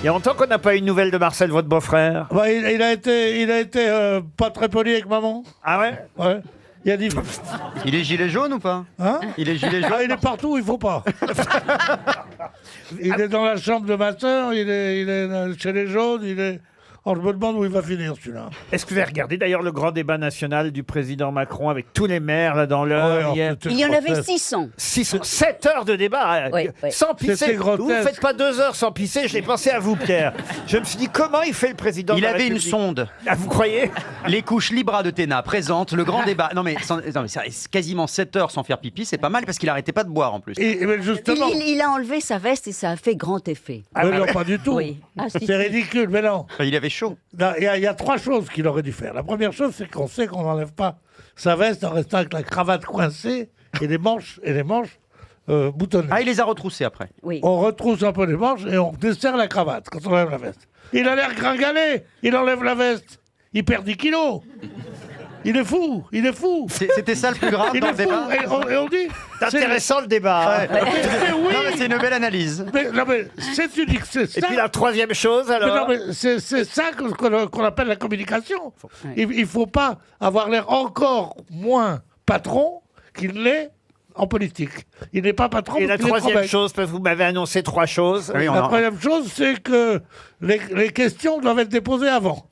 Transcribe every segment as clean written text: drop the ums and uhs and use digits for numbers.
Il y a longtemps qu'on n'a pas eu de nouvelles de Marcel, votre beau-frère. Bah, il a été pas très poli avec maman. Ah ouais? Ouais. Il a dit. Il est gilet jaune ou pas? Hein? Il est gilet jaune. Ah, il est partout où il faut pas. Il est dans la chambre de ma soeur, il est chez les jaunes, il est. Alors je me demande où il va finir celui-là. Est-ce que vous avez regardé d'ailleurs le grand débat national du président Macron avec tous les maires là dans l'heure Ouais, hier? Il y en avait 600. 7 heures de débat Oui, oui. sans pisser. C'était grotesque. Vous ne faites pas 2 heures sans pisser, j'ai pensé à vous, Pierre. Je me suis dit, comment il fait le président Il de la avait une République? sonde. Ah, vous croyez? Les couches Libra de Téna présentent le grand débat. Non mais c'est quasiment 7 heures sans faire pipi, c'est pas mal parce qu'il arrêtait pas de boire en plus. Mais justement. Il a enlevé sa veste et ça a fait grand effet. Mais non, pas du tout. Oui. Ah, si, C'est si. ridicule, mais non. Enfin, il avait chaud. Non, il y a 3 choses qu'il aurait dû faire. La première chose, c'est qu'on sait qu'on n'enlève pas sa veste en restant avec la cravate coincée et les manches boutonnées. Ah, il les a retroussés après. Oui. On retrousse un peu les manches et on desserre la cravate quand on enlève la veste. Il a l'air gringalé, il enlève la veste. Il perd 10 kilos. Il est fou, il est fou. C'était ça le plus grave Il dans est le fou. débat. Et on dit. C'est intéressant le débat. Ouais. Mais oui. Non, mais c'est une belle analyse. Mais, non, mais c'est unique, c'est Et ça. puis la troisième chose Mais alors? non, mais c'est ça qu'on appelle la communication. Il ne faut pas avoir l'air encore moins patron qu'il l'est en politique. Il n'est pas patron. Et la parce qu'il est troisième trop-bec. chose, parce que vous m'avez annoncé 3 choses. Oui, La troisième chose, c'est que les questions doivent être déposées avant.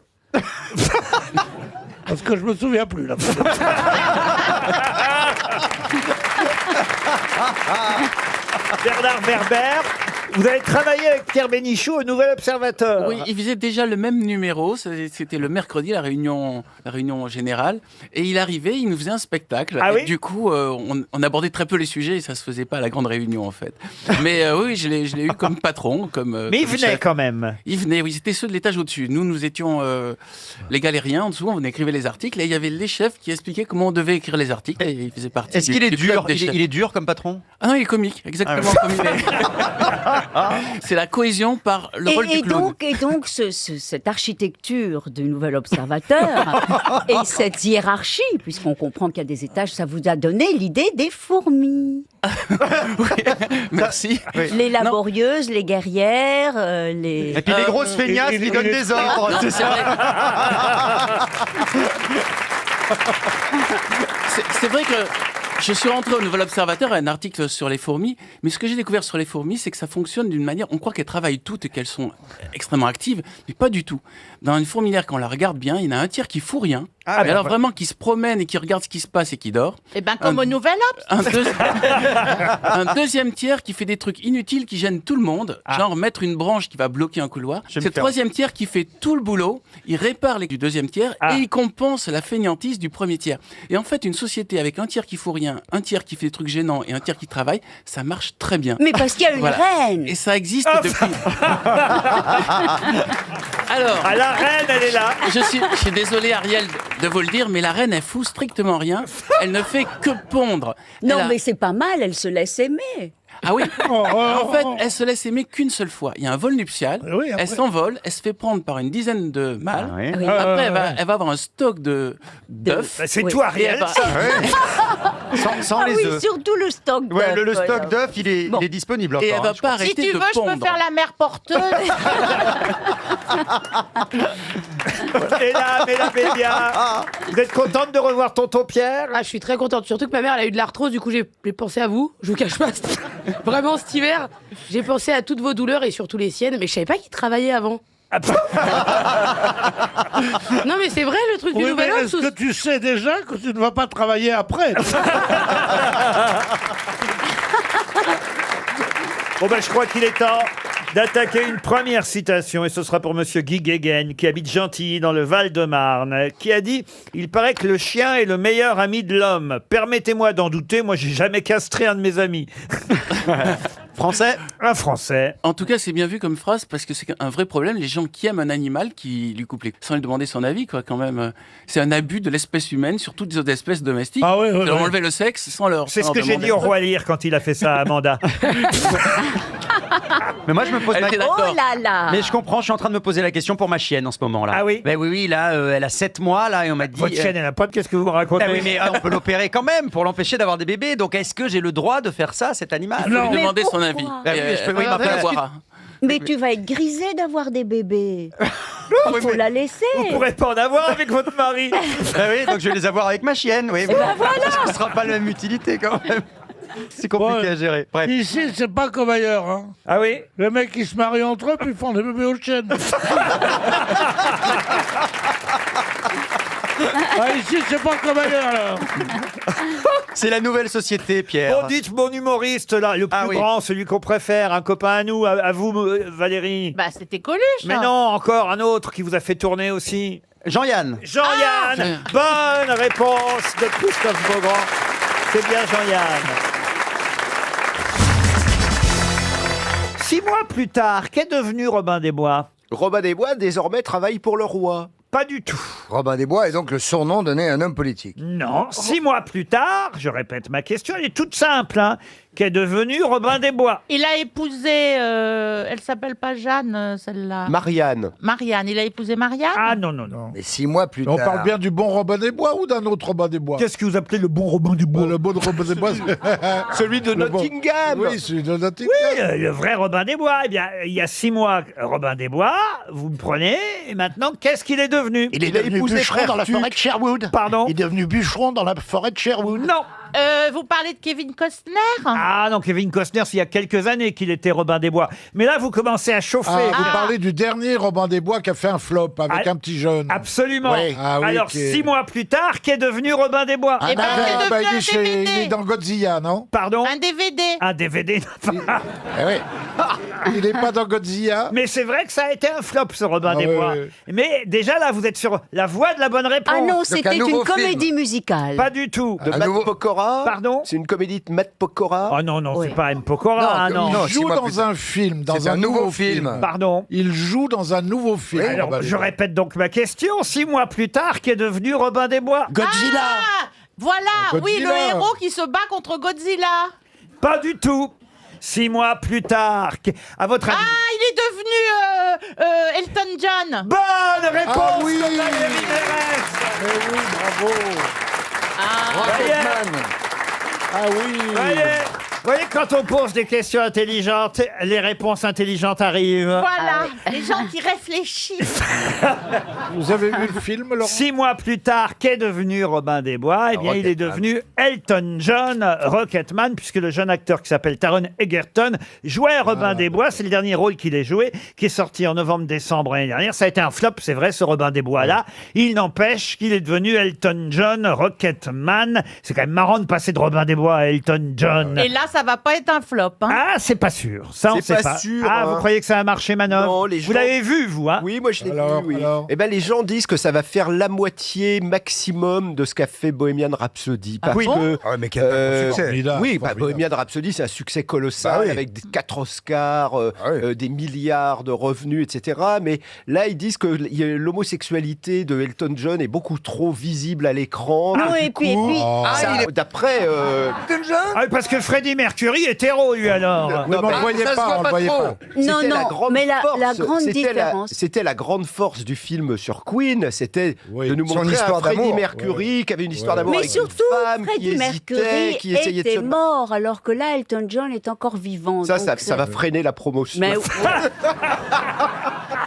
Parce que je me souviens plus. Là. Bernard Werber, vous avez travaillé avec Pierre Bénichou au Nouvel Observateur. Oui, il faisait déjà le même numéro. C'était le mercredi, la réunion générale. Et il arrivait, il nous faisait un spectacle. Ah Et oui du coup, on abordait très peu les sujets et ça se faisait pas à la grande réunion, en fait. Mais oui, je l'ai eu comme patron. Mais il comme venait chef. quand même. Il venait, oui, c'était ceux de l'étage au-dessus. Nous étions les galériens en dessous, on écrivait les articles. Et il y avait les chefs qui expliquaient comment on devait écrire les articles. Et il faisait partie Est-ce qu'il est du club dur des chefs. il est dur comme patron? Ah non, il est comique, exactement comme il est. C'est la cohésion par le rôle du clown. Et donc cette architecture du Nouvel Observateur et cette hiérarchie, puisqu'on comprend qu'il y a des étages, ça vous a donné l'idée des fourmis. Oui, merci. Les laborieuses, les guerrières, les... Et puis les grosses feignasses qui donnent des ordres, c'est ça. C'est vrai que je suis rentré au Nouvel Observateur à un article sur les fourmis, mais ce que j'ai découvert sur les fourmis, c'est que ça fonctionne d'une manière, on croit qu'elles travaillent toutes et qu'elles sont extrêmement actives, mais pas du tout. Dans une fourmilière, quand on la regarde bien, il y en a un tiers qui fout rien, Ah, et alors vraiment qui se promène et qui regarde ce qui se passe et qui dort. Eh ben, comme au Nouvel Obs. Un deuxième tiers qui fait des trucs inutiles qui gênent tout le monde, genre mettre une branche qui va bloquer un couloir. Je vais C'est me le faire- troisième tiers qui fait tout le boulot, il répare les du deuxième tiers Ah. et il compense la fainéantise du premier tiers. Et en fait, une société avec un tiers qui fout rien, un tiers qui fait des trucs gênants et un tiers qui travaille, ça marche très bien. Mais parce qu'il y a une Voilà. reine. Et ça existe depuis. Alors, Ah, la reine, elle est là. je suis désolé Ariel de vous le dire, mais la reine elle fout strictement rien. Elle ne fait que pondre. Non, Elle a- mais c'est pas mal, elle se laisse aimer. Ah oui. En fait, elle se laisse aimer qu'une seule fois. Il y a un vol nuptial. Oui, après. Elle s'envole. Elle se fait prendre par une dizaine de mâles. Ah oui. Oui. Après, elle va avoir un stock d'œufs. Bah, c'est Oui. tout Ariel, Et elle va- ça. Sans Ah les oui, œufs. surtout le stock d'œufs. Ouais, le stock voilà. d'œufs, il est Bon. disponible Et encore. elle va hein, je crois. pas Si arrêter tu de veux, je peux pondre. faire la mère porteuse. Mesdames et bien. Vous êtes contente de revoir tonton Pierre? Ah, je suis très contente. Surtout que ma mère, elle a eu de l'arthrose. Du coup, j'ai pensé à vous. Je vous cache pas. Vraiment, cet hiver, j'ai pensé à toutes vos douleurs et surtout les siennes. Mais je savais pas qu'il travaillait avant. Non, mais c'est vrai, le truc du Oui, mais Nouvel est-ce Obs. que tu sais déjà que tu ne vas pas travailler après? Bon ben je crois qu'il est temps d'attaquer une première citation et ce sera pour monsieur Guy Guéguen qui habite Gentilly dans le Val-de-Marne qui a dit « Il paraît que le chien est le meilleur ami de l'homme. Permettez-moi d'en douter, moi j'ai jamais castré un de mes amis. » Français. Un Français. En tout cas, c'est bien vu comme phrase parce que c'est un vrai problème. Les gens qui aiment un animal, qui lui coupent les... sans lui demander son avis, quoi, quand même. C'est un abus de l'espèce humaine sur toutes les autres espèces domestiques. Ah oui, oui, de leur oui. enlever le sexe sans leur. C'est ce sans que leur j'ai demander. dit au roi Lear quand il a fait ça à Amanda. Mais moi, je me pose Elle ma était question. d'accord. Oh là là. Mais je comprends, je suis en train de me poser la question pour ma chienne en ce moment là. Ah oui Ben oui, là, elle a 7 mois là et on m'a dit. Votre chienne, elle a pas de... Qu'est-ce que vous me racontez? Ah oui, mais on peut l'opérer quand même pour l'empêcher d'avoir des bébés. Donc est-ce que j'ai le droit de faire ça, à cet animal? Il faut lui Mais demander son pourquoi avis. Ah oui, Et je peux- oui, elle mais la après, boira. Mais tu vas être grisé d'avoir des bébés. Il faut la laisser. Vous pourrez pas en avoir avec votre mari. Ah oui, donc je vais les avoir avec ma chienne, oui. ben voilà. Ce sera pas la même utilité quand même. C'est compliqué à gérer. Bref. Ici, c'est pas comme ailleurs. Hein. Ah oui? Les mecs, ils se marient entre eux, puis ils font des bébés aux chaînes. Ici, c'est pas comme ailleurs, alors. C'est la nouvelle société, Pierre. Bon, dites mon humoriste, là, le plus grand, celui qu'on préfère, un copain à nous, à vous, Valérie. Bah, c'était Coluche. Mais non, encore un autre qui vous a fait tourner aussi. Jean-Yann. Jean-Yann. Bonne réponse de Christophe Beaugrand. C'est bien Jean-Yann. 6 mois plus tard, qu'est devenu Robin des Bois? Robin des Bois, désormais, travaille pour le roi. Pas du tout. Robin des Bois est donc le surnom donné à un homme politique. Non, 6 mois plus tard, je répète ma question, elle est toute simple, hein, qu'est devenu Robin des Bois? Il a épousé. Elle s'appelle pas Jeanne, celle-là. Marianne. Marianne. Il a épousé Marianne. Ah non, non, non. Mais 6 mois plus On tard. parle bien du bon Robin des Bois ou d'un autre Robin des Bois? Qu'est-ce que vous appelez le bon Robin des Bois? Le bon Robin des Bois, Celui de Le bon. Nottingham. Oui, celui de Nottingham. Oui, le vrai Robin des Bois. Eh bien, il y a 6 mois, Robin des Bois, vous me prenez, et maintenant, qu'est-ce qu'il est devenu? Il est Il a devenu épousé bûcheron dans la Frère forêt de Sherwood. Pardon? Il est devenu bûcheron dans la forêt de Sherwood. Non. Vous parlez de Kevin Costner. Ah non, Kevin Costner, c'est il y a quelques années qu'il était Robin des Bois. Mais là, vous commencez à chauffer. Vous parlez du dernier Robin des Bois qui a fait un flop avec Ah, un petit jeune. Absolument. Oui. Ah oui, Alors, qui est- 6 mois plus tard, qu'est devenu Robin des Bois? Eh ben, c'est devenu il, est un DVD. il est dans Godzilla, non? Pardon? Un DVD. Un DVD. Eh oui. Il n'est pas dans Godzilla. Mais c'est vrai que ça a été un flop, ce Robin Ah des ouais, Bois. ouais. Mais déjà, là, vous êtes sur la voie de la bonne réponse. Ah non, un c'était nouveau une comédie musicale. Pas du tout. De Un Matt nouveau- Pokora. Pardon? C'est une comédie de Matt Pokora. Oh non, non, Oui. c'est pas M. Pokora, Non, non. non, Il 6 joue mois plus dans tard. un film, dans C'est un un nouveau film. Pardon. Il joue dans un nouveau film. Alors, Robin des je Bois. répète donc ma question. 6 mois plus tard, qu'est devenu Robin des Bois? Godzilla. Ah, voilà. Oui, Godzilla. le héros qui se bat contre Godzilla. Pas du tout. 6 mois plus tard, à votre avis? Ah, il est devenu Elton John. Bonne réponse Ah oui. de Valérie Mérès. Eh oui, bravo. Rocketman. Ah oui. Vous voyez, quand on pose des questions intelligentes, les réponses intelligentes arrivent. Voilà. Les gens qui réfléchissent. Vous avez vu le film, Laurent? 6 mois plus tard, qu'est devenu Robin des Bois? Eh bien, il est Rocketman. devenu Elton John, Rocketman, puisque le jeune acteur qui s'appelle Taron Egerton jouait Robin des Bois. C'est le dernier rôle qu'il ait joué, qui est sorti en novembre-décembre l'année dernière. Ça a été un flop, c'est vrai, ce Robin des Bois-là. Il n'empêche qu'il est devenu Elton John, Rocketman. C'est quand même marrant de passer de Robin des Bois à Elton John. Et là, ça va pas être un flop. Hein. Ah, c'est pas sûr. Ça, on C'est sait pas pas. sûr, Ah, hein. vous croyez que ça a marché, Manon? Non, les Vous gens- l'avez vu, vous, hein? Oui, moi je l'ai Alors, vu. Oui. alors Eh ben, les gens disent que ça va faire la moitié maximum de ce qu'a fait Bohemian Rhapsody. Parce oui. que, Ah ouais, mais quel succès. Formidable, oui, bah, formidable. Bohemian Rhapsody, c'est un succès colossal Bah oui. avec 4 Oscars, Ah oui. des milliards de revenus, etc. Mais là, ils disent que l'homosexualité de Elton John est beaucoup trop visible à l'écran. Non, Du et puis- coup, et puis- d'après. Elton John. Ah, parce que Freddie Mercury est hétéro, lui, alors. Oui, mais on ne bah, voyait ça se pas, voit on pas le voyait trop. pas. Non, C'était la non, grande mais la force. grande C'était différence. C'était la grande force du film sur Queen, c'était Oui. de nous Son montrer histoire un Freddie d'amour. Mercury qui avait une histoire Ouais. d'amour Mais avec surtout, une femme qui Freddie hésitait, Mercury qui essayait de était se... mort, alors que là, Elton John est encore vivant. Ça, donc ça c'est- va freiner la promotion. Mais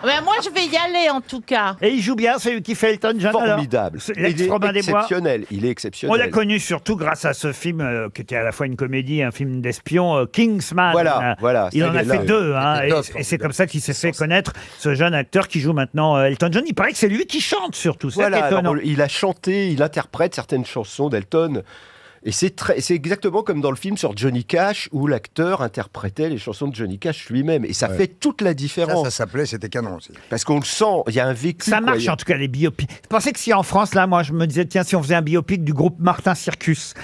Ben, moi, je vais y aller en tout cas. Et il joue bien, celui qui fait Elton John, alors. Formidable. C'est Il l'ex-Robin est des Bois. exceptionnel. Il est On exceptionnel. l'a connu surtout grâce à ce film qui était à la fois une comédie et un film d'espion, Kingsman. Voilà, voilà, Il ça, en il a est fait là. deux, hein, Il est top, et c'est comme ça qu'il s'est fait connaître, ce jeune acteur qui joue maintenant Elton John. Il paraît que c'est lui qui chante surtout, c'est Voilà, étonnant. alors, il a chanté, il interprète certaines chansons d'Elton. Et c'est exactement comme dans le film sur Johnny Cash, où l'acteur interprétait les chansons de Johnny Cash lui-même. Et ça fait toute la Ça, différence. ça s'appelait, c'était canon aussi. Parce qu'on le sent, il y a un vécu. Ça quoi. marche Il y a- en tout cas les biopics. Je pensais que si en France, là, moi je me disais, tiens, si on faisait un biopic du groupe Martin Circus.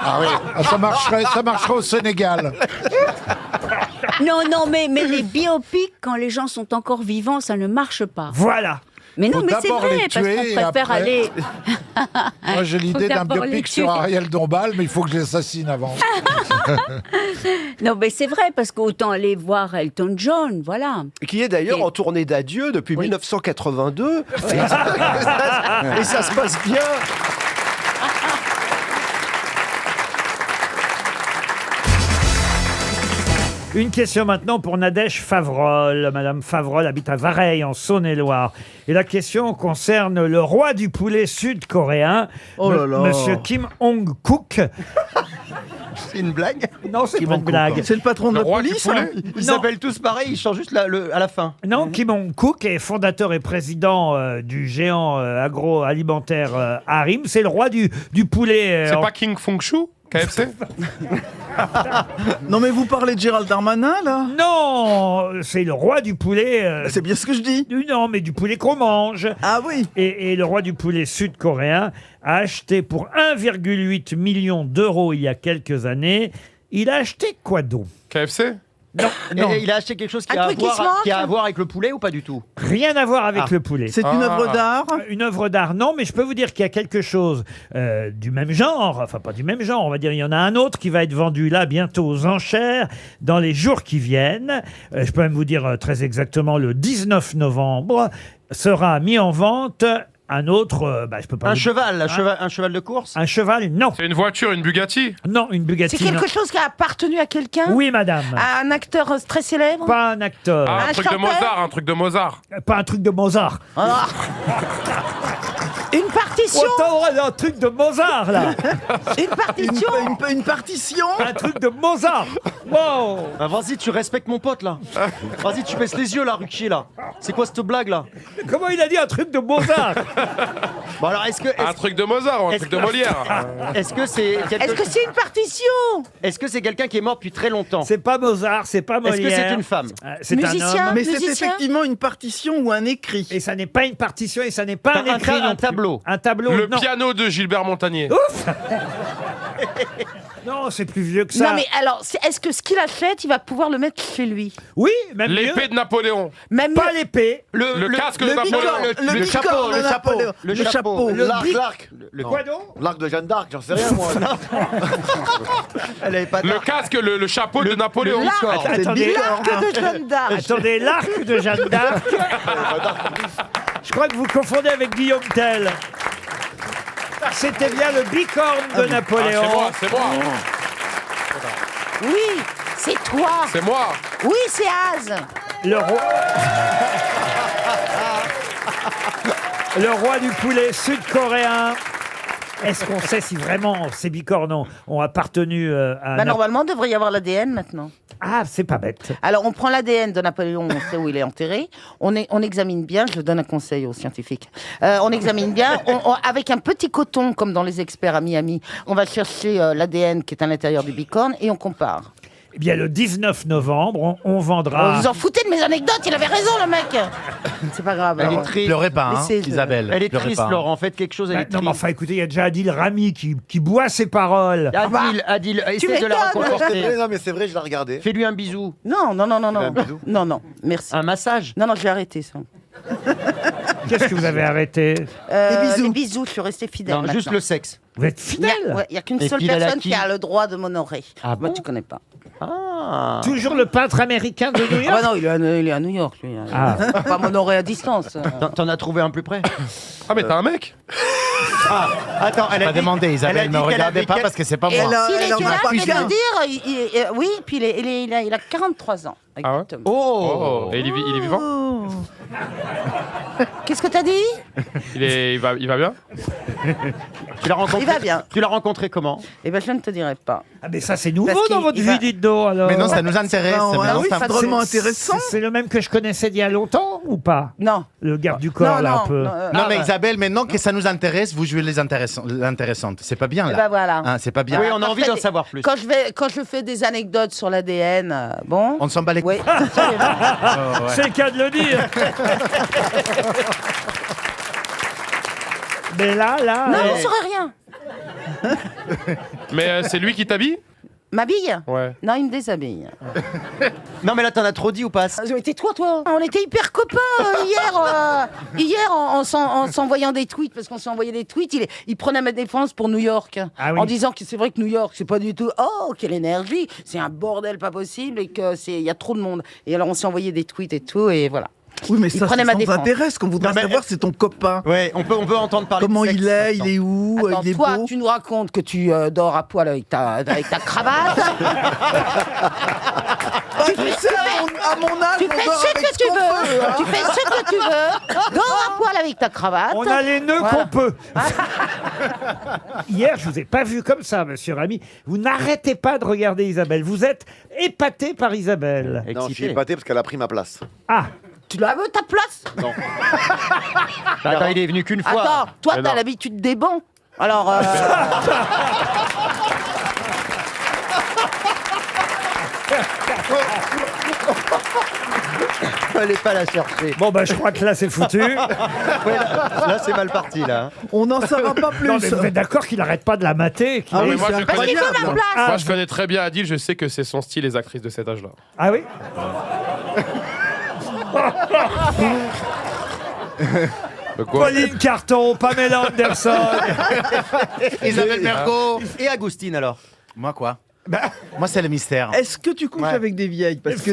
Ah oui, ça marcherait au Sénégal. non, non, mais les biopics, quand les gens sont encore vivants, ça ne marche pas. Voilà. Mais non, Faut mais c'est d'abord vrai, les parce tuer, qu'on et préfère après- aller... Moi, j'ai l'idée d'un d'abord les biopic sur tuer. Ariel Dombal, mais il faut que je l'assassine avant. Non, mais c'est vrai, parce qu'autant aller voir Elton John, voilà. Qui est d'ailleurs Et- en tournée d'adieu depuis Oui. 1982. Et ça se passe bien. Une question maintenant pour Nadège Favrol. Madame Favrol habite à Vareille, en Saône-et-Loire. Et la question concerne le roi du poulet sud-coréen, Oh là là. Monsieur Kim Hong-kook. C'est une blague? Non, c'est pas une blague. C'est le patron de Le la roi du police. poulet hein. Ils Non. s'appellent tous pareil, ils changent juste à la fin. Non, Kim Hong-kook est fondateur et président du géant agroalimentaire Harim. C'est le roi du poulet. C'est pas King Fung Shu KFC? Non mais vous parlez de Gérald Darmanin là. Non, c'est le roi du poulet. C'est bien ce que je dis. Non, mais du poulet qu'on mange. Ah oui. Et le roi du poulet sud-coréen a acheté pour 1,8 million d'euros il y a quelques années. Il a acheté quoi donc? KFC? Non, non, Et il a acheté quelque chose qui Un a, truc qui se mange qui a à voir avec le poulet ou pas du tout? rien à voir avec Ah. le poulet. C'est une œuvre d'art. Une œuvre d'art, non, mais je peux vous dire qu'il y a quelque chose du même genre, enfin pas du même genre, on va dire, il y en a un autre qui va être vendu là bientôt aux enchères dans les jours qui viennent. Je peux même vous dire très exactement le 19 novembre sera mis en vente un autre, je peux pas Un vous- cheval, un cheval de course? Un cheval, non. C'est une voiture, une Bugatti? Non, une Bugatti. C'est quelque non. chose qui a appartenu à quelqu'un? Oui, madame. À un acteur très célèbre? Pas un acteur. Ah, Un un truc de chanteur? Mozart, un truc de Mozart. Pas un truc de Mozart. Ah. Une partition? Autant un truc de Mozart, là. Une partition? Une partition. Un truc de Mozart. Wow. Ah, vas-y, tu respectes mon pote là. Vas-y, tu baisses les yeux là, Ruquier là. C'est quoi cette blague là? Comment il a dit un truc de Mozart? Bon alors, est-ce que Un truc de Mozart ou un est-ce truc de que- Molière? est-ce que c'est Est-ce que c'est une partition? est-ce que c'est quelqu'un qui est mort depuis très longtemps? C'est pas Mozart, c'est pas Est-ce Molière. que c'est une femme? C'est Musicien? un homme. Mais c'est Musicien. effectivement une partition ou un écrit. Et ça n'est pas une partition et ça n'est pas un écrit. un non plus. tableau. Un tableau, Le non. piano de Gilbert Montagnier. Non, c'est plus vieux que ça. Non mais alors, est-ce que ce qu'il achète, il va pouvoir le mettre chez lui? Oui, même L'épée mieux. de Napoléon. Même Pas mieux. l'épée. Le casque de Le Napoléon. bicorne, le chapeau, bicorne le de chapeau. Napoléon. Le Le chapeau. chapeau. L'arc. Quoi donc? L'arc de Jeanne d'Arc, j'en sais rien moi. Elle avait pas Le casque, le chapeau de Napoléon. Attendez, L'arc de Jeanne d'Arc. attendez, l'arc de Jeanne d'Arc. Je crois que vous confondez avec Guillaume Tell. C'était bien le bicorne de Ah, Napoléon. c'est moi. Oui, c'est toi. C'est moi. Oui, c'est Az. Le roi... Le roi du poulet sud-coréen. Est-ce qu'on sait si vraiment ces bicornes ont appartenu à Bah, normalement, il devrait y avoir l'ADN maintenant. Ah, c'est pas bête. Alors, on prend l'ADN de Napoléon, on sait où il est enterré. On examine bien, je donne un conseil aux scientifiques. On examine bien, avec un petit coton, comme dans les experts à Miami, on va chercher l'ADN qui est à l'intérieur du bicorne et on compare. Eh bien, le 19 novembre, on vendra... Vous en foutez de mes anecdotes, il avait raison, le mec. C'est pas grave. Elle alors. est triste. Pleurez pas, hein, Laissez- Isabelle. Elle est pleurez triste, pas, hein. Laurent. Faites quelque chose, elle est non, mais triste. enfin, écoutez, il y a déjà Adil Rami qui boit ses paroles. Adil, essaie de la m'étonnes. réconforter. Non mais c'est vrai, je l'ai regardé. Fais-lui un bisou. Non, non, non, non, non. Un bisou. Non, non, merci. Un massage. Non, non, j'ai arrêté ça. Qu'est-ce que vous avez arrêté? Les bisous, je suis restée fidèle. Non, juste maintenant. le sexe. Vous êtes Il y a- fidèle? ouais, il y a qu'une Et seule fidèle à personne qui qui a le droit de m'honorer. Ah Moi, bon tu connais pas. Ah. Toujours le peintre américain de New Ah York? bah non, il est à New York, lui. Ah. Il peut pas m'honorer à distance. T'en as trouvé un plus près? Ah, mais t'as un mec? Ah, attends, elle Pas a dit... demandé, elle a Isabelle, dit ne qu'elle regardez avait pas quel- parce que c'est pas Et moi. s'il elle est en a là, pas je vais qu'un. te dire, oui, puis il a 43 ans. Ah ouais? Exactement. Oh. Oh. Et il est vivant? Qu'est-ce que t'as dit? Il va bien? Tu l'as rencontré? Il va bien. Tu l'as rencontré comment? Eh ben, je ne te dirai pas. Ah, mais ça, c'est nouveau Parce dans qu'il- votre il vie, va- dites donc, alors. Mais non, ça nous intéresse. Ah maintenant, oui, ça- c'est drôlement intéressant. C'est le même que je connaissais d'il y a longtemps, ou pas? Non. Le garde du corps, Non, là, non, un peu. non, Non, mais bah. Isabelle, maintenant que ça nous intéresse, vous jouez l'intéressantes. C'est pas bien, Eh là. ben voilà. Hein, c'est pas bien. Oui, on a Quand envie je fais d'en des- savoir plus. Quand je fais des anecdotes sur l'ADN, bon. On s'en bat les Oui. couilles. Oh, ouais. C'est le cas de le dire. Mais là, Non, Ouais. on ne saurait rien. Mais c'est lui qui t'habille? Ma bille? Ouais. Non, il me déshabille. Non, mais là, t'en as trop dit ou pas? Tais-toi, toi. On était hyper copains hier en s'envoyant des tweets, parce qu'on s'est envoyé des tweets. Il prenait ma défense pour New York, Ah oui. en disant que c'est vrai que New York, c'est pas du tout. Oh, quelle énergie! C'est un bordel pas possible et que il y a trop de monde. Et alors on s'est envoyé des tweets et tout, et voilà. Oui, mais Il ça, prenait c'est ma sans défense. intérêt. Ce qu'on voudrait Non, mais- savoir, c'est ton copain. Ouais, on peut entendre parler Comment de sexe il est, maintenant. il est où, Attends, il est toi, beau. tu nous racontes que tu dors à poil avec ta cravate. tu sais, à mon âge, Tu on fais dort ce avec que tu qu'on veux. peut, hein. Tu fais ce que tu veux. Dors à poil avec ta cravate. On a les nœuds Voilà. qu'on peut. Hier, je vous ai pas vu comme ça, monsieur Rami. Vous n'arrêtez pas de regarder Isabelle. Vous êtes épaté par Isabelle. Non, je suis épaté parce qu'elle a pris ma place. Ah, Tu la veux ta place? Non. Attends, il est venu qu'une fois. Attends, toi Mais t'as non. l'habitude des bancs. Alors. Fallait pas la chercher. bon, bah, je crois que là, c'est foutu. Ouais, là, c'est mal parti, là. On n'en saura pas plus. Non, mais vous êtes d'accord qu'il n'arrête pas de la mater qu'il- Ah oui, moi, c'est je Parce connais, qu'il veut la place. moi, je connais très bien Adil, je sais que c'est son style, les actrices de cet âge-là. Ah oui De quoi Pauline Carton, Pamela Anderson. Isabelle Mergo. Et Agustine alors? Moi quoi Moi c'est le mystère. Est-ce que tu couches Ouais. avec des vieilles? Parce que.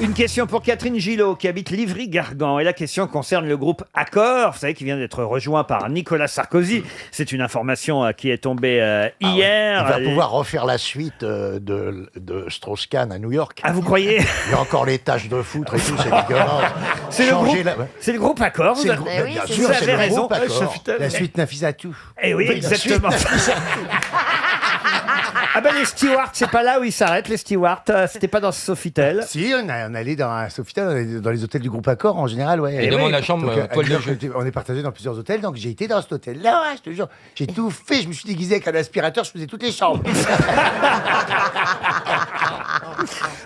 Une question pour Catherine Gillot qui habite Livry-Gargan. Et la question concerne le groupe Accor, vous savez, qui vient d'être rejoint par Nicolas Sarkozy. C'est une information qui est tombée hier. Il va pouvoir refaire la suite de Strauss-Kahn à New York. Ah, vous croyez? Il y a encore les taches de foutre et tout, c'est dégueulasse. C'est le Changer groupe, la- c'est le groupe Accor. C'est le groupe- bien sûr, c'est avez le raison. groupe Accor. Sofitel. La suite Nafissatou. Eh oui, Oui, la suite exactement. Ah ben les stewards, c'est pas là où ils s'arrêtent, les stewards. C'était pas dans Sofitel. Si, on est allé dans un Sofitel, on est dans les hôtels du groupe Accor en général, ouais. Et demande la chambre, Donc, toile à de New York, jeu. on est partagé dans plusieurs hôtels, donc j'ai été dans cet hôtel-là, ouais, je te jure. J'ai tout fait, je me suis déguisé avec un aspirateur, je faisais toutes les chambres.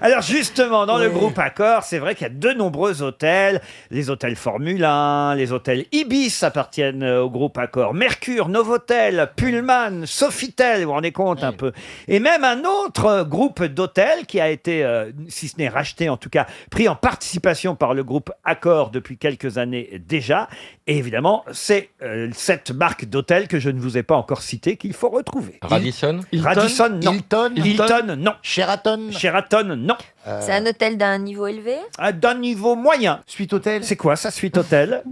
Alors justement, dans le groupe Accor, c'est vrai qu'il y a de nombreux hôtels. Les hôtels Formule 1, les hôtels Ibis appartiennent au groupe Accor. Mercure, Novotel, Pullman, Sofitel, vous vous rendez compte un peu. Et même un autre groupe d'hôtels qui a été, si ce n'est racheté en tout cas, pris en participation par le groupe Accor depuis quelques années déjà. Et évidemment, c'est cette marque d'hôtels que je ne vous ai pas encore citée qu'il faut retrouver. Radisson Radisson, non. Hilton, non. Sheraton Sheraton, non. C'est un hôtel d'un niveau élevé? D'un niveau moyen. Suite Hôtel. C'est quoi ça, Suite Hôtel?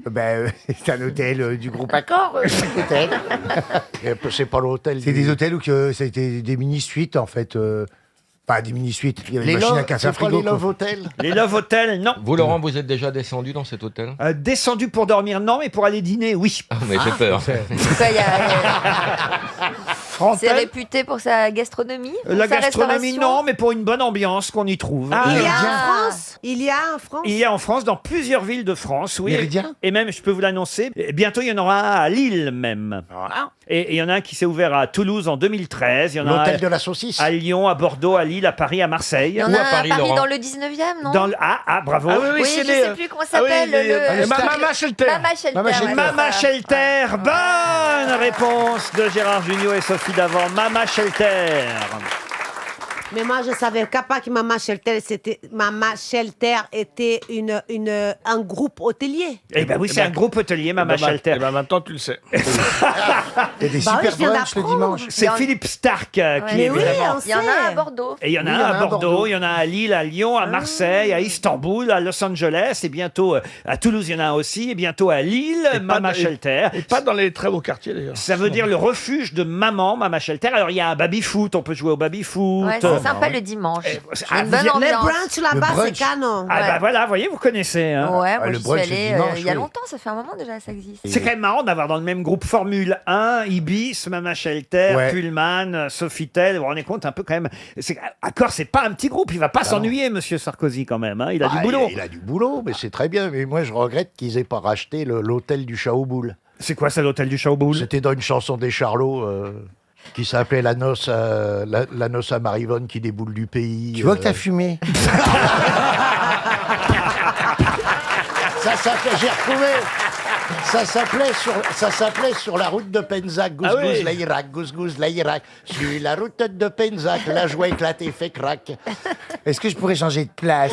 C'est un hôtel du groupe Accor, Suite Hôtel. C'est pas l'hôtel. C'est des hôtels où ça a été des mini-suites, en fait. Pas des mini-suites. Il y avait une machine à café, un frigo. Les Love Hôtel. Les Love Hôtel, non. Vous, Laurent, vous êtes déjà descendu dans cet hôtel? Descendu pour dormir, non, mais pour aller dîner, oui. Ah, mais j'ai peur. Pourquoi c'est réputé pour sa gastronomie? Pour La sa gastronomie, restauration non, mais pour une bonne ambiance qu'on y trouve. Ah, Il y a Méridien. en France. Il y a en France. Il y a en France, dans plusieurs villes de France, oui. Méridien. Et même, je peux vous l'annoncer, bientôt il y en aura un à Lille même. Et il y en a un qui s'est ouvert à Toulouse en 2013. Il y en a un L'hôtel de la saucisse. à Lyon, à Bordeaux, à Lille, à Paris, à Marseille. Il y en a un à Paris dans le 19e, non? Bravo. Oui, je sais plus comment ça s'appelle. Mama Shelter. Mama Shelter. ouais. Mama Shelter, bonne réponse de Gérard Jugnot et Sophie Davant. Mama Shelter. Mais moi, je savais pas que Mama Shelter était un groupe hôtelier. Eh ben oui, c'est un groupe hôtelier, Mama Shelter. Eh ben maintenant, tu le sais. Il y a des Bah oui, super je viens brunchs le dimanche. C'est Philippe Stark qui est Mais oui, évidemment. on Il y en a un sait. à Bordeaux. Et il y en a Oui, un il y en à a un à Bordeaux, Bordeaux. il y en a à Lille, à Lyon, à Marseille, à Istanbul, à Los Angeles, et bientôt à Toulouse, il y en a un aussi, et bientôt à Lille, Mama Shelter. Et pas dans les très beaux quartiers d'ailleurs. Ça veut dire le refuge de maman, Mama Shelter. Alors il y a un baby-foot, on peut jouer au baby-foot. Ouais, c'est sympa le dimanche. Ah, Une vous bonne êtes- Les ambiance. brunchs là-bas, Le c'est brunch. canon. Ah bah voilà, vous voyez, vous connaissez. Hein. Ouais, moi le j'y suis brunch allée du dimanche, il y a oui. longtemps, ça fait un moment déjà, ça existe. C'est quand même marrant d'avoir dans le même groupe Formule 1, Ibis, Mama Shelter, Ouais. Pullman, Sofitel. Vous vous rendez compte un peu quand même. Accor, c'est pas un petit groupe. Il va pas s'ennuyer, Monsieur Sarkozy, quand même. Hein. Il a du boulot. Il a du boulot, mais c'est très bien. Mais moi, je regrette qu'ils aient pas racheté l'hôtel du Chat aux Boules. C'est quoi ça, l'hôtel du Chat aux Boules? C'était dans une chanson des Charlots qui s'appelait la noce à Marivonne qui déboule du pays. Tu vois que t'as fumé. Ça s'appelait, j'ai retrouvé. Ça s'appelait sur la route de Penzac, gouz Ah oui. gouz l'Irak, gouz gouz l'Irak. Sur la route de Penzac, la joie éclatée fait crack. Est-ce que je pourrais changer de place?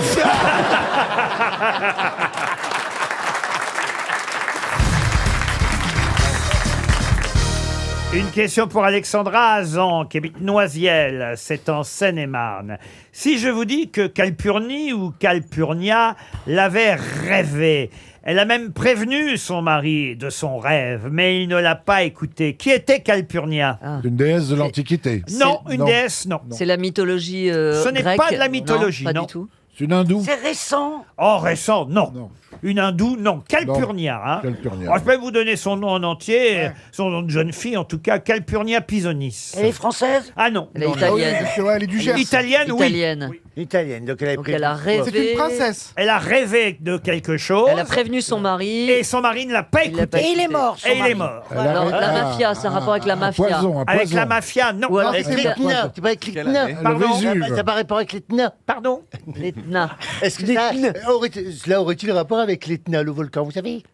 Une question pour Alexandra Azan, qui habite Noisiel, c'est en Seine-et-Marne. Si je vous dis que Calpurnie ou Calpurnia l'avait rêvé, Elle a même prévenu son mari de son rêve, mais il ne l'a pas écouté. Qui était Calpurnia? Une déesse de l'Antiquité. Non, une déesse, non. C'est la mythologie Ce n'est grecque. pas de la mythologie, pas non. du tout. C'est une hindoue. C'est récent. Oh, récent, non. Une hindoue, non. Calpurnia. Hein. Calpurnia. Alors, je peux vous donner son nom en entier, son nom de jeune fille en tout cas, Calpurnia Pisonis. Elle est française? Ah non. Elle est Non, italienne. non. Ouais, elle est du Gers. Italienne, oui. Italienne. Italienne, donc elle a Donc pris. elle a rêvé. C'est une princesse. Elle a rêvé de quelque chose. Elle a prévenu son mari. Et son mari ne l'a pas Il l'a écouté. pas Et il est mort, son Et il mari. est mort. Alors, la mafia, c'est un rapport avec la mafia. Poison, un Avec poison. la mafia, non. Ou alors Avec c'est l'Etna, tu vas avec l'Etna. Pardon. Vésuve. Ça n'a pas rapport avec l'Etna. Pardon. l'Etna. Est-ce que cela aurait-il rapport avec l'Etna, le volcan, vous savez?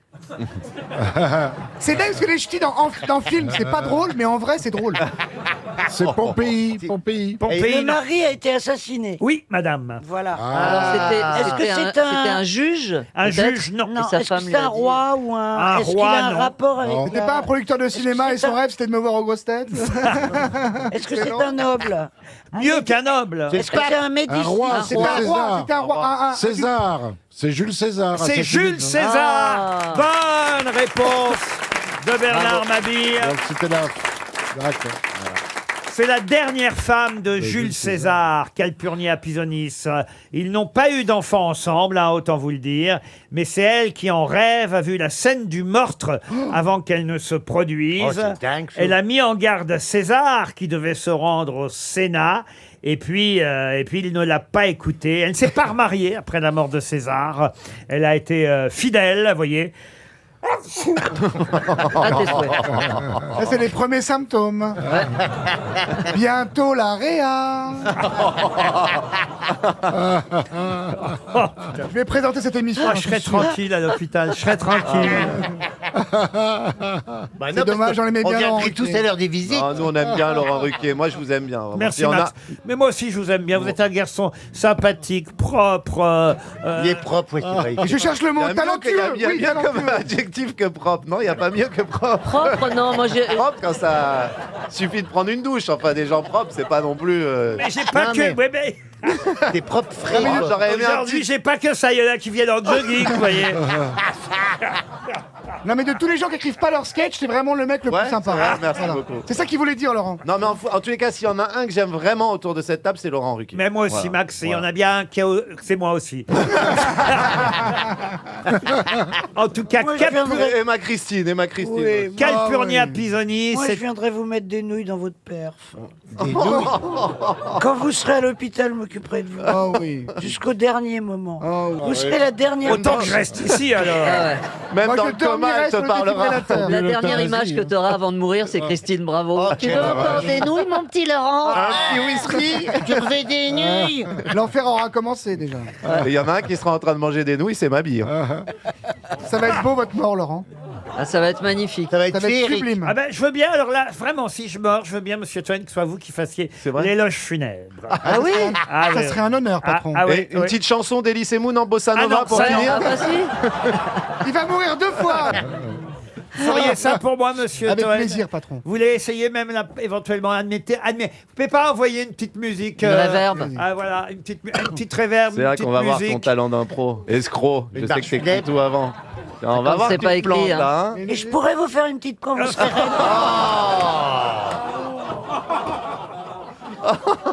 C'est dingue parce que les ch'tis dans le film, c'est pas drôle, mais en vrai, c'est drôle. C'est Pompéi. Pompéi. Pompéi, Le non. mari a été assassiné. Oui, madame. Voilà. Alors Est-ce que c'était un juge. Un peut-être juge, non. Non, Et sa est-ce que femme c'est lui a un dit. roi ou Un un... Est-ce qu'il roi, a un non. rapport avec... Non. C'était pas un producteur de cinéma et son rêve, c'était de me voir aux grosses têtes. Est-ce que c'est un noble? Mieux qu'un noble. Est-ce que c'est un médecin? Un roi, C'était un roi, c'était un roi. César. C'est Jules César. C'est Jules César. Bonne réponse de Bernard Mabille. Donc c'était là. D'accord. C'est la dernière femme de Jules César, Calpurnia Pisonis. Ils n'ont pas eu d'enfants ensemble, hein, autant vous le dire, mais c'est elle qui, en rêve, a vu la scène du meurtre avant qu'elle ne se produise. Oh, c'est dingue, ça. Elle a mis en garde César, qui devait se rendre au Sénat. Et puis il ne l'a pas écoutée. Elle ne s'est pas remariée après la mort de César. Elle a été fidèle, vous voyez. Ça, c'est les premiers symptômes. Bientôt la réa. Je vais présenter cette émission. Moi, je serai tranquille à l'hôpital. Je serai tranquille. C'est dommage, j'en aimais bien. On Laurent vient tous Ruquier. à l'heure des visites. Non, nous on aime bien Laurent Ruquier. Moi je vous aime bien. vraiment. Merci Si on a- Max. Mais moi aussi, je vous aime bien. Vous êtes un garçon sympathique, propre. Il est propre, ouais, c'est vrai. Je cherche le mot Il y a mieux talentueux. que- il y a Oui, mieux comme talentueux. adjectif que propre. Non, il n'y a pas mieux que propre. Propre, non, moi j'ai. Propre quand ça suffit de prendre une douche. Enfin, des gens propres, c'est pas non plus. Mais j'ai pas Non, que. mais- Ouais, mais Des propres frais. Moi, j'aurais aimé un aujourd'hui, petit. j'ai pas que ça. Il y en a qui viennent en jogging, vous voyez. Non, mais de tous les gens qui écrivent pas leur sketch, c'est vraiment le mec le Ouais, plus sympa. c'est vrai, merci Voilà. beaucoup. C'est ça qu'il voulait dire, Laurent. Non, mais en tous les cas, s'il y en a un que j'aime vraiment autour de cette table, c'est Laurent Ruquier. Mais moi aussi, Voilà. Max, il y en a bien un qui c'est moi aussi. En tout cas, Moi, je viendrai- Et ma Christine, et ma Christine. Oui, Calpurnia Pisonis, moi, je c'est viendrai vous mettre des nouilles dans votre perf. Des nouilles. Quand vous serez à l'hôpital, je m'occuperai de vous. Oh oui. Jusqu'au dernier moment. Oh, oui. Vous serez la dernière autant que dent. je reste ici alors. Ah ouais. Même Moi, dans je le coma, dormirai elle te sur le parlera. défibrillateur. La dernière l'euthanasie, image que hein. tu auras avant de mourir, c'est Christine Bravo. Oh, Tu quelle veux horreur. encore des nouilles, mon petit Laurent Un petit whisky. Je veux des nouilles. L'enfer aura commencé déjà. Et il y en a un qui sera en train de manger des nouilles, c'est ma bille. Ça va être beau votre mort, Laurent. Ah, ça va être magnifique. Ça va être Ça va être féerique. sublime. Ah ben, je veux bien, alors là, vraiment, si je meurs, je veux bien, Monsieur Toen, que ce soit vous qui fassiez C'est vrai l'éloge funèbre. Ah oui? Ah, Ça oui. serait un honneur, patron. Ah, Et oui, une oui. petite chanson d'Elise Moon en bossa Ah nova non, pour ça, finir. Ah bah si. Il va mourir 2 fois. Vous feriez ça pour moi, Monsieur Avec Toen plaisir, patron. Vous voulez essayer même éventuellement admettez. Vous pouvez pas envoyer une petite musique Une reverb. Ah voilà, une petite réverb, C'est une là petite qu'on va voir musique. ton talent d'impro. Escroc, je Une sais que marche t'écoutes funèbre. tout avant. Tiens, on va Comme voir c'est que pas tu te plantes, écrit, hein. là, hein. Et je pourrais vous faire une petite quand vous serez reine.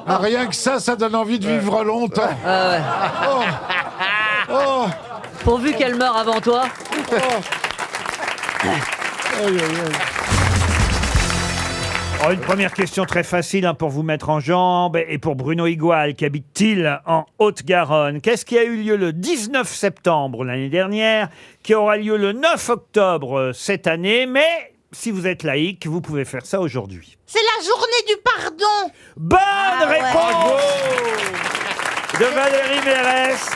Ah, rien que ça donne envie de vivre longtemps. Ah ouais. Oh. Pourvu qu'elle meure avant toi. Oh, une première question très facile hein, pour vous mettre en jambe et pour Bruno Igual qui habite Tille en Haute-Garonne. Qu'est-ce qui a eu lieu le 19 septembre l'année dernière, qui aura lieu le 9 octobre cette année, mais si vous êtes laïque, vous pouvez faire ça aujourd'hui. C'est la journée du pardon. Bonne réponse de Valérie Mérès.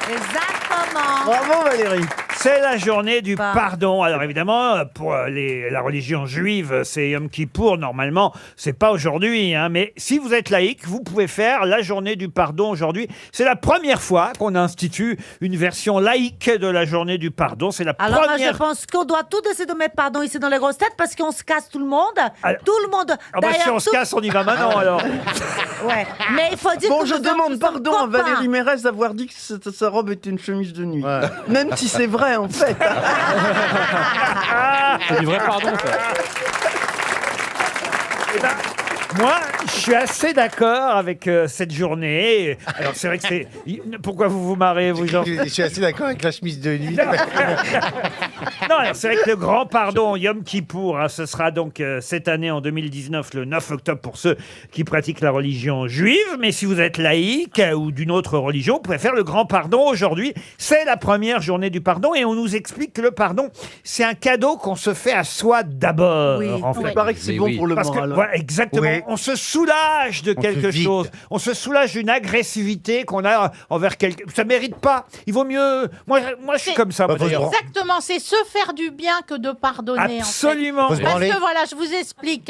Exactement. Bravo Valérie. C'est la journée du pardon. Alors évidemment, pour la religion juive, c'est Yom Kippour. Normalement, c'est pas aujourd'hui. Hein, mais si vous êtes laïque, vous pouvez faire la journée du pardon aujourd'hui. C'est la première fois qu'on institue une version laïque de la journée du pardon. C'est la Alors moi, première. je pense qu'on doit tous essayer de mettre pardon ici dans les grosses têtes parce qu'on se casse tout le monde. Tout le monde. Ah bah, si on se casse, on y va maintenant alors. Ouais. Mais il faut dire Bon, que je nous demande sommes pardon à copains. Valérie Mérès d'avoir dit que sa robe était une chemise de nuit. Même si c'est vrai, en fait. C'est du vrai pardon, ça. Eh ben, moi, je suis assez d'accord avec cette journée. Alors, c'est vrai que c'est... Pourquoi vous vous marrez, vous, Jean? Je suis assez d'accord avec la chemise de nuit. Non, alors c'est vrai que le grand pardon, Yom Kippour, hein, ce sera donc cette année, en 2019, le 9 octobre, pour ceux qui pratiquent la religion juive. Mais si vous êtes laïque ou d'une autre religion, vous pouvez faire le grand pardon aujourd'hui. C'est la première journée du pardon et on nous explique que le pardon, c'est un cadeau qu'on se fait à soi d'abord. Oui, en fait. il paraît que c'est bon pour le Parce que, moral. voilà, exactement. Oui. On se soulage de quelque chose. On se soulage d'une agressivité qu'on a envers quelqu'un. Ça mérite pas. Il vaut mieux... Moi je suis comme ça. moi, d'ailleurs. Exactement, c'est se faire du bien que de pardonner. Absolument. En Faut fait. se Parce branler. que voilà, je vous explique.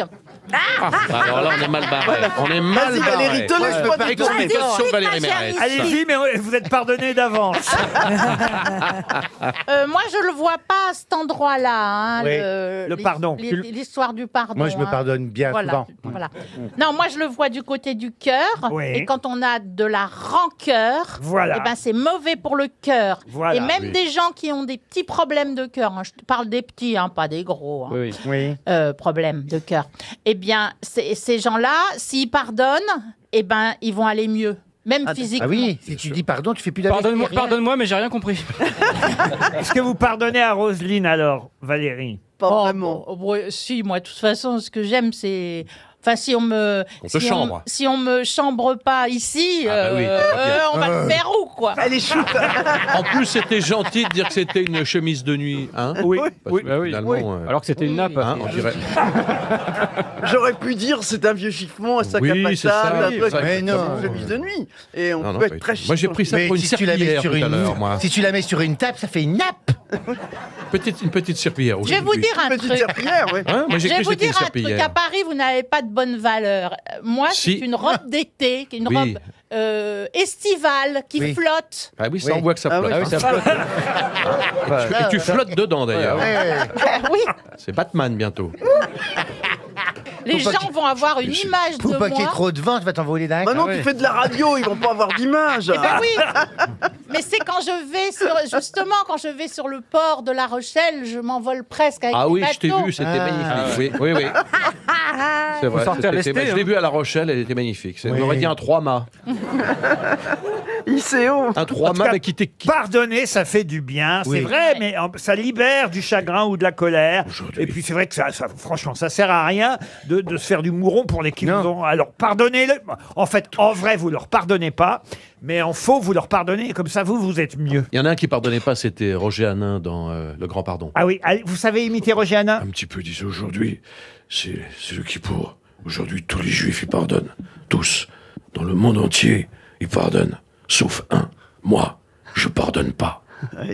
Alors là, on est mal barré. On est mal Vas-y, barré. Valérie, te laisse pas du temps. Explication de Valérie Mérès. Allez-y, mais vous êtes pardonné d'avance. Moi, je le vois pas à cet endroit-là. Hein, Oui. Le pardon. L'histoire du pardon. Moi, je me hein. pardonne bien Voilà, souvent. voilà. Non, moi, je le vois du côté du cœur. Oui. Et quand on a de la rancœur, Voilà. eh ben, c'est mauvais pour le cœur. Voilà. Et même Oui. des gens qui ont des petits problèmes de cœur, hein, je te parle des petits, hein, pas des gros. Hein. Oui. Problèmes de cœur. Eh bien, ces gens-là, s'ils pardonnent, eh ben, ils vont aller mieux, même physiquement. Ah oui, si tu dis pardon, tu fais plus d'aller. Pardonne-moi, mais j'ai rien compris. Est-ce que vous pardonnez à Roselyne alors, Valérie? Pas vraiment. Si, moi, de toute façon, ce que j'aime, c'est... Enfin, si on me... On te chambre. Si on me chambre pas ici, Ah bah oui, on va le faire où, quoi? Elle est chou. En plus, c'était gentil de dire que c'était une chemise de nuit. Hein Oui. Parce que Bah oui. finalement, Alors que c'était une nappe. hein, on dirait... J'aurais pu dire c'est un vieux chiffon, un sac Oui, à patates, c'est ça, un oui, truc. c'est Mais non. Une chemise de nuit. Et on Non, non, peut pas être très du tout. Moi, j'ai pris ça Mais pour une si tu la mets serpillière sur tout à l'heure, une, moi. si tu la mets sur une table, ça fait une nappe. Une petite serpillière. Je vais vous dire un petite truc. serpillière, oui. Hein, moi, j'ai Je vais cru que vous c'était une dire un truc. serpillière. À Paris, vous n'avez pas de bonne valeur. Moi, Si. c'est une robe d'été, une Oui. robe estivale qui Oui. flotte. Ah oui, ça, on voit que ça Ah flotte. oui, Ah oui, ça flotte. Et tu flottes dedans, d'ailleurs. Oui, C'est Batman, bientôt. les Faut pas gens vont avoir une image Faut de pas qu'il y ait moi. trop de vent, tu vas t'envoler d'un. Maintenant, tu fais de la radio, ils vont pas avoir d'image. Eh ben oui, mais c'est quand je vais justement quand je vais sur le port de La Rochelle, je m'envole presque avec Ah les oui, je t'ai bateaux. vu, c'était magnifique. Oui, oui, oui. C'est vrai. sortir c'était- lesté, Je l'ai vu à La Rochelle, elle était magnifique. On aurait dit un 3-mâts. ICO. Un 3-mâts, mais qui t'est... Pardonner, ça fait du bien, c'est Oui. vrai, mais ça libère du chagrin ou de la colère. Et puis c'est vrai que franchement, ça sert à rien de se faire du mouron pour les qui vous ont. Alors pardonnez-le. En fait, en vrai, vous leur pardonnez pas, mais en faux, vous leur pardonnez. Comme ça, vous êtes mieux. Il y en a un qui pardonnait pas, c'était Roger Hanin dans Le Grand Pardon. Ah oui, allez, vous savez imiter Roger Hanin? Un petit peu, disons, aujourd'hui, c'est le Kippour. Aujourd'hui, tous les juifs, ils pardonnent. Tous. Dans le monde entier, ils pardonnent. Sauf un. Moi, je pardonne pas.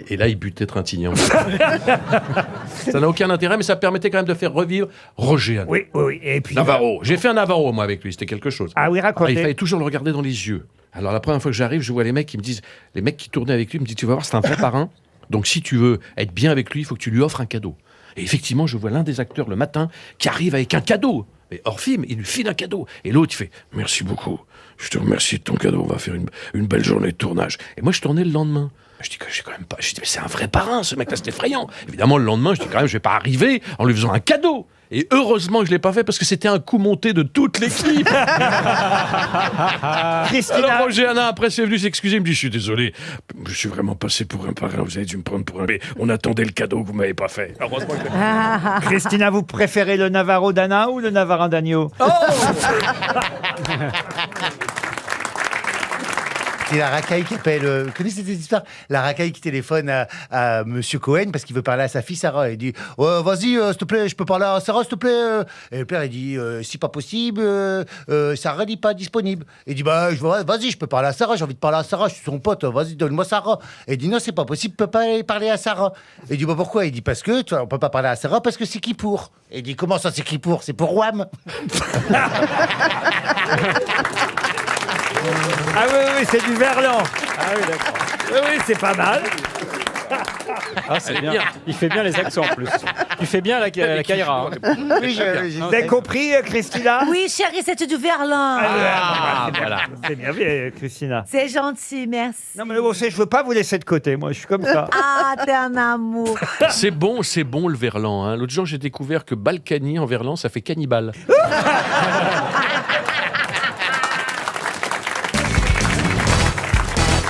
Et là, il butait Trintignant. Ça n'a aucun intérêt, mais ça permettait quand même de faire revivre Roger Hanin. Oui, oui, oui. Et puis Navarro. J'ai fait un Navarro, moi, avec lui. C'était quelque chose. Ah oui, racontez. Il fallait toujours le regarder dans les yeux. Alors, la première fois que j'arrive, je vois les mecs qui me disent... Les mecs qui tournaient avec lui me disent, tu vas voir, c'est un vrai parrain. Donc, si tu veux être bien avec lui, il faut que tu lui offres un cadeau. Et effectivement, je vois l'un des acteurs le matin qui arrive avec un cadeau. Mais hors film, il lui file un cadeau. Et l'autre, il fait « Merci beaucoup. Je te remercie de ton cadeau. On va faire une belle journée de tournage. » Et moi, je tournais le lendemain. Je dis que j'ai quand même pas... Je dis, mais c'est un vrai parrain, ce mec-là, c'est effrayant. Évidemment, le lendemain, je dis quand même, je vais pas arriver en lui faisant un cadeau. Et heureusement que je l'ai pas fait parce que c'était un coup monté de toute l'équipe. Alors Roger Hanin, après, c'est venu s'excuser. Il me dit, je suis désolé. Je suis vraiment passé pour un parrain. Vous avez dû me prendre pour un... Mais on attendait le cadeau que vous m'avez pas fait. Heureusement que... Christina, vous préférez le Navarro d'Anna ou le Navarin d'Agneau? C'est la racaille qui appelle. Vous connaissez cette histoire? La racaille qui téléphone à Monsieur Cohen parce qu'il veut parler à sa fille Sarah. Il dit vas-y, s'il te plaît, je peux parler à Sarah, s'il te plaît. Et le père, il dit si pas possible, Sarah n'est pas disponible. Il dit vas-y, je peux parler à Sarah, j'ai envie de parler à Sarah, je suis son pote, vas-y, donne-moi Sarah. Et il dit non, c'est pas possible, je peux pas aller parler à Sarah. Et il dit pourquoi? Il dit parce que on peut pas parler à Sarah parce que c'est qui pour. Et il dit comment ça c'est qui pour? C'est pour Wham. Ah oui, c'est du verlan. Ah oui, d'accord. Oui, c'est pas mal. Ah, c'est bien. Il fait bien les accents en plus. Tu fais bien la Kaira. Vous avez compris, Christina? Oui, chérie, c'était du verlan. Voilà. C'est bien vu, Christina. C'est gentil, merci. Non, mais vous savez, je veux pas vous laisser de côté, moi, je suis comme ça. Ah, t'es un amour. C'est bon le verlan. Hein. L'autre jour, j'ai découvert que Balkany en verlan, ça fait cannibale.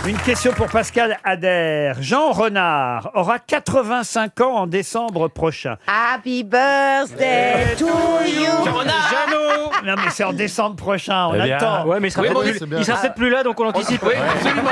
Une question pour Pascal Adair. Jean Renard aura 85 ans en décembre prochain. Happy birthday to you. Jeannot. Non, mais c'est en décembre prochain, on attend. Ouais, mais il sera peut-être plus là, donc on anticipe. Oui, absolument.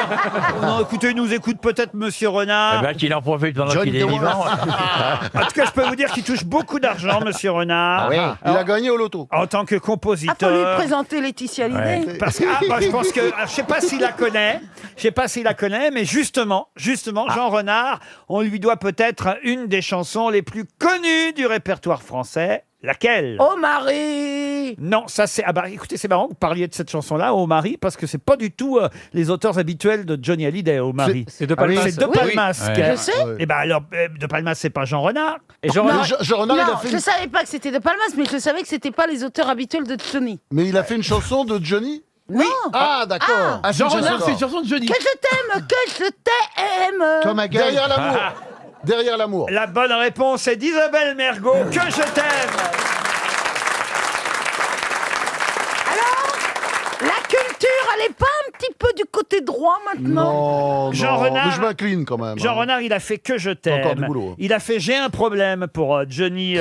Non, écoutez, il nous écoute peut-être Monsieur Renard. Eh ben, qu'il en profite pendant qu'il est vivant. En tout cas, je peux vous dire qu'il touche beaucoup d'argent, Monsieur Renard. Ah oui. Il a gagné au loto. En tant que compositeur. Il faut lui présenter Laetitia Hallyday. Parce que je pense que je sais pas s'il la connaît. Je sais pas s'il la connaît, mais justement, Jean Renard, on lui doit peut-être une des chansons les plus connues du répertoire français. Laquelle? Oh Marie. Non, ça c'est... Ah bah écoutez, c'est marrant que vous parliez de cette chanson-là, Oh Marie, parce que c'est pas du tout les auteurs habituels de Johnny Hallyday, Oh Marie. C'est De Palmas. C'est De Palmas. Oui. Je sais. Et ben alors, De Palmas, c'est pas Jean Renard. Et Jean Renard, Non, je savais pas que c'était De Palmas, mais je savais que c'était pas les auteurs habituels de Johnny. Mais il a fait une chanson de Johnny? Oui. Ah, d'accord. Ah, Jean Renard, c'est une chanson de Johnny. Que je t'aime. Thomas Gay. Derrière l'amour. Derrière l'amour. La bonne réponse est d'Isabelle Mergo, Que je t'aime. La culture, elle est pas un petit peu du côté droit maintenant? Non, Jean Renard. mais je m'incline quand même. Jean Renard, il a fait Que je t'aime. Encore du boulot. Il a fait J'ai un problème pour Johnny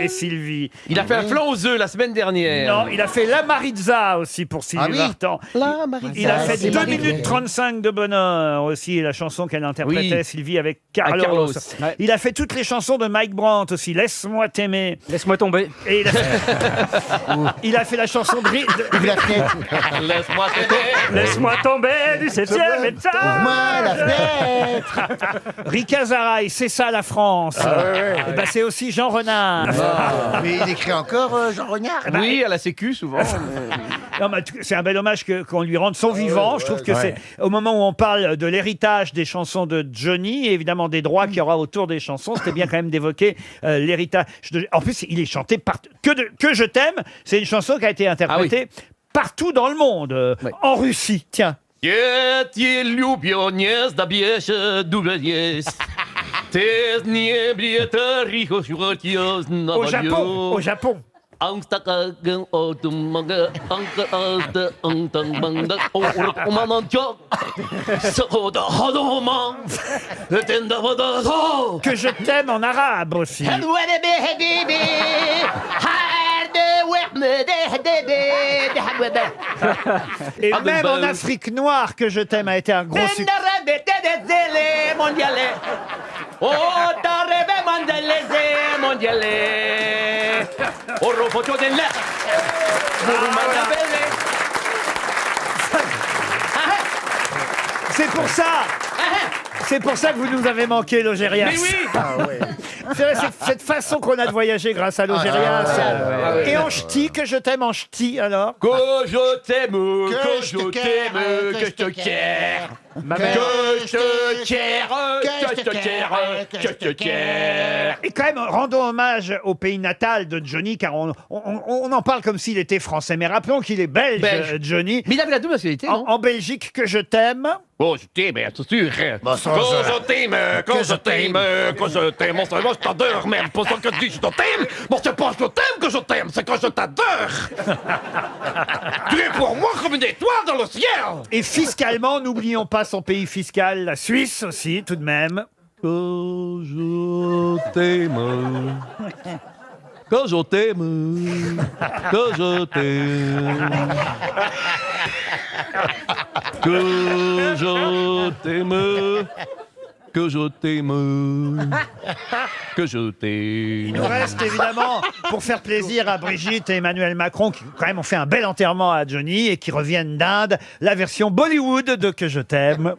et Sylvie. Il a fait un flan aux œufs la semaine dernière. Non, il a fait La Maritza aussi pour Sylvie Vartan. La Maritza. Il a fait C'est 2 magnifique. minutes 35 de bonheur aussi, la chanson qu'elle interprétait, Oui. Sylvie, avec Carlos. Carlos. Ouais. Il a fait toutes les chansons de Mike Brandt aussi, Laisse-moi t'aimer. laisse-moi tomber. Et il a fait la chanson de... Laisse-moi t'aider. Laisse-moi tomber du 7e étage. Ouvre-moi la fenêtre. Rika Zaraï, c'est ça la France. Et ben, c'est aussi Jean Renard. Mais il écrit encore Jean Renard. Oui, à la sécu, souvent. Non, mais c'est un bel hommage qu'on lui rende son vivant. Je trouve que c'est au moment où on parle de l'héritage des chansons de Johnny, et évidemment des droits qu'il y aura autour des chansons, c'était bien quand même d'évoquer l'héritage. En plus, il est chanté par que je t'aime. C'est une chanson qui a été interprétée partout dans le monde. En Russie, tiens. Au Japon. Que je t'aime en arabe aussi. Et même en Afrique noire, Que je t'aime a été un gros succès. C'est pour ça. C'est pour ça que vous nous avez manqué, Logérias. Mais oui. C'est vrai, c'est cette façon qu'on a de voyager grâce à Logérias. Et en ch'ti, Que je t'aime en ch'ti, alors. Que je t'aime, que je t'aime, que je te quière. Que je te quière, que je te quière, que je te quière. Et quand même, rendons hommage au pays natal de Johnny, car on en parle comme s'il était français. Mais rappelons qu'il est belge, Johnny. Mais il avait la double nationalité, non? En Belgique, Que je t'aime. Oh, je t'aime, bien sûr. Quand je t'aime, quand je t'aime, quand je t'aime, mon je t'adore même. Pour ça que je dis je t'aime, bon, c'est pas je t'aime que je t'aime, c'est que je t'adore. Tu es pour moi comme une étoile dans le ciel. Et fiscalement, n'oublions pas son pays fiscal, la Suisse aussi, tout de même. Quand je t'aime, quand je t'aime, quand je t'aime. Que je t'aime. Que je t'aime. Que je t'aime. Il nous reste évidemment, pour faire plaisir à Brigitte et Emmanuel Macron, qui quand même ont fait un bel enterrement à Johnny et qui reviennent d'Inde, la version Bollywood de Que je t'aime.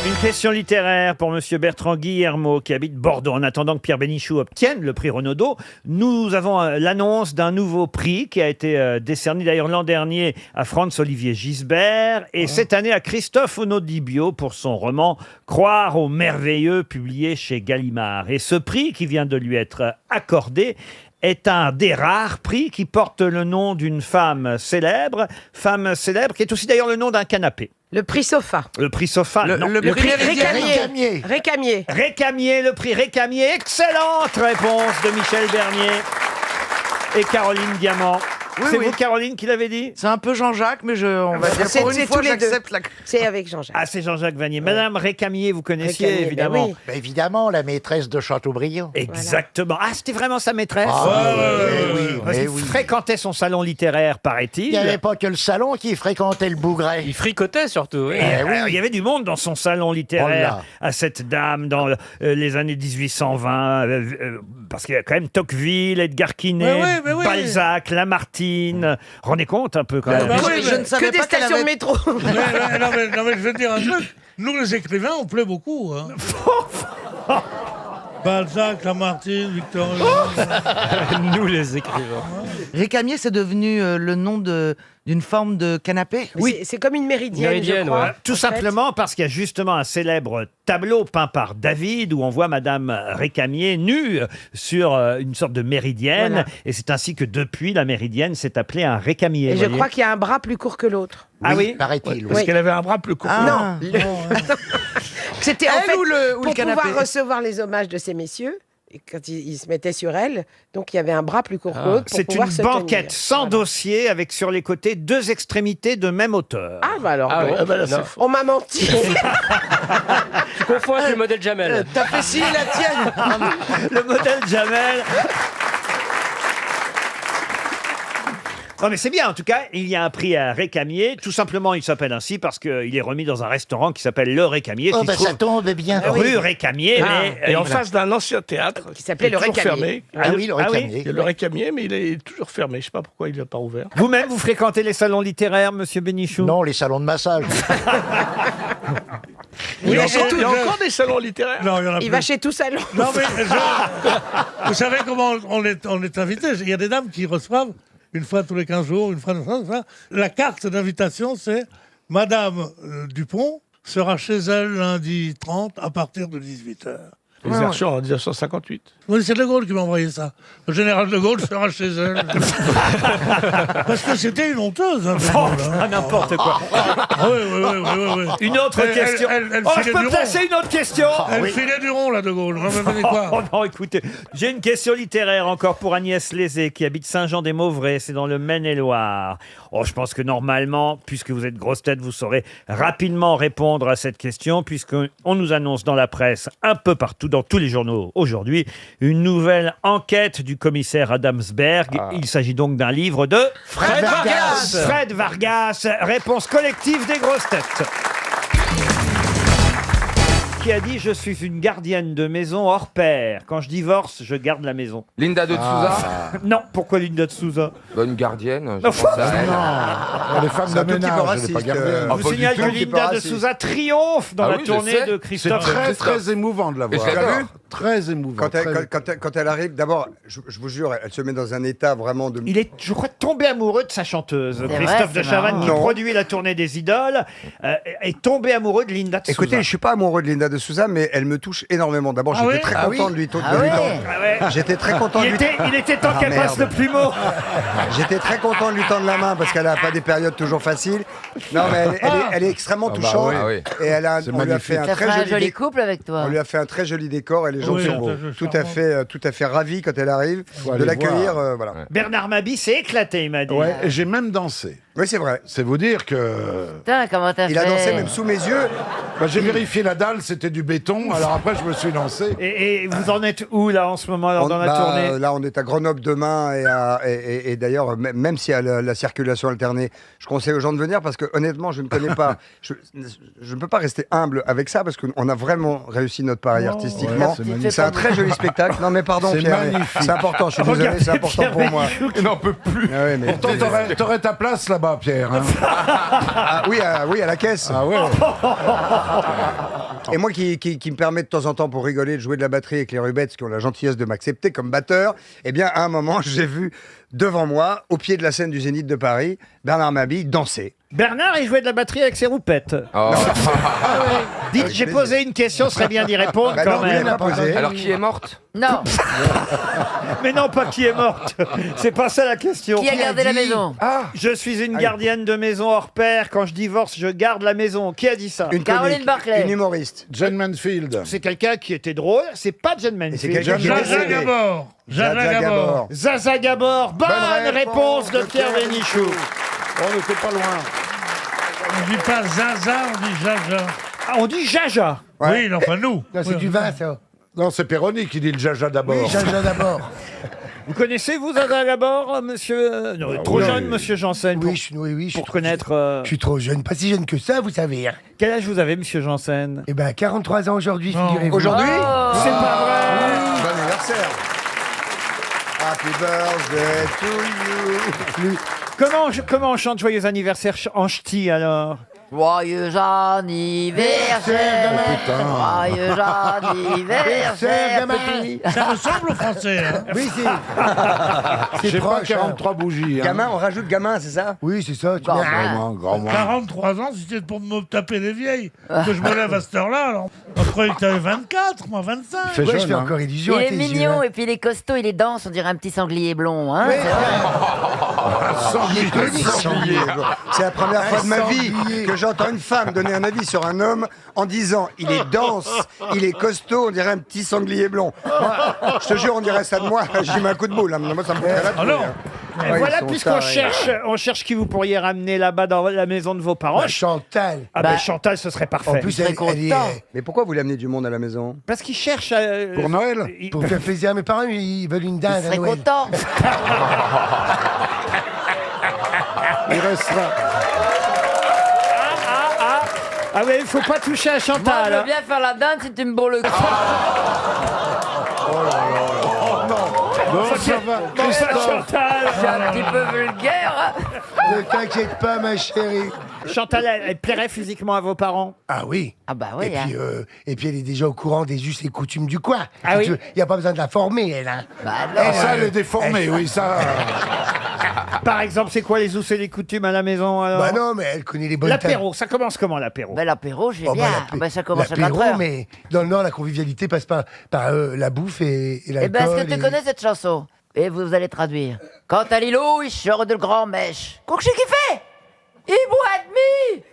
Une question littéraire pour Monsieur Bertrand Guillermo qui habite Bordeaux. En attendant que Pierre Bénichou obtienne le prix Renaudot, nous avons l'annonce d'un nouveau prix qui a été décerné d'ailleurs l'an dernier à Franz-Olivier Gisbert et cette année à Christophe Onodibio pour son roman Croire au merveilleux publié chez Gallimard. Et ce prix qui vient de lui être accordé est un des rares prix qui porte le nom d'une femme célèbre qui est aussi d'ailleurs le nom d'un canapé. Le prix Sofa. Le prix Sofa, non. Le prix Récamier. Récamier. Récamier, le prix Récamier. Excellente réponse de Michel Bernier et Caroline Diamant. C'est vous, Caroline, qui l'avez dit? C'est un peu Jean-Jacques, mais on va dire pour une fois, j'accepte la... C'est avec Jean-Jacques. Ah, c'est Jean-Jacques Vanier. Madame Récamier, vous connaissiez, Récamier, évidemment. oui. Bah, évidemment, la maîtresse de Chateaubriand. Exactement. Ah, c'était vraiment sa maîtresse? Oui, Parce qu'il fréquentait son salon littéraire, paraît-il. Il n'y avait pas que le salon qui fréquentait le Bougret. Il fricotait surtout. Et, il y avait du monde dans son salon littéraire à cette dame dans les années 1820, parce qu'il y a quand même Tocqueville, Edgar Quinet, Balzac, Lamartine. Rendez compte un peu quand même. Je ne savais Que des pas qu'elle stations avait... de métro. Non, mais je vais te dire un truc. Nous, les écrivains, on plaît beaucoup. Hein. Balzac, Lamartine, Victor Hugo. Nous, les écrivains. Récamier, c'est devenu le nom d'une forme de canapé. Oui, c'est comme une méridienne, je crois. Tout simplement parce qu'il y a justement un célèbre tableau peint par David où on voit Madame Récamier nue sur une sorte de méridienne. Voilà. Et c'est ainsi que depuis, la méridienne s'est appelée un récamier. Et je crois qu'il y a un bras plus court que l'autre. Ah oui, paraît-il. Parce qu'elle avait un bras plus court. Non. C'était en Elle fait ou le pour canapé pouvoir recevoir les hommages de ces messieurs. Et quand ils se mettaient sur elle, donc il y avait un bras plus court que l'autre pour c'est pouvoir une se banquette tenir. sans dossier avec sur les côtés 2 extrémités de même hauteur. Ah bah alors, bon. Là, c'est faux. On m'a menti. Tu confonds avec le modèle Jamel. T'as fait si la tienne. Le modèle Jamel. Non mais c'est bien, en tout cas, il y a un prix à Récamier. Tout simplement, il s'appelle ainsi parce qu'il est remis dans un restaurant qui s'appelle Le Récamier. Oh, qui bah, se trouve ça tombe bien. rue Récamier. Et en face d'un ancien théâtre Qui s'appelait le toujours Récamier. fermé. Ah oui, le Récamier. Il y a le Récamier, mais il est toujours fermé. Je ne sais pas pourquoi il ne l'a pas ouvert. Vous-même, vous fréquentez les salons littéraires, monsieur Bénichou? Non, les salons de massage. Il y a chez tout- encore des salons littéraires. Non, il y en a Il plus. va chez tout salon. Non, mais vous savez comment on est invité? Il y a des dames qui reçoivent une fois tous les 15 jours, une fois de ça. La carte d'invitation, c'est Madame Dupont sera chez elle lundi 30 à partir de 18h. Les versions en 1958. Oui, c'est De Gaulle qui m'a envoyé ça. Le général De Gaulle sera chez elle. Parce que c'était une honteuse. Hein, De Gaulle, hein. N'importe quoi. Oui. Une autre question. Elle Oh, je filait peux du placer rond. une autre question. Elle filait du rond, là, De Gaulle. Quoi. Oh non, écoutez, j'ai une question littéraire encore pour Agnès Lézé qui habite Saint-Jean-des-Mauvrais, c'est dans le Maine-et-Loire. Oh, je pense que normalement, puisque vous êtes grosse tête, vous saurez rapidement répondre à cette question puisqu'on nous annonce dans la presse un peu partout, dans tous les journaux aujourd'hui, une nouvelle enquête du commissaire Adamsberg. Il s'agit donc d'un livre de Fred Vargas. Fred Vargas, réponse collective des grosses têtes. Qui a dit « Je suis une gardienne de maison hors pair. Quand je divorce, je garde la maison. » Linda de Souza. Non, pourquoi Linda de Souza? Bonne gardienne, je pense à elle. Les femmes de ménage, je l'ai pas gardé. Je vous signale que Linda de Souza triomphe dans la tournée de Christophe. C'est très émouvant de la voir. j'adore. Très émouvant. Quand elle arrive, d'abord, je vous jure, elle se met dans un état vraiment de... Il est, je crois, tombé amoureux de sa chanteuse. Christophe de Chavannes, qui produit la tournée des idoles, est tombé amoureux de Linda de Souza. Écoutez, je suis pas amoureux de Linda de Souza, mais elle me touche énormément. D'abord, j'étais très content de lui tendre. J'étais très content de lui. Il était temps qu'elle passe le plumeau. J'étais très content de lui tendre la main parce qu'elle n'a pas des périodes toujours faciles. Non, mais elle est extrêmement touchante. oui. Et on lui a fait un très joli couple avec toi. On lui a fait un très joli décor. Elle les gens Oui, sont tout à fait ravis quand elle arrive de aller l'accueillir. voir. Voilà. Bernard Mabie s'est éclaté, il m'a dit. Ouais, et j'ai même dansé. Oui, c'est vrai. C'est vous dire que... Putain, comment t'as fait? Il a dansé même sous mes yeux. Bah, j'ai vérifié la dalle, c'était du béton, alors après je me suis lancé. Et vous en êtes où, là, en ce moment, alors, dans la tournée? Là, on est à Grenoble demain et d'ailleurs, même s'il y a la circulation alternée, je conseille aux gens de venir parce que honnêtement, je ne connais pas. Je ne peux pas rester humble avec ça parce qu'on a vraiment réussi notre pari artistiquement. C'est un très joli spectacle. Non, mais pardon, C'est Pierre, magnifique. c'est important. Je suis désolé, c'est important pour moi. Il n'en peut plus. Ah ouais, mais... Pourtant, t'aurais ta place là-bas, Pierre. Hein. Oui, à la caisse. Ah ouais. Et moi qui me permet de temps en temps pour rigoler de jouer de la batterie avec les Rubettes qui ont la gentillesse de m'accepter comme batteur, eh bien à un moment j'ai vu devant moi, au pied de la scène du Zénith de Paris, Bernard Mabie danser. Bernard, il jouait de la batterie avec ses roupettes. Dites, j'ai posé une question, ce serait bien d'y répondre Bah quand non, vous même. l'avez pas posé. Alors qui est morte? Non. Mais non, pas qui est morte. C'est pas ça la question. Qui a gardé la maison? Je suis une gardienne de maison hors pair. Quand je divorce, je garde la maison. Qui a dit ça? Une Caroline comique, Barclay. une humoriste. Jane Mansfield. C'est quelqu'un qui était drôle. C'est pas Jane Et c'est Mansfield. quelqu'un qui est Zaza décédé. Gabor. Zaza Gabor. Zaza Gabor. Bonne réponse de Pierre Bénichou. On n'était pas loin. On dit pas Zaza, on dit Jaja. Ah, on dit Jaja. Oui, enfin nous. Non, c'est du vin, ça. Non, c'est Perroni qui dit le jaja d'abord. Oui, Jaja d'abord. Vous connaissez, vous, Zaza Gabor, monsieur non, trop oui. jeune, monsieur Janssen, Oui, je pour connaître... Je suis trop jeune. Pas si jeune que ça, vous savez. Hein. Quel âge vous avez, monsieur Janssen? Eh ben, 43 ans aujourd'hui, Non. figurez-vous. Aujourd'hui C'est pas vrai. Bon anniversaire. Happy birthday to you. Comment on chante Joyeux anniversaire en ch'ti, alors? Joyeux anniversaire, joyeux anniversaire, petit. Ça ressemble au français. Hein. Oui, c'est J'ai pas proche. 43 bougies. Hein. Gamin, on rajoute gamin, c'est ça? Oui, c'est ça. Tu Grand moins. 43 ans, c'était pour me taper les vieilles. Que je me lève à cette heure-là. Alors. On croyait que t'avais 24, moi 25. Fait Ouais, jeune, je fais hein. encore illusion Il à est tes yeux. mignon hein. et puis il est costaud, il est dense, on dirait un petit sanglier blond. Hein, Oui, c'est vrai. C'est la première fois de ma vie sanglier. que j'entends une femme donner un avis sur un homme en disant il est dense, il est costaud, on dirait un petit sanglier blond. Je te jure, on dirait ça de moi. J'y mets un coup de boule. Hein. Moi, ça me ferait la Alors, Et Ouais, voilà, ils sont puisqu'on tarés. cherche qui vous pourriez ramener là-bas dans la maison de vos parents. Bah, Chantal. Ah ben Chantal, ce serait parfait. En plus, elle est... Mais pourquoi vous l'amenez du monde à la maison? Parce qu'ils cherchent... Pour Noël Pour faire plaisir à mes parents, ils veulent une dinde Il à serait Noël. content. Il restera. Ah oui, il faut pas toucher à Moi, Chantal. je veux bien faire la dinde si tu me bourres le cul. Non, ça va. Bon, ça, Chantal. Je suis un petit peu vulgaire. Ne t'inquiète pas, ma chérie. Chantal, elle plairait physiquement à vos parents? Ah oui. Ah bah oui. Et puis elle est déjà au courant des us et coutumes du coin. Ah oui. Il n'y a pas besoin de la former, elle. Hein. Bah Ah, non. ça, elle est déformée, oui, ça. Par exemple, c'est quoi les us et les coutumes à la maison, alors? Bah non, mais elle connaît les bonnes L'apéro, ça commence comment, l'apéro? Bah l'apéro, j'ai Oh, bien. bah, Bah, ça commence à l'apéro, 4 heures. mais dans le Nord, la convivialité passe par la bouffe et l'alcool. Eh ben, est-ce que tu et- connais cette chanson? Et vous allez traduire. Quand à Lilo, il sort de grand mèche. Couchez qui fait? Il boit demi.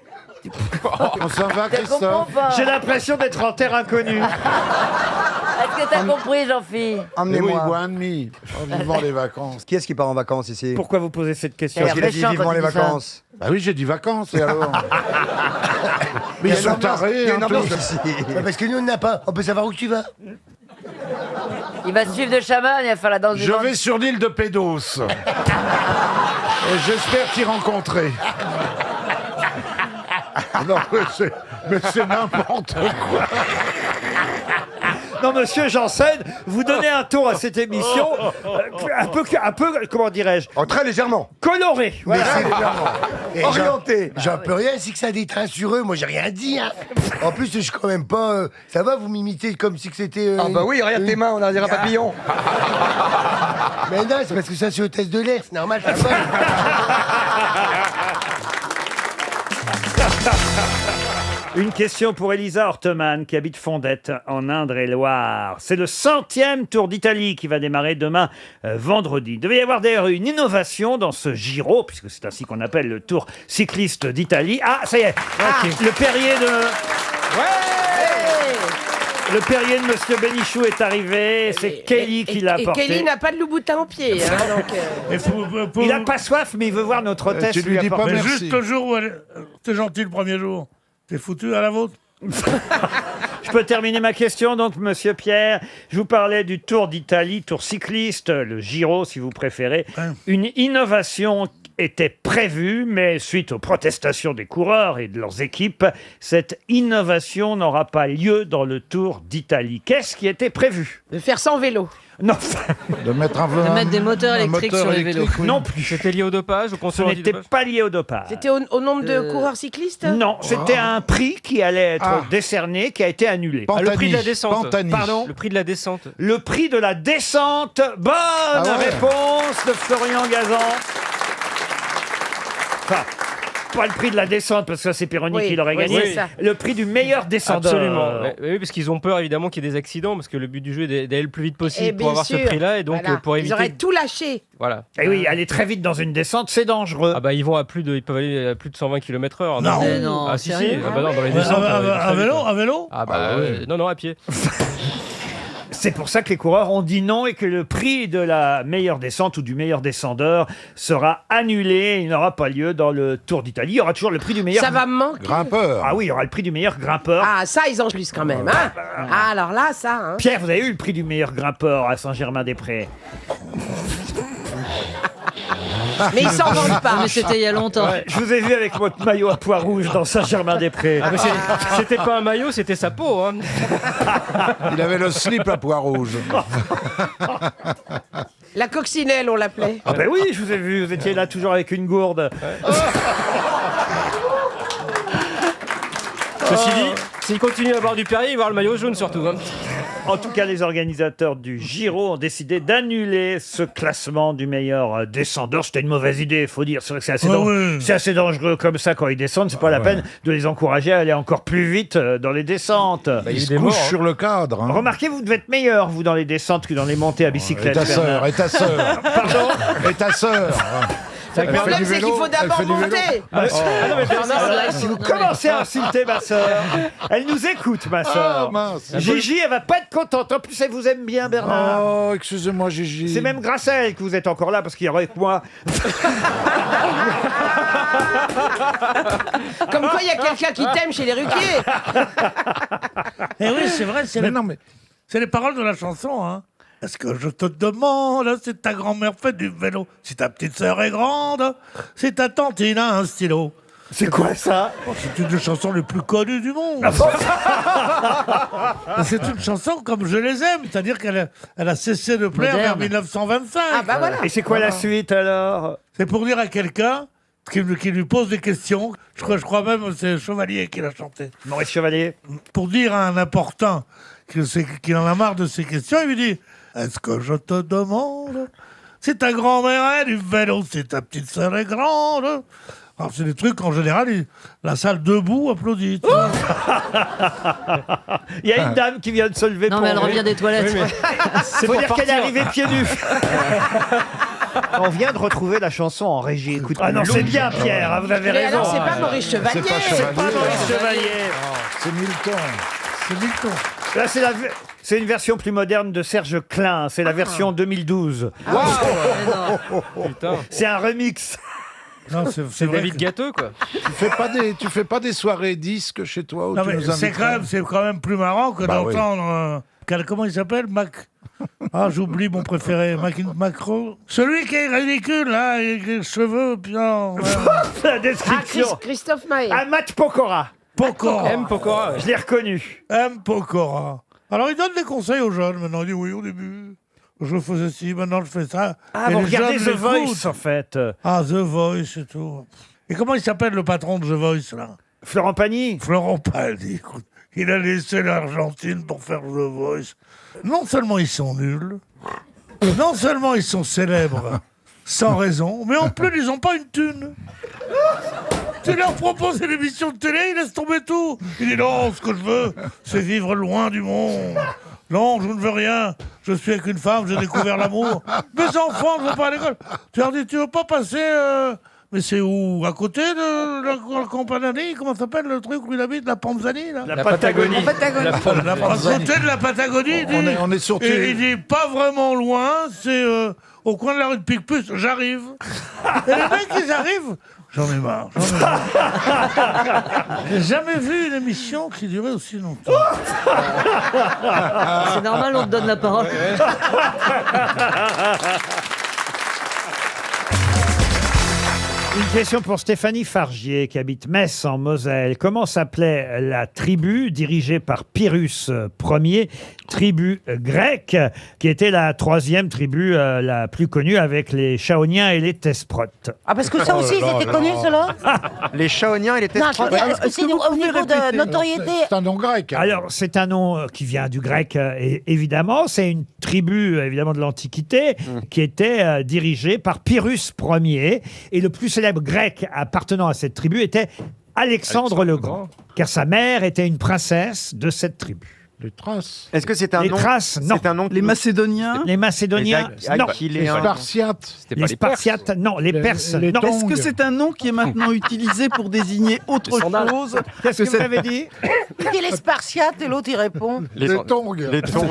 On s'en va, Tu comprends Christophe. pas? J'ai l'impression d'être en terre inconnue. Est-ce que t'as compris, Jean-Philippe? Mais oui, Emmenez-moi. bois un demi. En vivant les vacances. Qui est-ce qui part en vacances ici? Pourquoi vous posez cette question? Parce qu'il a dit méchant vivement quand les il dit ça. vacances. Bah oui, j'ai dit vacances, et alors Mais Il y ils a une sont ambiance- tarés, il y a une hein, ambiance tous. ici. Bah, parce que nous, on n'a pas. On peut savoir où tu vas. Il va suivre de chaman, il va faire la danse du Je ventre. vais sur l'île de Pédos. Et j'espère t'y rencontrer. Non, mais c'est n'importe quoi. Non, monsieur Janssen, vous donnez un ton à cette émission un peu, comment dirais-je, Oh, très légèrement. coloré. Voilà. Mais c'est légèrement. Et Orienté. J'en peux rien, c'est que ça déteint sur eux. Moi, j'ai rien dit. Hein. En plus, je suis quand même pas. Ça va, vous m'imitez comme si que c'était. Ah bah oui, regarde tes mains, on a dirait un papillon. Mais non, c'est parce que ça, c'est au test de l'air. C'est normal, ça va. Une question pour Elisa Horteman, qui habite Fondette, en Indre-et-Loire. C'est le 100e Tour d'Italie qui va démarrer demain, vendredi. Il devait y avoir d'ailleurs une innovation dans ce Giro, puisque c'est ainsi qu'on appelle le Tour cycliste d'Italie. Ah, ça y est, le Perrier de... Le Perrier de Monsieur Bénichou est arrivé. C'est Kelly qui l'a Et apporté. Kelly n'a pas de Louboutin en pied. Hein, donc, Il n'a pas soif, mais il veut voir notre hôtesse. Tu lui dis pas apporter. merci. Juste le jour où t'es gentil le premier jour, t'es foutu à la vôtre. Je peux terminer ma question, donc, Monsieur Pierre. Je vous parlais du Tour d'Italie, Tour cycliste, le Giro, si vous préférez. Une innovation était prévue, mais suite aux protestations des coureurs et de leurs équipes, cette innovation n'aura pas lieu dans le Tour d'Italie. Qu'est-ce qui était prévu? De faire sans vélo. Non. De mettre De mettre des moteurs électriques sur les vélos. Non plus. C'était lié au dopage, au Ce contrôle n'était pas lié au dopage. C'était au nombre de coureurs cyclistes? Non, c'était un prix qui allait être décerné, qui a été annulé. Le prix de la descente. Pardon? Le prix de la descente. Le prix de la descente. Bonne réponse de Florian Gazan. Enfin, pas le prix de la descente, parce que ça, c'est Péroni qui l'aurait gagné. c'est ça. Le prix du meilleur descendeur. Absolument. Oui, parce qu'ils ont peur évidemment qu'il y ait des accidents, parce que le but du jeu est d'aller le plus vite possible Et pour bien avoir sûr. ce prix-là, et donc Voilà. pour éviter. Ils auraient tout lâché. Voilà. Et oui, aller très vite dans une descente, c'est dangereux. Ah bah ils vont ils peuvent aller à plus de 120 km/h. Non. Mais non, Ah si si. sérieux Ah bah non, dans les descentes. À vélo? Ah bah non, à pied. C'est pour ça que les coureurs ont dit non et que le prix de la meilleure descente ou du meilleur descendeur sera annulé. Il n'aura pas lieu dans le Tour d'Italie. Il y aura toujours le prix du meilleur... Ça va me manquer. Grimpeur. Ah oui, il y aura le prix du meilleur grimpeur. Ah, ça, ils en plus quand même. Hein. Ah, alors là, ça. Hein. Pierre, vous avez eu le prix du meilleur grimpeur à Saint-Germain-des-Prés. Mais ils s'en vendent pas. Mais c'était il y a longtemps. Ouais, je vous ai vu avec votre maillot à pois rouge dans Saint-Germain-des-Prés. Ah, mais c'était pas un maillot, c'était sa peau. Hein. Il avait le slip à pois rouge. La coccinelle, on l'appelait. Ah ben oui, je vous ai vu, vous étiez là toujours avec une gourde. Ceci dit, s'il continue à boire du Perrier, il va avoir le maillot jaune surtout. Hein. En tout cas, les organisateurs du Giro ont décidé d'annuler ce classement du meilleur descendeur. C'était une mauvaise idée, il faut dire. C'est vrai que c'est assez, c'est assez dangereux comme ça quand ils descendent. C'est pas la peine de les encourager à aller encore plus vite dans les descentes. Bah, il se couche sur le cadre. Hein. Remarquez, vous devez être meilleur, vous, dans les descentes que dans les montées à bicyclette. Et ta sœur, Bernard. et ta sœur. Pardon? Et ta sœur. Le problème, c'est qu'il faut d'abord monter. Ah non, mais Bernard, si vous commencez à insulter ma sœur, elle nous écoute, ma sœur. Gigi, elle va pas être contente. En plus, elle vous aime bien, Bernard. Oh, excusez-moi, Gigi. C'est même grâce à elle que vous êtes encore là, parce qu'il y aurait que moi. Comme quoi, il y a quelqu'un qui t'aime chez les Ruquier. Eh oui, c'est vrai, c'est les paroles de la chanson, hein. Est-ce que je te demande si ta grand-mère fait du vélo, si ta petite sœur est grande, si ta tantine a un stylo? C'est quoi ça? C'est une des chansons les plus connues du monde. C'est une chanson comme je les aime, c'est-à-dire qu'elle a cessé de plaire vers 1925. Ah bah voilà. Et c'est quoi la suite alors? C'est pour dire à quelqu'un qui lui pose des questions. Je crois même que c'est Chevalier qui l'a chanté. Maurice Chevalier. Pour dire à un important qu'il en a marre de ces questions, il lui dit: est-ce que je te demande si ta grand-mère a du vélo, si ta petite sœur est grande? Alors, c'est des trucs, en général, la salle debout applaudit. Il y a une dame qui vient de se lever Non, pour... mais elle revient des toilettes. Faut dire qu'elle est arrivée pieds nus. On vient de retrouver la chanson en régie. Écoute, ah non, c'est bien, Pierre, hein, vous avez Mais raison. alors, c'est pas Maurice Chevalier. C'est pas Maurice Chevalier. C'est Milton. C'est Milton. Là, c'est une version plus moderne de Serge Klein. C'est la version 2012. Putain. C'est un remix. Non, C'est David Gâteux, quoi. Tu fais pas des soirées disques chez toi où Non, tu mais nous invites. c'est quand même plus marrant que d'entendre... comment il s'appelle, Mac? Ah, j'oublie mon préféré, Macron. Celui qui est ridicule, là, avec les cheveux, bien... La description. Ah, Christophe Maé. Ah, Matt Pokora. Pokora. M. Pokora. Ouais. Je l'ai reconnu. M. Pokora. Alors, il donne des conseils aux jeunes. Maintenant, il dit oui, au début, je faisais ci, maintenant, je fais ça. Ah, Et vous les regardez jeunes The l'écoutent. Voice, en fait. Ah, The Voice et tout. Et comment il s'appelle, le patron de The Voice, là? Florent Pagny. Florent Pagny, écoute. Il a laissé l'Argentine pour faire The Voice. Non seulement ils sont nuls, non seulement ils sont célèbres sans raison, mais en plus ils n'ont pas une thune. Tu leur proposes une émission de télé, ils laissent tomber tout. Il dit non, ce que je veux, c'est vivre loin du monde. Non, je ne veux rien. Je suis avec une femme, j'ai découvert l'amour. Mes enfants, je ne veux pas à l'école. Tu leur dis, tu veux pas passer Mais c'est où? À côté de la Campananie? Comment s'appelle le truc où il habite? La Panzani, là? La Patagonie. À côté de la Patagonie, il dit, on est sur et il dit pas vraiment loin, c'est au coin de la rue de Picpus, j'arrive. Et les mecs, ils arrivent. J'en ai marre. J'ai jamais vu une émission qui durait aussi longtemps. C'est normal, on te donne la parole. Une question pour Stéphanie Fargier, qui habite Metz, en Moselle. Comment s'appelait la tribu dirigée par Pyrrhus Ier, tribu grecque, qui était la troisième tribu la plus connue avec les Chaoniens et les Thesprotes? Ah, parce que ça aussi, ils étaient connus, ceux-là? Les Chaoniens et les Non, je veux dire, est-ce que c'est au niveau de notoriété? C'est un nom grec. Alors, c'est un nom qui vient du grec, évidemment. C'est une tribu, évidemment, de l'Antiquité, qui était dirigée par Pyrrhus Ier. Et le plus célèbre grec appartenant à cette tribu était Alexandre le Grand, car sa mère était une princesse de cette tribu. Les Thraces. Est-ce que c'est un Les nom? Thraces, non. C'est un nom. Les Macédoniens. Les Macédoniens, non. Les Spartiates. Les Spartiates, non. Les Perses, non. Est-ce que c'est un nom qui est maintenant utilisé pour désigner autre chose? Qu'est-ce que vous avez dit? Il dit les Spartiates et l'autre il répond. Les tongs. Les tongs.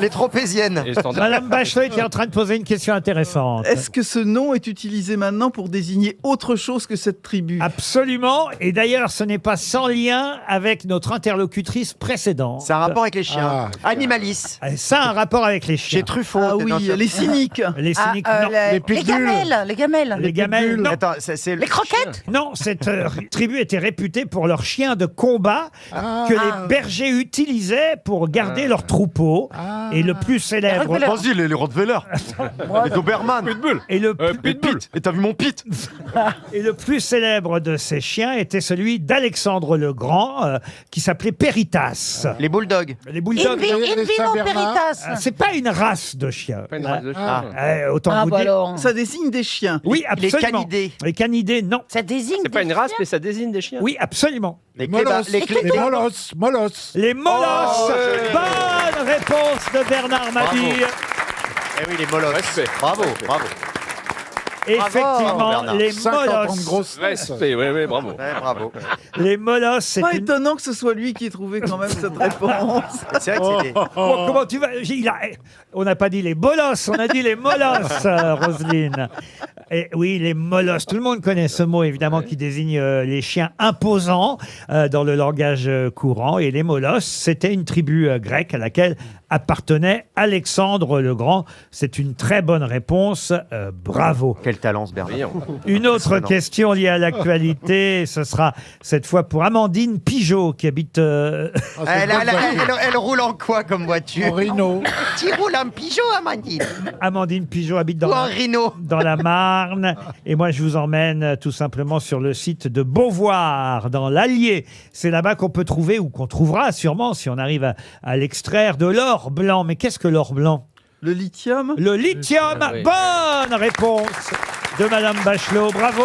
Les tropéziennes. Madame Bachelot était en train de poser une question intéressante. Est-ce que ce nom est utilisé maintenant pour désigner autre chose que cette tribu? Absolument. Et d'ailleurs, ce n'est pas sans lien avec notre interlocutrice précédente. Ça a un rapport avec les chiens. Animalis. Ça a un rapport avec les chiens. Chez Truffaut. Ah oui, les cyniques. Les cyniques, non. Les gamelles, les gamelles. Les gamelles, non. Attends, c'est Les croquettes? Non, cette tribu était réputée pour leurs chiens de combat que les bergers utilisaient pour garder leurs troupeaux. Et le plus célèbre... Vas-y, les Rottweiler. Les Doberman. Pitbull. Et le Pete. Et t'as vu mon Pete? Et le plus célèbre de ces chiens était celui d'Alexandre le Grand, qui s'appelait Peritas. Les bulldogs. Les bulldogs. Invino Peritas. C'est pas une race de chiens. Pas une race de chien. Autant vous dire. alors. Ça désigne des chiens. Oui, absolument. Les canidés. Les canidés, non. Ça désigne. C'est pas une race, mais ça désigne des chiens. Oui, absolument. Les Molosses. les Les molosses. Molosses. Les molosses. Bonne réponse de Bernard Mabille. Eh oui, les molosses. Respect. Bravo, bravo. Effectivement, Bernard. les 50 ans de molosses. grosse. Respect, oui, bravo. Ouais, bravo. Les molosses, c'est Pas une... étonnant que ce soit lui qui ait trouvé quand même cette réponse. C'est vrai que c'était. Bon, comment tu vas On n'a pas dit les bolosses, on a dit les molosses, Roselyne. Et oui, les molosses. Tout le monde connaît ce mot, évidemment, qui désigne les chiens imposants dans le langage courant. Et les molosses, c'était une tribu grecque à laquelle appartenait Alexandre le Grand. C'est une très bonne réponse. Bravo. Quel talent, ce Bernard. Une autre question liée à l'actualité, ce sera cette fois pour Amandine Pigeot, qui habite... Elle roule en quoi comme voiture? En Rhino. Tu roules en Pigeot, Amandine? Amandine Pigeot habite Ou en Rhino? dans la Marne. Et moi, je vous emmène tout simplement sur le site de Beauvoir, dans l'Allier. C'est là-bas qu'on peut trouver, ou qu'on trouvera sûrement, si on arrive à l'extraire, de l'or blanc. Mais qu'est-ce que l'or blanc? Le lithium? Le lithium. Oui. Bonne réponse de Madame Bachelot. Bravo.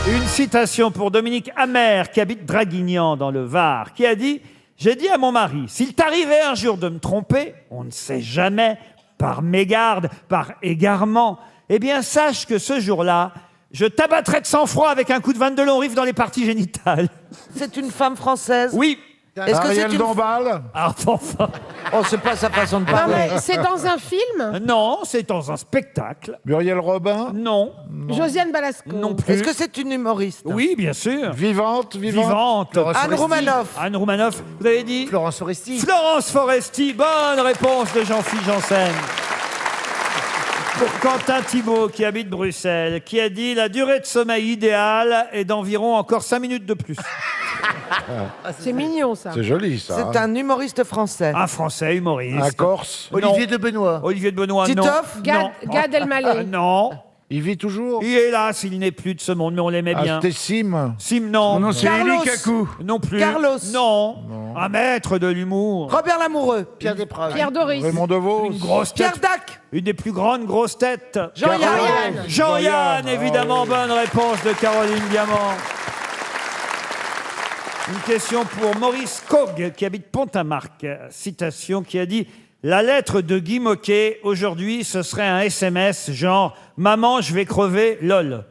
Une citation pour Dominique Amer, qui habite Draguignan, dans le Var, qui a dit « J'ai dit à mon mari, s'il t'arrivait un jour de me tromper, on ne sait jamais, par mégarde, par égarement, eh bien sache que ce jour-là, je t'abattrai de sang-froid avec un coup de 22 long rifle dans les parties génitales. » C'est une femme française? Oui. Est-ce que c'est Ariel une... Dombal. Ah, enfin. Oh, c'est pas sa façon de Non, parler. mais c'est dans un film? Non, c'est dans un spectacle. Muriel Robin. Non. Josiane Balasco? Non plus. Est-ce que c'est une humoriste? Oui, bien sûr. Vivante. Vivante. Anne Roumanoff? Anne Roumanoff, vous avez dit? Florence Foresti. Florence Foresti, bonne réponse de Jean-Philippe Janssen. Pour Quentin Thibault, qui habite Bruxelles, qui a dit « La durée de sommeil idéale est d'environ encore 5 minutes de plus. » C'est mignon, ça. C'est joli, ça. C'est un humoriste français. Un Français humoriste. Un Corse. Olivier de Benoît. Olivier de Benoît, non. Titoff? Non. Gad Elmaleh? Non. Il vit toujours. Il est là, s'il n'est plus de ce monde, mais on l'aimait bien. C'était Sim. Sim, non. Non, c'est Carlos. Eli Kakou. Non plus. Carlos. Non. Un maître de l'humour. Robert Lamoureux? Pierre Desproges. Pierre Doris? Raymond DeVos. Une grosse Pierre tête. Dac? Une des plus grandes grosses têtes. Jean-Yann? Jean-Yann, évidemment. oui. Bonne réponse de Caroline Diamant. Une question pour Maurice Cogue, qui habite Pont-à-Marc. Citation qui a dit « La lettre de Guy Moquet, aujourd'hui, ce serait un SMS genre « Maman, je vais crever, lol ».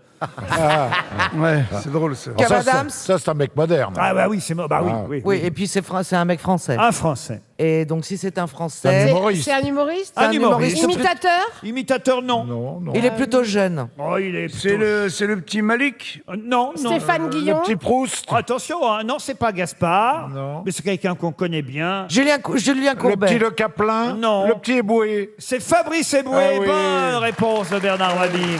Ouais, c'est drôle ça. Kev Adams. Ça, c'est un mec moderne. Ah bah oui, c'est bah oui, oui, Oui, oui. et puis c'est un mec français. Un Français. Et donc si c'est un Français... C'est un humoriste. Un humoriste. Imitateur. Imitateur, non. Non, non. Il est plutôt jeune. Oh, il est C'est le petit Malik. Non, non. Stéphane Guillon. Le petit Proust. Oh, attention, hein, non, c'est pas Gaspard. Non. Mais c'est quelqu'un qu'on connaît bien. Julien Le Courbet. petit Le Caplin. Non. Le petit Eboué. C'est Fabrice Eboué. Ah oui. Bonne réponse de Bernard Mabille.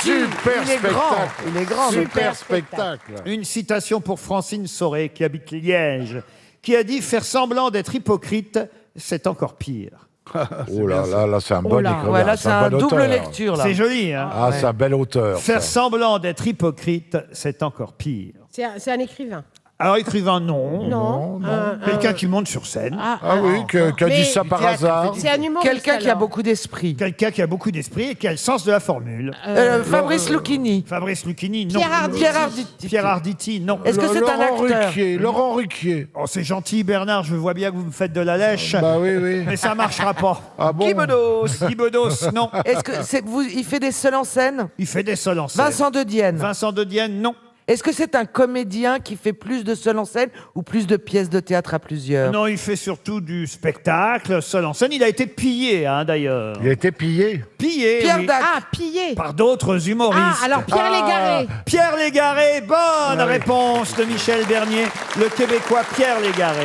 Super il est spectacle. grand. Il est grand. Super spectacle. Une citation pour Francine Sauré, qui habite Liège, qui a dit « Faire semblant d'être hypocrite, c'est encore pire Oh là là, là c'est un bon écrivain. Ouais, là, c'est un bon double auteur. lecture. » Là. C'est joli, hein. Ah, c'est un bel auteur. Faire ça. semblant d'être hypocrite, c'est encore pire. C'est un écrivain. Alors, écrivain, non. Non. Quelqu'un qui monte sur scène. Ah oui, qui a dit ça par hasard. C'est un humoriste. Quelqu'un qui a beaucoup d'esprit. Quelqu'un qui a beaucoup d'esprit et qui a le sens de la formule. Fabrice Lucchini. Fabrice Lucchini, non. Pierre Arditi. Pierre Arditi, non. Est-ce que c'est un Laurent acteur Ruquier. Laurent Ruquier. Oh, c'est gentil, Bernard, je vois bien que vous me faites de la lèche. Bah oui, oui. Mais ça marchera pas. Ah bon? Guy Bedos. Guy Bedos, non. Est-ce que c'est il fait des seuls en scène? Il fait des seuls en scène. Vincent de Dienne. Vincent de Dienne, non. Est-ce que c'est un comédien qui fait plus de seuls en scène ou plus de pièces de théâtre à plusieurs? Non, il fait surtout du spectacle, seul en scène. Il a été pillé, hein, d'ailleurs. Il a été pillé. Pillé, Pierre oui. Dac. Ah, pillé. Par d'autres humoristes. Ah, alors Pierre Légaré. Pierre Légaré, bonne Ah oui. réponse de Michel Bernier, le Québécois Pierre Légaré.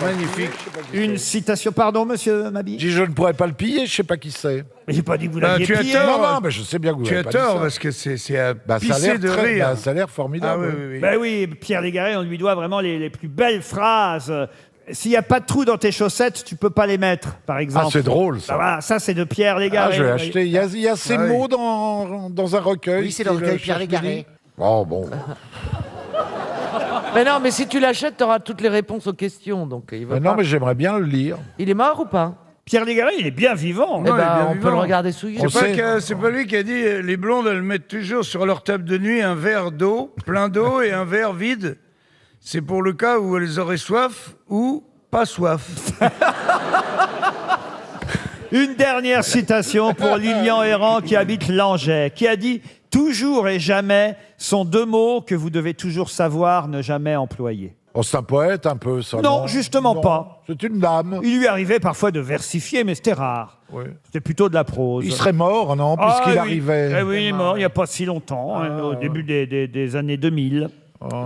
Magnifique. Une citation, pardon, monsieur Mabille. Je ne pourrais pas le piller, je sais pas qui c'est. Mais j'ai pas dit que vous l'aviez tu as pillé. tort. Non, mais je sais bien que vous Tu avez as pas dit tort, ça. parce que c'est à Bah, ça a pisser l'air de très- rire. bah, ça a l'air formidable. Ah oui, oui, oui. Ben oui, Pierre Légaré, on lui doit vraiment les plus belles phrases. S'il n'y a pas de trou dans tes chaussettes, tu peux pas les mettre, par exemple. Ah, c'est drôle, ça. Ah, voilà, ça, c'est de Pierre Légaré. Ah, je vais acheter. Il y a ces Ah oui. mots dans un recueil. Oui, c'est dans le recueil Pierre Légaré. Oh, bon. Mais non, mais si tu l'achètes, tu auras toutes les réponses aux questions. Donc il va Mais pas- non, mais j'aimerais bien le lire. Il est mort ou pas? Pierre Légaré, il est bien vivant. Eh Non, il est ben, bien on vivant. peut le regarder sous On sait. C'est pas lui qui a dit les blondes, elles mettent toujours sur leur table de nuit un verre d'eau, plein d'eau, et un verre vide. C'est pour le cas où elles auraient soif ou pas soif. Une dernière citation pour Lilian Errand qui habite Langeais, qui a dit « Toujours et jamais sont deux mots que vous devez toujours savoir ne jamais employer. Oh, c'est un poète un peu, ça. Non, justement Non. pas. C'est une dame. Il lui arrivait parfois de versifier, mais c'était rare. Oui. C'était plutôt de la prose. Il serait mort, non, Ah, puisqu'il oui. arrivait. Eh oui, il est mort il n'y a pas si longtemps, hein, au début des années 2000.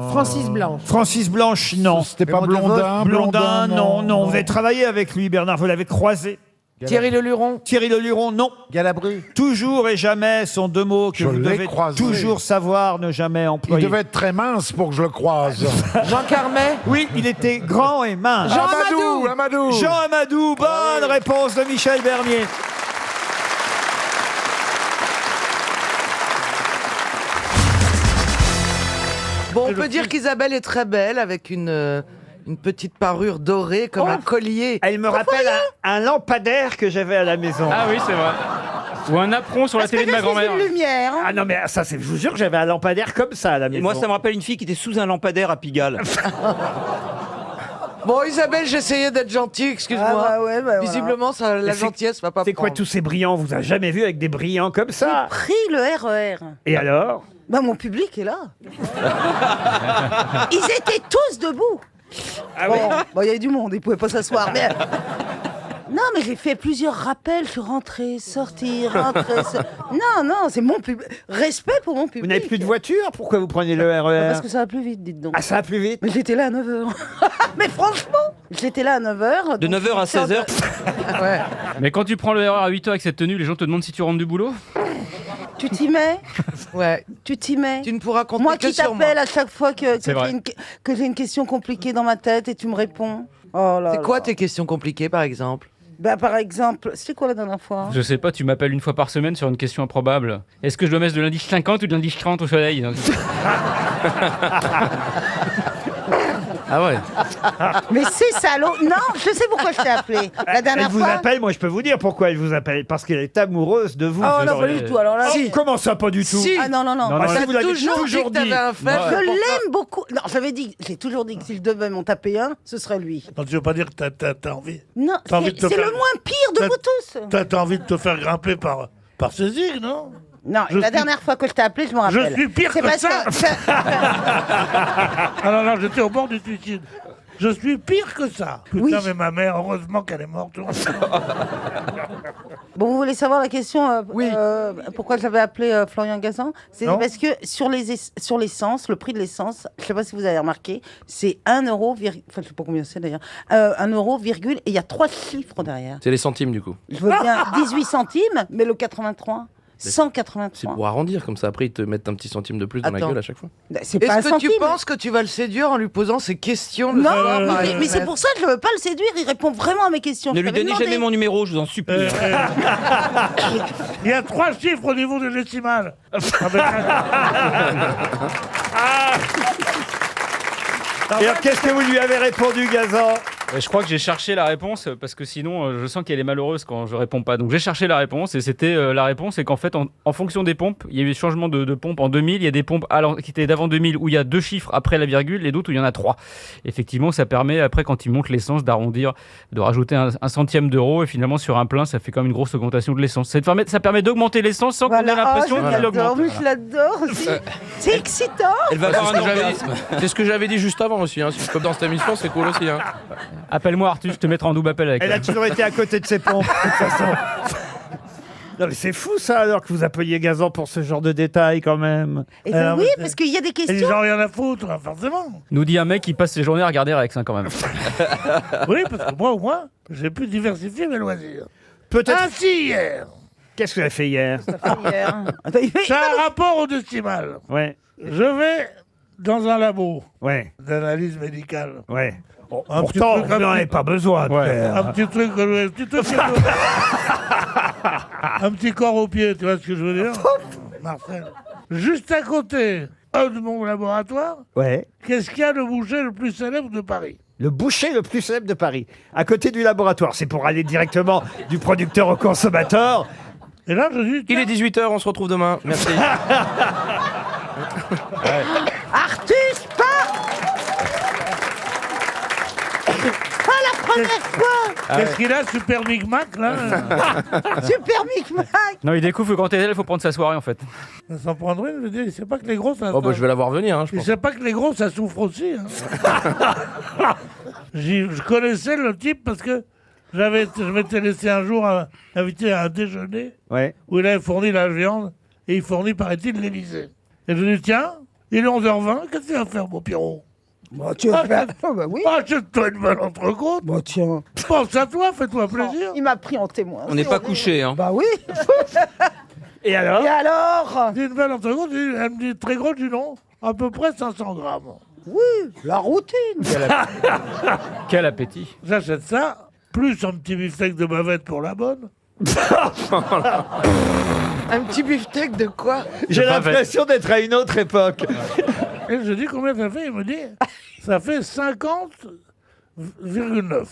Francis Blanche. Francis Blanche, non. C'était pas Blondin. Blondin, non. Vous avez travaillé avec lui, Bernard, vous l'avez croisé. Thierry Leluron. Thierry Leluron, non. Galabru. Toujours et jamais sont deux mots que Je vous l'ai devez croisé. toujours savoir ne jamais Il employer. devait être très mince pour que je le croise. Jean Carmet. Oui, il était grand et mince. Jean Amadou. Amadou. Jean Amadou, bonne réponse de Michel Bernier. Bon, on peut dire qu'Isabelle est très belle avec une petite parure dorée comme un collier. Elle me rappelle un lampadaire que j'avais à la maison. Ah oui, c'est vrai. Ou un apron sur la télé de ma grand-mère. une lumière. Ah non, mais ça, je vous jure que j'avais un lampadaire comme ça à la maison. Et moi, ça me rappelle une fille qui était sous un lampadaire à Pigalle. Bon, Isabelle, j'essayais d'être gentille, excuse-moi. Ah bah ouais, bah voilà. Visiblement, ça, la Mais c'est- gentillesse va pas C'est quoi prendre. tous ces brillants? On vous a jamais vu avec des brillants comme ça? Pris le RER. Et alors? Bah mon public est là. Ils étaient tous debout. Ah Bon, oui? bon, il y avait du monde, ils pouvaient pas s'asseoir. Mais... Non, mais j'ai fait plusieurs rappels sur rentrer, sortir, rentrer. Non, c'est mon public. Respect pour mon public. Vous n'avez plus de voiture? Pourquoi vous prenez le RER? Parce que ça va plus vite, dites donc. Ah, ça va plus vite? Mais j'étais là à 9h. Mais franchement, j'étais là à 9h. De 9h à 16h. Ouais. Mais quand tu prends le RER à 8h avec cette tenue, les gens te demandent si tu rentres du boulot. Tu t'y mets? Ouais. Tu t'y mets? Tu ne pourras compter Moi que qui sur moi. t'appelle à chaque fois que C'est vrai. j'ai une question compliquée dans ma tête et tu me réponds. Oh là C'est quoi là. tes questions compliquées, par exemple? Bah par exemple, c'était quoi la dernière fois? Je sais pas, tu m'appelles une fois par semaine sur une question improbable. Est-ce que je dois mettre de lundi 50 ou de lundi 30 au soleil? Ah ouais. Mais c'est salaud. Non, je sais pourquoi je t'ai appelé. La dernière Elle vous fois. appelle, moi je peux vous dire pourquoi elle vous appelle. Parce qu'elle est amoureuse de vous. Oh non, pas du tout. Alors là, Si. Comment ça, pas du tout? Si. Ah non, non, non. Ah, ça, vous l'avez toujours toujours dit que dit. t'avais un frère. Je l'aime beaucoup. Non, j'ai toujours dit que s'il devait m'en taper un, ce serait lui. Non, tu veux pas dire que t'as envie. Non, T'as envie de te c'est faire- le moins pire de vous tous. T'as envie de te faire grimper par ses zig, non? Non, Je la suis- dernière fois que je t'ai appelé, je me rappelle. Je suis pire C'est que parce ça. Ah non, non, j'étais au bord du suicide. Je suis pire que ça. Putain, mais ma mère, heureusement qu'elle est morte. Bon, vous voulez savoir la question pourquoi j'avais appelé Florian Gazan? C'est Non. parce que sur l'essence, le prix de l'essence, je sais pas si vous avez remarqué, c'est 1 euro, enfin je sais pas combien c'est d'ailleurs, 1 euro, virgule, et il y a 3 chiffres derrière. C'est les centimes du coup. Je veux bien 18 centimes, mais le 83, C'est 183. pour arrondir, comme ça après ils te mettent un petit centime de plus dans la Attends. gueule à chaque fois. C'est pas un Est-ce que tu centime. penses que tu vas le séduire en lui posant ces questions le Non, soir, par mais SMS? c'est pour ça que je veux pas le séduire, il répond vraiment à mes questions. Ne Je lui t'avais donnez demandé. jamais mon numéro, je vous en supplie. Il y a 3 chiffres au niveau des décimales. Et alors, qu'est-ce que vous lui avez répondu, Gazan? Je crois que j'ai cherché la réponse parce que sinon je sens qu'elle est malheureuse quand je réponds pas. Donc j'ai cherché la réponse et c'était la réponse c'est qu'en fait en fonction des pompes, il y a eu des changements de pompes en 2000, il y a des pompes qui étaient d'avant 2000 où il y a 2 chiffres après la virgule et d'autres où il y en a 3. Effectivement, ça permet après quand ils montent l'essence d'arrondir, de rajouter un centième d'euro et finalement sur un plein ça fait quand même une grosse augmentation de l'essence. Ça permet d'augmenter l'essence sans qu'on ait l'impression je qu'elle l'adore, augmente. mais je l'adore aussi. C'est excitant. Elle va avoir c'est un ce que j'avais orgasme. C'est ce que j'avais dit juste avant aussi. Hein. Si je peux dans cette émission, c'est cool aussi. Hein. Appelle-moi Arthur, je te mettrai en double appel avec Elle a toujours été à côté de ses pompes, de toute façon. Non, mais c'est fou ça, alors que vous appeliez Gazan pour ce genre de détails quand même. Et ben oui, parce qu'il y a des Et questions. les gens, rien à foutre, forcément. Nous dit un mec qui passe ses journées à regarder Rex quand même. Oui, parce que moi, au moins, j'ai pu diversifier mes loisirs. Peut-être. Ainsi, hier. Qu'est-ce que vous avez fait hier? C'est un rapport au décimal. Ouais. Je vais dans un labo Ouais. d'analyse médicale. Ouais. Un petit Pourtant, truc, vous n'en avez pas besoin de faire. Un petit truc, un petit corps au pied, tu vois ce que je veux dire, Marcel? Juste à côté de mon laboratoire, Ouais. qu'est-ce qu'il y a le boucher le plus célèbre de Paris? Le boucher le plus célèbre de Paris, à côté du laboratoire. C'est pour aller directement du producteur au consommateur. Et là, je dis... Il est 18h, on se retrouve demain. Merci. Artus, pas la première fois. Qu'est-ce qu'il a, Super Big Mac, là? Super Micmac. Non, il découvre que quand t'es là, il faut prendre sa soirée en fait. Sans prendre une, je veux dire, il sait pas que les gros, ça... Oh bah je vais la voir venir, hein, je Il pense. sait pas que les gros, ça souffre aussi. Hein. Je connaissais le type parce que je m'étais laissé un jour inviter à un déjeuner Ouais. où il avait fourni la viande et il fournit, paraît-il, l'Élysée. Et je lui dis, tiens, il est 11h20, qu'est-ce que tu vas faire, mon Pierrot? Bah, tu vas faire. Ah, bah oui. Achète-toi une bonne entrecôte. Bah, tiens. Pense à toi, fais-toi plaisir. Il m'a pris en témoin. On n'est c'est pas horrible. couché, hein. Bah oui. Et alors? Et alors? J'ai une belle entrecôte, elle me dit très gros, je dis non, à peu près 500 grammes. Oui, la routine. Quel appétit. J'achète ça, plus un petit beefsteak de bavette pour la bonne. Un petit beefsteak de quoi? J'ai l'impression d'être à une autre époque. Et je dis combien ça fait? Il me dit ça fait 50,9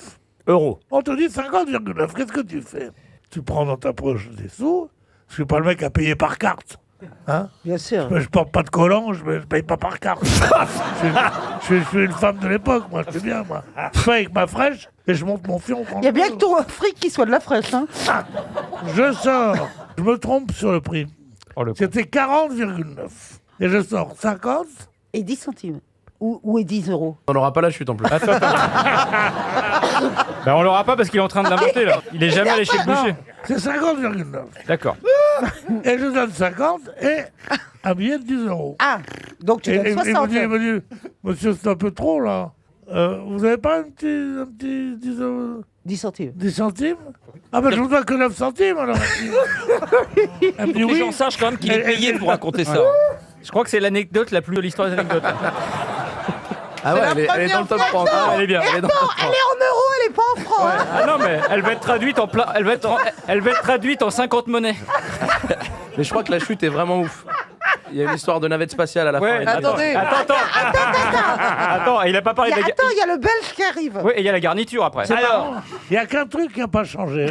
euros. On te dit 50,9. Qu'est-ce que tu fais? Tu prends dans ta poche des sous. Je suis pas le mec à payer par carte. Hein? Bien sûr. Je porte pas de collant, je paye pas par carte. je suis une femme de l'époque, moi, je sais bien, moi. Je fais avec ma fraîche et je monte mon fion. Il y a bien que ton fric qui soit de la fraîche, hein. Je sors, je me trompe sur le prix. C'était 40,9. Et je sors 50. Et 10 centimes. Ou 10 euros. On n'aura pas la chute en plus. Ben, on l'aura pas parce qu'il est en train de l'inventer là. Il est jamais allé chez le boucher. C'est 50,9. D'accord. Et je donne 50 et un billet de 10 euros. Ah, donc tu donnes 60. Il me dit, monsieur, c'est un peu trop là. Vous avez pas un petit 10 euros? 10 centimes. 10 centimes? Ah ben je vous dois que 9 centimes alors. Elle me dit Les oui. gens sachent quand même qu'il est payé pour raconter ça. Je crois que c'est l'anecdote la plus de l'histoire des anecdotes. Ah ouais, elle est dans le top 30. Ah, elle est bien. Elle est dans le top 30. Elle est en euros, elle est pas en francs. Ouais. Ah non mais elle va être traduite en elle va être traduite en 50 monnaies. Mais je crois que la chute est vraiment ouf. Il y a une histoire de navette spatiale à la Ouais, fin. Attendez. Attends, il a pas parlé de la Attends, il y a le Belge qui arrive. Oui, et il y a la garniture après. C'est marrant. Il n'y a qu'un truc qui n'a pas changé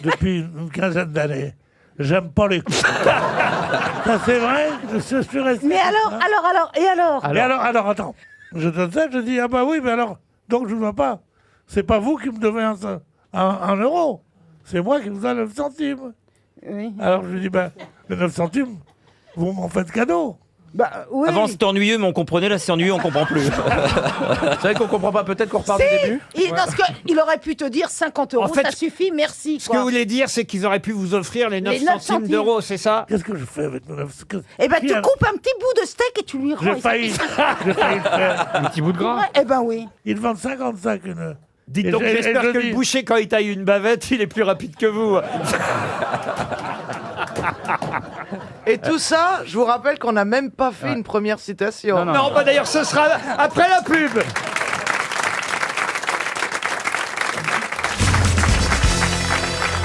depuis une quinzaine d'années. J'aime pas les coups. Ça, c'est vrai, je suis resté. Mais alors, et alors Et alors, attends. Je donne ça, je dis, ah bah oui, mais alors, donc je ne dois pas. C'est pas vous qui me devez un euro. C'est moi qui vous donne 9 centimes. Oui. Alors je lui dis, ben, les 9 centimes, vous m'en faites cadeau. Bah oui. Avant c'était ennuyeux, mais on comprenait. Là, c'est ennuyeux, on comprend plus. C'est vrai qu'on comprend pas. Peut-être qu'on repart du début. Il aurait pu te dire 50 euros, En fait, ça suffit, merci. Ce que vous voulez dire, c'est qu'ils auraient pu vous offrir les 9 Les 9 centimes d'euros, c'est ça? Qu'est-ce que je fais avec mes 9 centimes? Eh ben, tu coupes un petit bout de steak et tu lui rends. J'ai failli le faire. Un petit bout de gras. Eh ben oui. Ils vendent 55 une. Dites donc, j'espère que le boucher, quand il taille une bavette, il est plus rapide que vous. Et tout ça, je vous rappelle qu'on n'a même pas fait une première citation. Non, bah d'ailleurs, ce sera après la pub.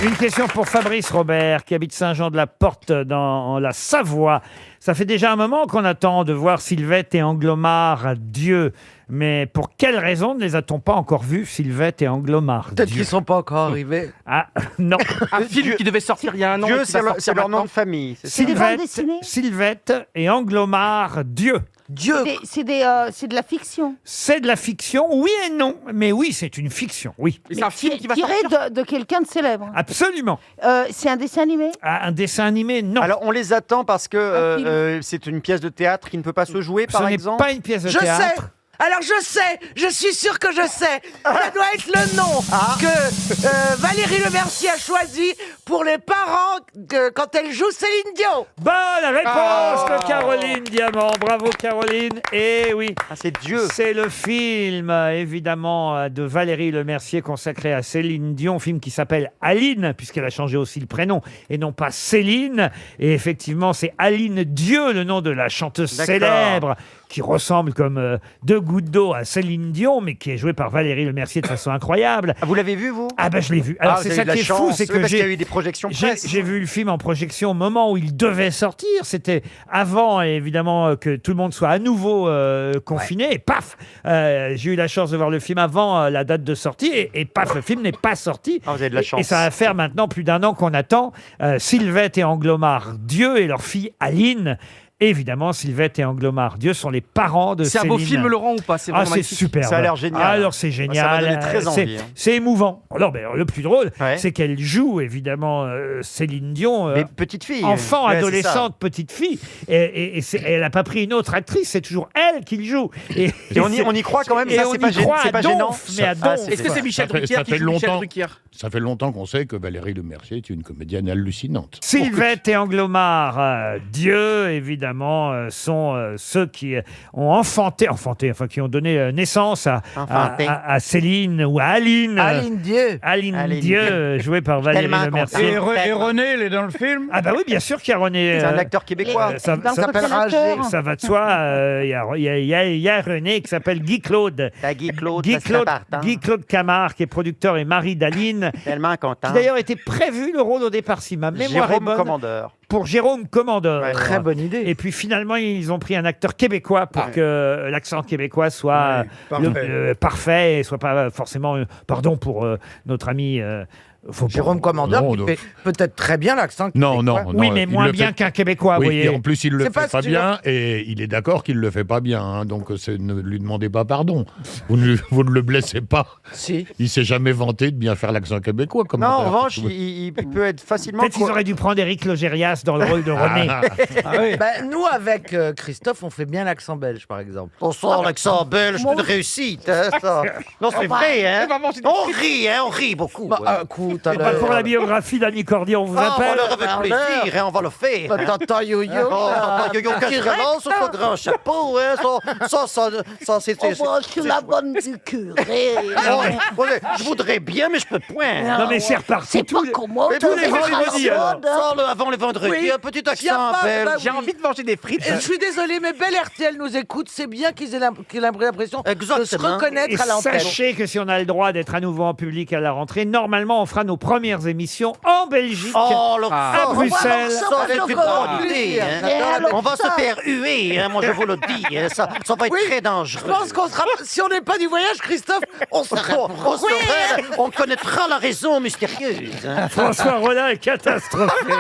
Une question pour Fabrice Robert, qui habite Saint-Jean-de-la-Porte dans la Savoie. Ça fait déjà un moment qu'on attend de voir Sylvette et Anglomar Dieu. Mais pour quelle raison ne les a-t-on pas encore vus, Sylvette et Anglomar Dieu? Peut-être qu'ils ne sont pas encore arrivés. Ah, non. Un film qui devait sortir il y a un an. Dieu, c'est leur nom de famille. C'est des bandes dessinées. Sylvette et Anglomar Dieu. C'est de la fiction. C'est de la fiction, oui et non. Mais oui, c'est une fiction, oui. C'est un film qui va tiré sortir. de quelqu'un de célèbre. Absolument. C'est un dessin animé. Ah, un dessin animé, non. Alors, on les attend parce que c'est une pièce de théâtre qui ne peut pas se jouer, par exemple. Ce n'est pas une pièce de Je théâtre. sais. Alors je sais, je suis sûr que je sais. Ça doit être le nom que Valérie Lemercier a choisi pour les parents quand elle joue Céline Dion. Bonne réponse de Caroline Diamant. Bravo Caroline. Et oui, c'est Dieu. C'est le film, évidemment, de Valérie Lemercier consacré à Céline Dion, film qui s'appelle Aline, puisqu'elle a changé aussi le prénom, et non pas Céline. Et effectivement, c'est Aline Dieu, le nom de la chanteuse célèbre, qui ressemble comme deux gouttes d'eau à Céline Dion, mais qui est jouée par Valérie Lemercier de façon incroyable. Ah, vous l'avez vu, vous? Ah ben je l'ai vu. Alors c'est ça qui est fou, c'est que parce qu'il y a eu des projections presse. J'ai vu le film en projection au moment où il devait sortir. C'était avant, évidemment, que tout le monde soit à nouveau confiné. Et paf, j'ai eu la chance de voir le film avant la date de sortie. Et paf, le film n'est pas sorti. Ah, vous avez de la chance. Et ça va faire maintenant plus d'un an qu'on attend Sylvette et Anglomar Dieu et leur fille Aline. Évidemment, Sylvette et Anglomar Dieu sont les parents de Céline. C'est un beau film, Laurent, ou pas? C'est vraiment c'est magnifique. super. Ça a l'air génial. Alors c'est génial. Ça m'a donné très envie. C'est émouvant. Alors, le plus drôle, c'est qu'elle joue évidemment Céline Dion. Mais petite fille. Enfant, Ouais, adolescente, petite fille. Et elle n'a pas pris une autre actrice, c'est toujours elle qui le joue. Et on y croit quand même, ça, c'est pas gênant. Est-ce que c'est Michel Drucker qui joue Michel Drucker? Ça fait longtemps qu'on sait que Valérie Lemercier est une comédienne hallucinante. Sylvette et Anglomar Dieu, évidemment, sont ceux qui ont enfanté, enfin qui ont donné naissance à Céline ou à Aline. Aline Dieu. Aline Dieu, jouée par Valérie Lemercier. Et René, il est dans le film? Ah bah oui, bien sûr qu'il y a René. C'est un acteur québécois. Ça s'appelle Ragé. Ça va de soi. Il y a René qui s'appelle Guy Claude. Guy Claude Camargue, qui est producteur et mari d'Aline. Tellement content. Qui d'ailleurs était prévu le rôle au départ, si ma mémoire est bonne. Commandeur. Pour Jérôme Commandeur. Ouais, très bonne idée. Et puis finalement, ils ont pris un acteur québécois pour que l'accent québécois soit parfait et soit pas forcément... pardon pour notre ami... Jérôme Commandeur qui fait peut-être très bien l'accent québécois. Non. Oui, mais moins bien qu'un Québécois, vous voyez. Et en plus, il le fait pas pas bien, et il est d'accord qu'il le fait pas bien. Hein, donc, ne lui demandez pas pardon. Vous ne le blessez pas. Si. Il s'est jamais vanté de bien faire l'accent québécois. Non, en revanche, il peut être facilement... Peut-être qu'ils auraient dû prendre Éric Logérias dans le rôle de René. Nous, avec Christophe, on fait bien l'accent belge, par exemple. On sort l'accent belge, une réussite. Hein, ça. Non, c'est vrai. Hein. On rit beaucoup. Et pas pour la biographie d'Annie Cordier, on vous appelle. Avec plaisir, on va le faire. Tata Yo-Yo. Tata Yo-Yo, qu'est-ce qu'elle lance sur son grand chapeau? Ça, c'est... Je suis la bonne du curé. Je voudrais bien, mais je peux point. Non, mais c'est reparti. C'est pas commode. tous les vendredis. Avant les vendredis, un petit accent belge. J'ai envie de manger des frites. Je suis désolé, mais Bel RTL nous écoute. C'est bien qu'ils aient l'impression de se reconnaître Et à l'antenne. sachez que si on a le droit d'être à nouveau en public à la rentrée, normalement, on fera fera nos premières émissions en Belgique, Oh, à Bruxelles. Ça, c'est une bonne idée, hein. On va se faire huer, hein, moi je vous le dis. Hein. Ça va être très dangereux. Je pense qu'on sera. Si on n'est pas du voyage, Christophe, on sera. On connaîtra la raison mystérieuse. Hein. François Rollin est catastrophé.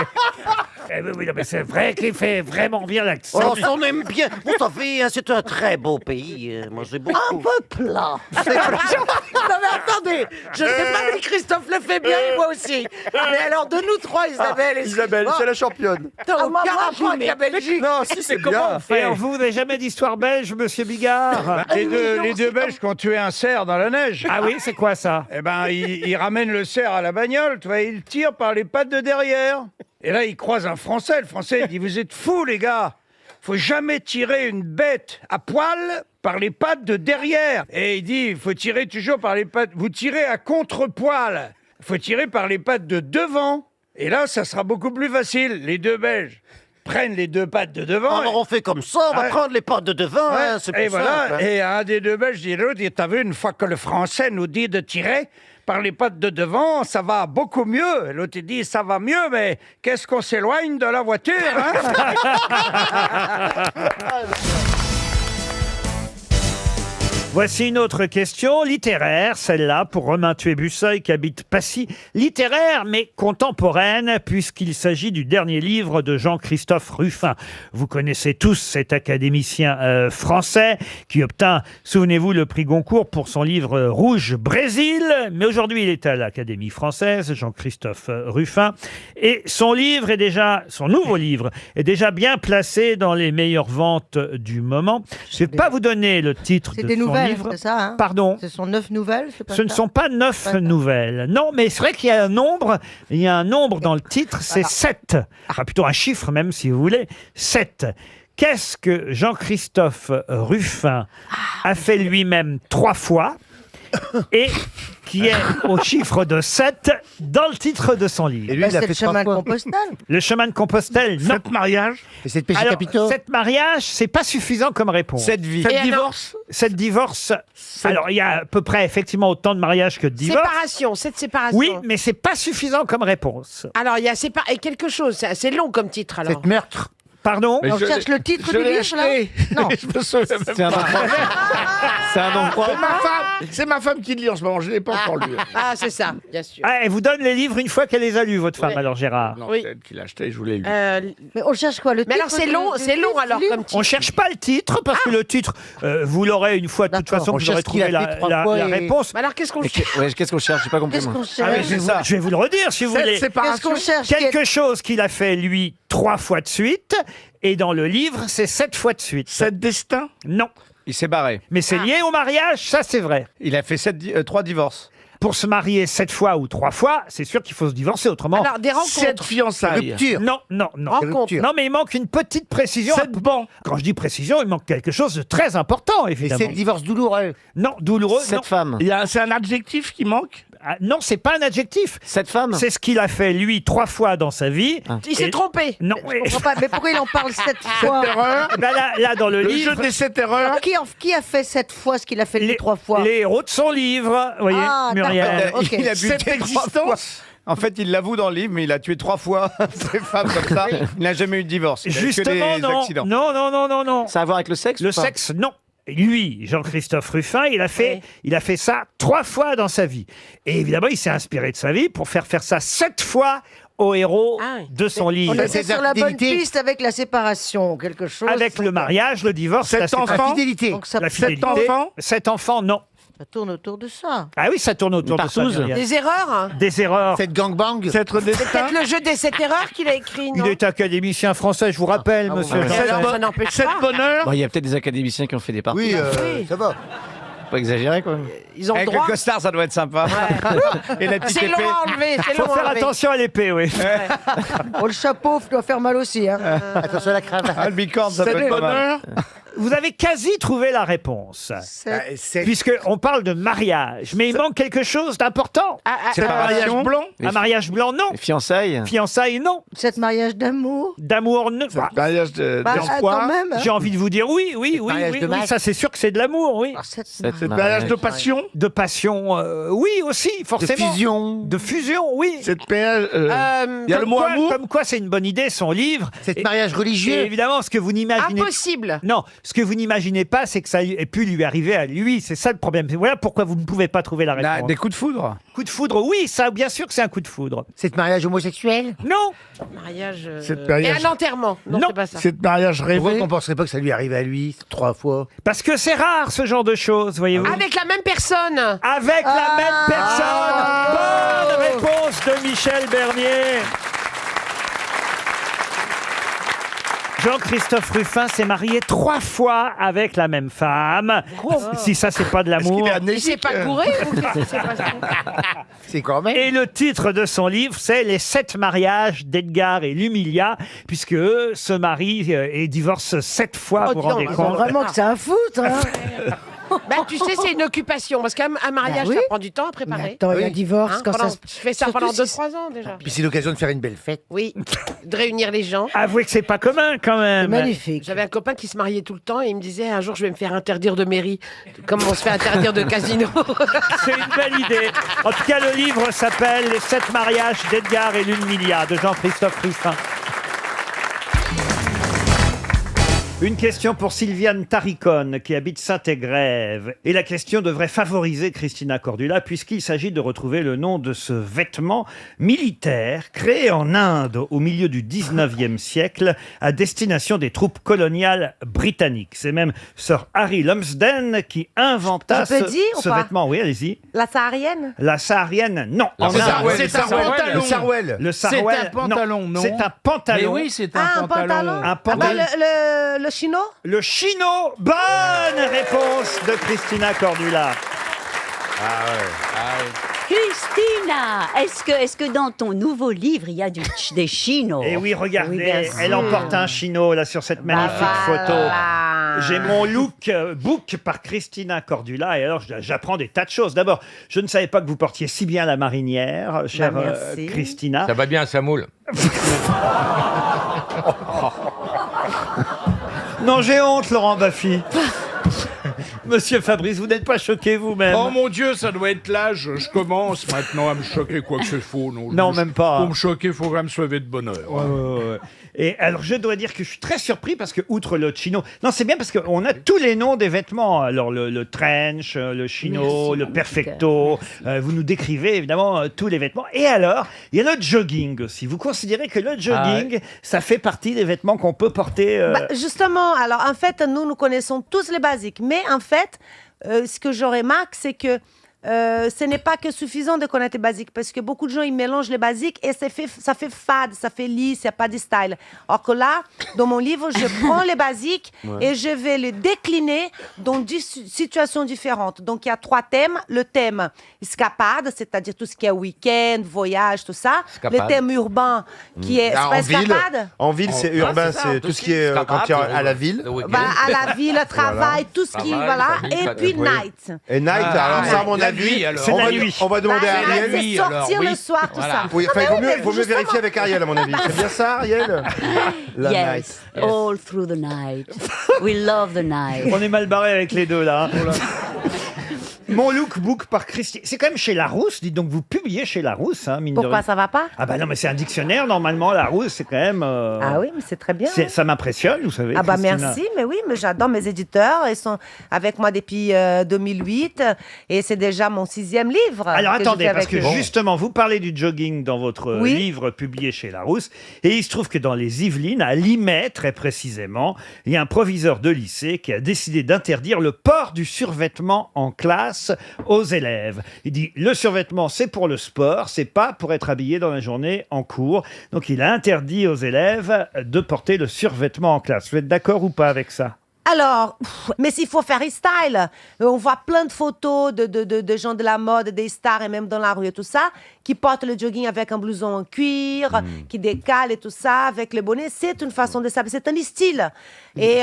Eh oui, non, mais c'est vrai qu'il fait vraiment bien l'accent. Oh, on aime bien. Vous savez, hein, c'est un très beau pays. Moi, j'ai beaucoup. Un peu plat. Non, mais attendez, je ne sais pas si Christophe le fait bien et moi aussi. Mais alors, de nous trois, Isabelle. Isabelle, c'est la championne. T'as aucun rapport avec la Belgique. Non, si, c'est bien. Et alors, vous n'avez jamais d'histoire belge, monsieur Bigard? Les deux Belges qui ont tué un cerf dans la neige. Ah oui, c'est quoi ça? Eh ben, ils ramènent le cerf à la bagnole, tu vois, ils tirent par les pattes de derrière. Et là, ils croisent un Français. Le Français, il dit, vous êtes fous, les gars. Faut jamais tirer une bête à poil par les pattes de derrière. Et il dit, il faut tirer toujours par les pattes. Vous tirez à contre-poil. Il faut tirer par les pattes de devant. Et là, ça sera beaucoup plus facile. Les deux Belges prennent les deux pattes de devant. Alors on fait comme ça, on va prendre les pattes de devant, Ouais, hein, c'est plus et voilà, simple. Hein. et un des deux Belges dit à l'autre, t'as vu, une fois que le Français nous dit de tirer par les pattes de devant, ça va beaucoup mieux. Et l'autre il dit, ça va mieux, mais qu'est-ce qu'on s'éloigne de la voiture, hein. Voici une autre question littéraire, celle-là, pour Romain Thué-Busseuil qui habite Passy. Littéraire, mais contemporaine, puisqu'il s'agit du dernier livre de Jean-Christophe Ruffin. Vous connaissez tous cet académicien français qui obtint, souvenez-vous, le prix Goncourt pour son livre Rouge Brésil. Mais aujourd'hui, il est à l'Académie française, Jean-Christophe Ruffin. Et son nouveau livre, est déjà bien placé dans les meilleures ventes du moment. Je ne vais pas vous donner le titre de son livre. C'est ça, hein? Pardon. Ce sont 9 nouvelles, c'est pas Ce ne ça sont pas 9 nouvelles. Non, mais c'est vrai qu'il y a un nombre. Il y a un nombre dans le titre, c'est 7. Enfin, plutôt un chiffre même, si vous voulez. 7. Qu'est-ce que Jean-Christophe Ruffin a fait lui-même 3 fois et qui est au chiffre de 7 dans le titre de son livre? Et lui, il a fait le chemin de Compostelle. Le chemin de Compostelle, non. 7 mariages. Et c'est de péché capitaux. 7 mariages, c'est pas suffisant comme réponse. 7 vies. 7 divorces. 7 divorces. Alors, il y a à peu près effectivement autant de mariages que de divorces. Séparation, 7 séparations. Oui, mais c'est pas suffisant comme réponse. Alors, il y a et quelque chose, c'est assez long comme titre, alors. 7 meurtres. Pardon? On cherche le titre du livre, là? Non. Je me souviens même C'est un pas. endroit. C'est un endroit. C'est ma femme qui le lit en ce moment, je ne l'ai pas encore lu. Ah, c'est ça, bien sûr. Ah, elle vous donne les livres une fois qu'elle les a lus, votre femme, alors Gérard. Non, Oui. c'est elle qui l'a acheté, je voulais lu. Mais on cherche quoi, le titre? Mais alors, c'est long alors comme titre. On cherche pas le titre, parce que le titre, vous l'aurez une fois, de toute D'accord. façon, On vous aurez cherche qui trouvé l'a fait 3 fois la et- réponse. Mais alors, qu'est-ce qu'on cherche? Ouais, qu'est-ce qu'on cherche? J'ai pas compris. Qu'est-ce moi. qu'on Ah oui, cherche? c'est ça. Je vais vous le redire, si vous voulez. Qu'est-ce qu'on cherche? Quelque chose qu'il a fait, lui, 3 fois de suite, et dans le livre, c'est 7 fois de suite. 7 destins. Non. Il s'est barré. Mais c'est lié au mariage, ça c'est vrai. Il a fait 3 divorces. Pour se marier 7 fois ou 3 fois, c'est sûr qu'il faut se divorcer, autrement. Alors, des rencontres. 7 fiançailles. Rupture. Non, non, non. Rencontres. Non, mais il manque une petite précision. 7 bancs. Quand je dis précision, il manque quelque chose de très important, Et évidemment. c'est le divorce douloureux. Non, douloureux. 7 non. femmes. C'est un adjectif qui manque. Ah, non, c'est pas un adjectif. 7 femmes. C'est ce qu'il a fait, lui, 3 fois dans sa vie. Il s'est Et- trompé. Non. Je comprends pas, mais pourquoi il en parle 7 fois? Erreur. Ben là, dans le Le livre, jeu des 7 erreurs. Qui a fait 7 fois ce qu'il a fait lui 3 fois? les héros de son livre, vous voyez, Ah, Muriel. d'accord. Ok. Il a Cette buté 3 fois. existence. En fait, il l'avoue dans le livre, mais il a tué 3 fois ses femmes comme ça. Il n'a jamais eu de divorce. Il a eu que Justement, des non. accidents. Non, non, non, non, non. Ça a à voir avec le sexe Le ou pas sexe, non. Lui, Jean-Christophe Ruffin, il a fait ça 3 fois dans sa vie. Et évidemment, il s'est inspiré de sa vie pour faire ça 7 fois aux héros de son livre. On était sur la bonne piste avec la séparation, quelque chose. Avec le mariage, le divorce, la séparation. La fidélité. Donc ça, La fidélité. 7 enfants, non. ça tourne autour de ça. Ah oui, ça tourne autour de ça. partouze. Muriel. Des erreurs, hein. Des erreurs. Cette gangbang. C'est C'est peut-être le jeu des 7 erreurs qu'il a écrit, non? Il est académicien français, je vous rappelle, monsieur. ouais. Jean- Mais alors, ça n'empêche pas. bonheur. Bon, il y a peut-être des académiciens qui ont fait des parties. Oui, Oui. ça va. Faut pas exagérer, quoi. Ils ont le Avec droit. le costard, ça doit être sympa. Et la petite C'est long épée. à enlever, c'est Faut long à faire enlever. attention à l'épée, oui. Oh, le chapeau doit faire mal aussi. Hein. Attention à la cravate. Ah, le bicorne, ça peut C'est être pas mal. bonheur. Vous avez quasi trouvé la réponse. Puisqu'on parle de mariage. Mais il manque quelque chose d'important. C'est un mariage blanc? Un mariage blanc, non. Fiançailles? Fiançailles, non. C'est mariage d'amour? D'amour, non. Mariage quand même, hein. J'ai envie de vous dire oui. mariage de masse? Ça, c'est sûr que c'est de l'amour, oui. C'est mariage de passion? De passion, oui aussi, forcément. De fusion, oui. C'est mariage. Il y a le mot amour? Comme quoi, c'est une bonne idée, son livre. C'est mariage religieux. Et évidemment, ce que vous n'imaginez Impossible. Non, ce que vous n'imaginez pas, c'est que ça ait pu lui arriver à lui. C'est ça le problème. Voilà pourquoi vous ne pouvez pas trouver la réponse. Des coups de foudre. Coup de foudre, oui, ça, bien sûr que c'est un coup de foudre. C'est mariage homosexuel? Non. Mariage. mariage- Et un enterrement. Non, c'est pas ça. C'est mariage Pourquoi rêvé. qu'on penserait pas que ça lui arrive à lui 3 fois? Parce que c'est rare, ce genre de choses, voyez-vous. Avec la même personne. Avec la même personne. Bonne réponse de Michel Bernier. Jean-Christophe Ruffin s'est marié 3 fois avec la même femme. Si ça, c'est pas de l'amour. Il s'est pas gouré ou qu'est-ce qui s'est passé? C'est quand même. Et le titre de son livre, c'est Les 7 mariages d'Edgar et Lumilia, puisque eux se marient et divorcent 7 fois, vous vous rendez compte. Vraiment que c'est un foot, hein. Bah, tu sais, c'est une occupation. Parce qu'un mariage, Bah oui. ça prend du temps à préparer. Attends, il y a divorce Hein, quand pendant- ça se... Je fais ça Surtout pendant si 2-3 ans déjà. Puis c'est l'occasion de faire une belle fête. Oui, de réunir les gens. Avouez que c'est pas commun quand même. Magnifique. J'avais un copain qui se mariait tout le temps et il me disait un jour je vais me faire interdire de mairie. Comme on se fait interdire de casino. C'est une belle idée. En tout cas, le livre s'appelle Les 7 mariages d'Edgar et Lumilia de Jean-Christophe Ruffin. Une question pour Sylviane Taricone qui habite Saint-Égrève. Et la question devrait favoriser Christina Cordula puisqu'il s'agit de retrouver le nom de ce vêtement militaire créé en Inde au milieu du 19e siècle à destination des troupes coloniales britanniques. C'est même Sir Harry Lumsden qui inventa Je peux dire ou ce pas vêtement. Oui, allez-y. La saharienne? La saharienne, non. La En sarwell, Inde. le sarwell. Le sarwell. Le sarwell, C'est un pantalon, non? C'est un pantalon. Mais oui, c'est un Ah, un pantalon. pantalon? Un pantalon. Le chino? Le chino. Bonne réponse de Christina Cordula. Christina, est-ce que dans ton nouveau livre, il y a des chinos? Et oui, regardez, Oui, bien elle sûr. emporte un chino là sur cette magnifique photo. J'ai mon look book par Christina Cordula et alors j'apprends des tas de choses. D'abord, je ne savais pas que vous portiez si bien la marinière, chère merci. Christina. Ça va bien, ça moule. Non, j'ai honte, Laurent Baffy. Monsieur Fabrice, vous n'êtes pas choqué vous-même? Oh mon Dieu, ça doit être l'âge. Je commence maintenant à me choquer quoi que ce soit. Non, même pas. Pour me choquer, il faut quand même se lever de bonne heure. Ouais. Et alors, je dois dire que je suis très surpris parce que, outre le chino, non, c'est bien parce qu'on a tous les noms des vêtements. Alors, le trench, le chino, le perfecto. Vous nous décrivez évidemment tous les vêtements. Et alors, il y a le jogging aussi. Vous considérez que le jogging, ça fait partie des vêtements qu'on peut porter Bah, justement, alors en fait, nous connaissons tous les basiques. Mais en fait, ce que je remarque, c'est que ce n'est pas que suffisant de connaître les basiques parce que beaucoup de gens ils mélangent les basiques et ça fait fade, ça fait lisse, il n'y a pas de style. Alors que là, dans mon livre, je prends les basiques et je vais les décliner dans 10 situations différentes. Donc il y a 3 thèmes. Le thème escapade, c'est-à-dire tout ce qui est week-end, voyage, tout ça. Escapade. Le thème urbain qui est c'est pas escapade. En ville, c'est urbain, c'est tout ce qui est quand tu es à la ville. Bah, à la ville, le travail, tout ce qui, voilà. Et puis night. Et night, alors ça, à mon avis, c'est la nuit. On va demander à Bah, Ariel. c'est sortir le soir, tout ça. Oui, enfin, Ah, il mais vaut mieux justement. vérifier avec Ariel, à mon avis. C'est bien ça, Ariel? La Yes, night. all through the night. We love the night. On est mal barré avec les deux là. Mon lookbook par Christine. C'est quand même chez Larousse. Dites donc, vous publiez chez Larousse, hein, mine de Pourquoi rien. ça va pas? Ah bah non, mais c'est un dictionnaire normalement. Larousse, c'est quand même. Ah oui, mais c'est très bien. Ça m'impressionne, vous savez. Ah bah Christina. merci, mais oui, mais j'adore mes éditeurs. Ils sont avec moi depuis 2008 et c'est déjà mon 6e livre. Alors que je attendez, fais parce avec que eux. justement, vous parlez du jogging dans votre Oui. livre publié chez Larousse, et il se trouve que dans les Yvelines, à Limay très précisément, il y a un proviseur de lycée qui a décidé d'interdire le port du survêtement en classe aux élèves. Il dit, le survêtement, c'est pour le sport, c'est pas pour être habillé dans la journée en cours. Donc il a interdit aux élèves de porter le survêtement en classe. Vous êtes d'accord ou pas avec ça ? Alors, mais s'il faut faire style, on voit plein de photos de gens de la mode, des stars et même dans la rue et tout ça, qui portent le jogging avec un blouson en cuir, qui décalent et tout ça, avec le bonnet. C'est une façon de s'habiller, c'est un style. Et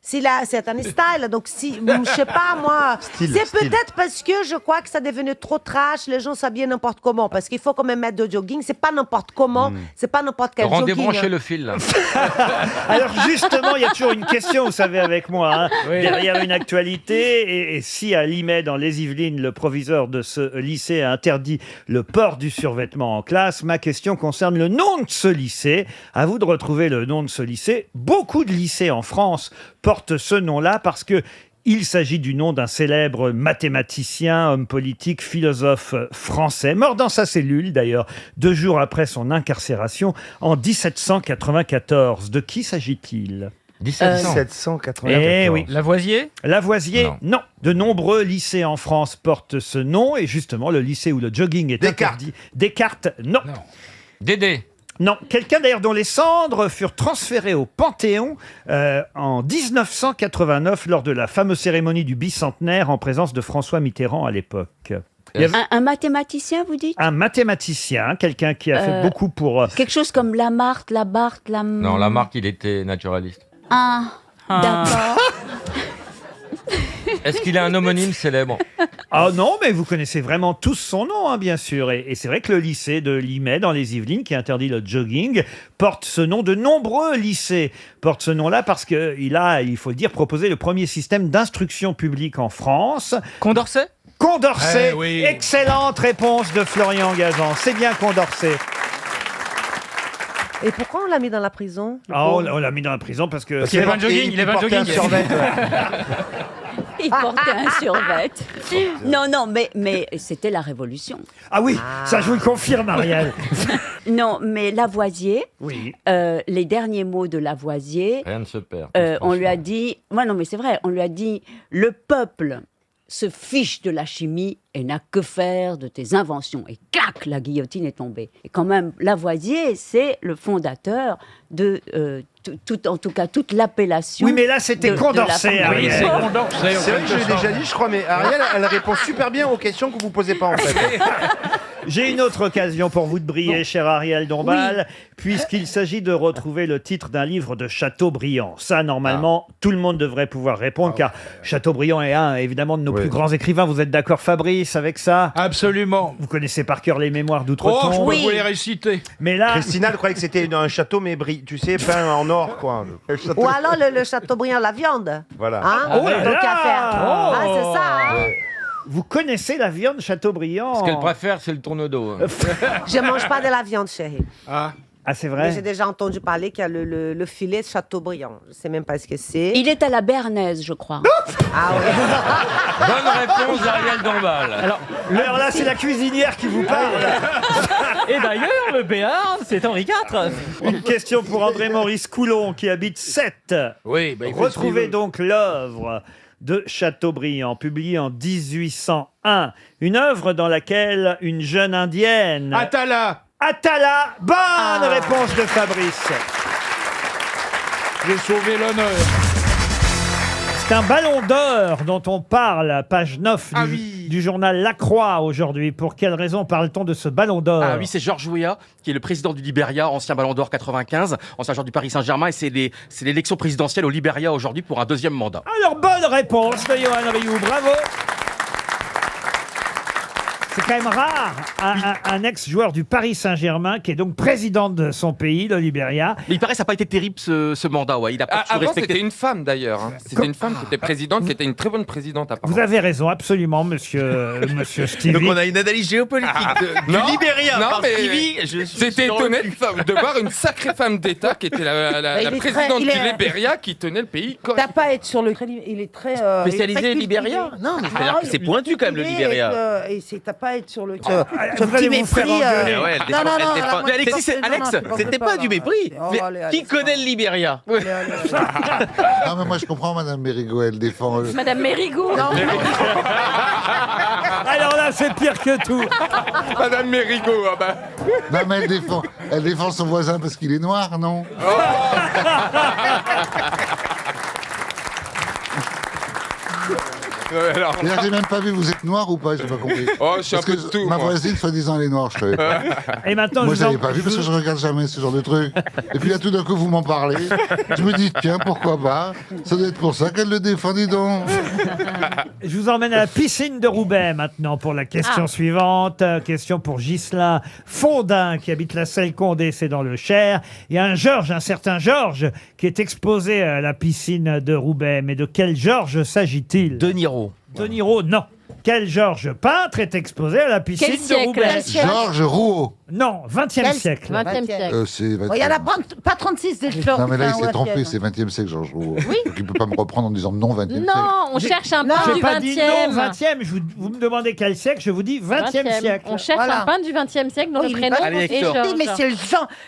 c'est un style. Donc, je sais pas, moi, c'est peut-être parce que je crois que ça est devenu trop trash, les gens s'habillent n'importe comment. Parce qu'il faut quand même mettre de jogging, c'est pas n'importe comment, c'est pas n'importe quel jogging. Débranchez le fil, là. Alors justement, il y a toujours une question, vous savez, avec moi, hein, derrière une actualité. Et si à Limay, dans les Yvelines, le proviseur de ce lycée a interdit le port du survêtement en classe, ma question concerne le nom de ce lycée. À vous de retrouver le nom de ce lycée. Beaucoup de lycées en France portent ce nom-là parce que il s'agit du nom d'un célèbre mathématicien, homme politique, philosophe français, mort dans sa cellule d'ailleurs, 2 jours après son incarcération en 1794. De qui s'agit-il ? 1794. Eh oui. Lavoisier ? Lavoisier, non. De nombreux lycées en France portent ce nom et justement le lycée où le jogging est interdit. Descartes, non. Dédé. Non, quelqu'un d'ailleurs dont les cendres furent transférées au Panthéon en 1989 lors de la fameuse cérémonie du bicentenaire en présence de François Mitterrand à l'époque. Un mathématicien, vous dites? Un mathématicien, quelqu'un qui a fait beaucoup pour... Quelque chose comme Lamarck, Labarthe, Non, Lamarck, il était naturaliste. D'accord. Est-ce qu'il a un homonyme célèbre? Ah non, mais vous connaissez vraiment tous son nom, hein, bien sûr. Et c'est vrai que le lycée de Limay, dans les Yvelines, qui interdit le jogging, porte ce nom. De nombreux lycées portent ce nom-là parce qu'il a, il faut le dire, proposé le premier système d'instruction publique en France. Condorcet? Condorcet, oui. Excellente réponse de Florian Gazan. C'est bien Condorcet. Et pourquoi on l'a mis dans la prison? On l'a mis dans la prison parce que... Parce qu'il avait un jogging, il avait un jogging. Il portait un survêt. Non, mais c'était la Révolution. Ah oui, ça je vous le confirme, Ariel. Non, mais Lavoisier, oui. Les derniers mots de Lavoisier... Rien ne se perd. On lui a dit... non, mais c'est vrai, on lui a dit « Le peuple se fiche de la chimie et n'a que faire de tes inventions. » Et clac, la guillotine est tombée. Et quand même, Lavoisier, c'est le fondateur de, en tout cas, toute l'appellation. Oui, mais là, c'était Condorcet. Oui, c'est Condorcet. C'est vrai que je l'ai déjà dit, je crois, mais Ariel, elle répond super bien aux questions que vous posez pas, en fait. J'ai une autre occasion pour vous de briller, cher Ariel Dombal, puisqu'il s'agit de retrouver le titre d'un livre de Chateaubriand. Ça, normalement, tout le monde devrait pouvoir répondre, car Chateaubriand est un, évidemment, de nos plus grands écrivains. Vous êtes d'accord, Fabrice, avec ça? Absolument. Vous connaissez par cœur les mémoires d'outre-tombe. Je peux vous les réciter. Mais là... Christina, elle croyait que c'était un château, mais tu sais, peint en or, quoi. Ou alors le Chateaubriand, la viande. Voilà. Hein? Oh là Donc, là. à faire. C'est ça. Hein? Vous connaissez la viande Chateaubriand? Ce qu'elle préfère, c'est le tourne-dos. Je mange pas de la viande, chérie. Ah, c'est Mais vrai? j'ai déjà entendu parler qu'il y a le filet de Chateaubriand. Je sais même pas ce que c'est. Il est à la Bernaise, je crois. Ah oui. Bonne réponse d'Ariel Dombal. Alors là, c'est la cuisinière qui vous parle. Et d'ailleurs, le Béarn, c'est Henri IV. Une question pour André-Maurice Coulon, qui habite Sète. Oui, il fait Retrouvez ce qu'il veut. donc l'œuvre de Chateaubriand, publiée en 1801. Une œuvre dans laquelle une jeune indienne... Atala. Bonne réponse de Fabrice. J'ai sauvé l'honneur. C'est un ballon d'or dont on parle, page 9 du journal La Croix aujourd'hui. Pour quelle raison parle-t-on de ce ballon d'or? Ah oui, c'est Georges Weah, qui est le président du Libéria, ancien ballon d'or 95, ancien joueur du Paris Saint-Germain, et c'est l'élection présidentielle au Libéria aujourd'hui pour un 2e mandat. Alors, bonne réponse de Johan Rioux, bravo. C'est quand même rare, un ex-joueur du Paris Saint-Germain qui est donc président de son pays, le Libéria. Mais il paraît que ça n'a pas été terrible ce mandat, ouais. Il a pas Avant, respecté. c'était une femme d'ailleurs. Hein. C'était une femme qui était présidente, qui était une très bonne présidente apparemment. Vous avez raison, absolument, monsieur Stevie. Donc on a une analyse géopolitique du Libéria. Non, par mais Stevie. c'était étonnant de voir une sacrée femme d'État qui était la présidente du Libéria qui tenait le pays correct. T'as pas à être sur le... Il est très... Spécialisé Libéria. Non, mais c'est-à-dire que c'est pointu quand même le Libéria. Et t'as pas à être sur le... Vous petit allez vous faire mépris. engueuler. Non. Mais Alexis, c'était pas du mépris. Qui connaît le Libéria? Non, mais moi je comprends, Madame Mérigot, elle défend. Madame Mérigot. Alors là, c'est pire que tout. Madame Mérigot, ah bah. Non, mais elle défend son voisin parce qu'il est noir, non? Alors, D'ailleurs, j'ai même pas vu, vous êtes noir ou pas? J'ai pas compris. Oh, je suis un Parce peu que de tout, ma moi. voisine, soi-disant, elle est noire, je savais pas. Et maintenant, Moi, je je vous en- l'avais pas vu parce que je regarde jamais ce genre de truc. Et puis là, tout d'un coup, vous m'en parlez. Je me dis, tiens, pourquoi pas? Ça doit être pour ça qu'elle le défend, dis donc. Je vous emmène à la piscine de Roubaix maintenant pour la question suivante. Question pour Ghislain Fondin qui habite la Selle-Condé, c'est dans le Cher. Il y a un certain Georges qui est exposé à la piscine de Roubaix. Mais de quel Georges s'agit-il? De Niro. De Niro, non. Quel Georges peintre est exposé à la piscine Quel de siècle? Roubaix? Quel siècle Georges Rouault. Non, 20e siècle. 20e siècle. C'est Il n'y en a pas 36 des Georges. Non, mais là, il Enfin, s'est ouais, trompé, siècle. c'est 20e siècle, Georges Rouault. Oui. Donc, il peut pas me reprendre en disant non, 20e siècle. Non, on cherche un peintre J'ai du pas dit non 20e. 20e. Vous me demandez quel siècle, je vous dis 20e siècle. On cherche un peintre du 20e siècle dont le prénom est Georges. Oui,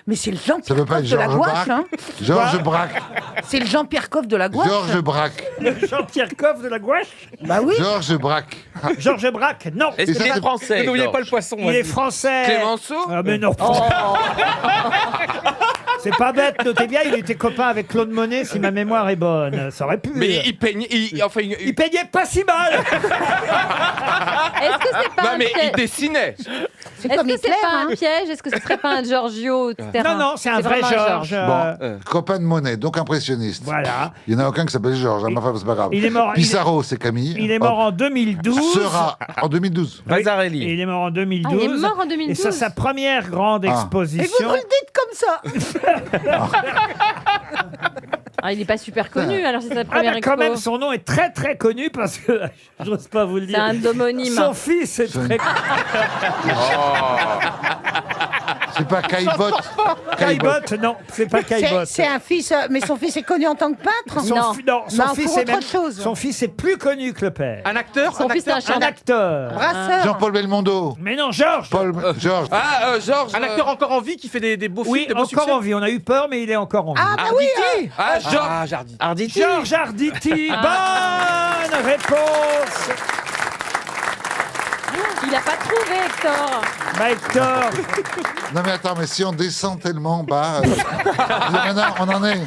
mais c'est le Jean Ça peut pas Pierre être Coff de la Georges gouache, Braque. hein. Georges Braque. C'est le Jean-Pierre Coff de la gouache. Georges Braque. Le Jean-Pierre Coff de la gouache? Bah oui. Georges Braque. Georges Braque, non. Est-ce qu'il est français? N'oubliez pas le poisson. Il est français. Clémenceau? Ah, mais non. C'est pas bête, notez bien, il était copain avec Claude Monet, si ma mémoire est bonne. Ça aurait pu. Mais il peignait. Il peignait pas si mal. Est-ce que c'est pas Non, un mais il piège? dessinait. Est-ce que c'est pas un piège? Est-ce que ce serait pas un Giorgio, etc. Non, non, c'est un vrai vraiment Georges. Bon, copain de Monet, donc impressionniste. Voilà. Il n'y en a aucun qui s'appelle Georges, hein, enfin, c'est pas grave. il est mort- Pissarro, c'est Camille. Il est mort en 2012. Sera en 2012. Oui. Et il est mort en 2012. Ah, il est mort en 2012. Et ça, sa première grande Ah. exposition. Et vous nous le dites comme ça. Ah, il n'est pas super connu, alors c'est sa Ah, première bah, quand expo. même, son nom est très très connu parce que, j'ose pas vous le dire. C'est un homonyme. Son fils est très C'est pas Caillebotte. Caillebotte, non, c'est pas Caillebotte. C'est un fils, mais son fils est connu en tant que peintre. Son fils pour est autre même- chose. son fils est plus connu que le père. Un acteur? Son fils est un Un chanteur. acteur. Brasseur. Jean-Paul Belmondo. Mais non, Georges. Georges. Ah, Georges. Un acteur encore en vie qui fait des beaux Oui, films, des beaux encore succès? en vie. On a eu peur, mais il est encore en vie. Ah bah oui. Ah, Georges. Ah, Jardy. Georges Arditi. Bonne réponse. Il n'a pas trouvé, Hector. Bah, Hector. Non mais attends, mais si on descend tellement bas, maintenant on en est.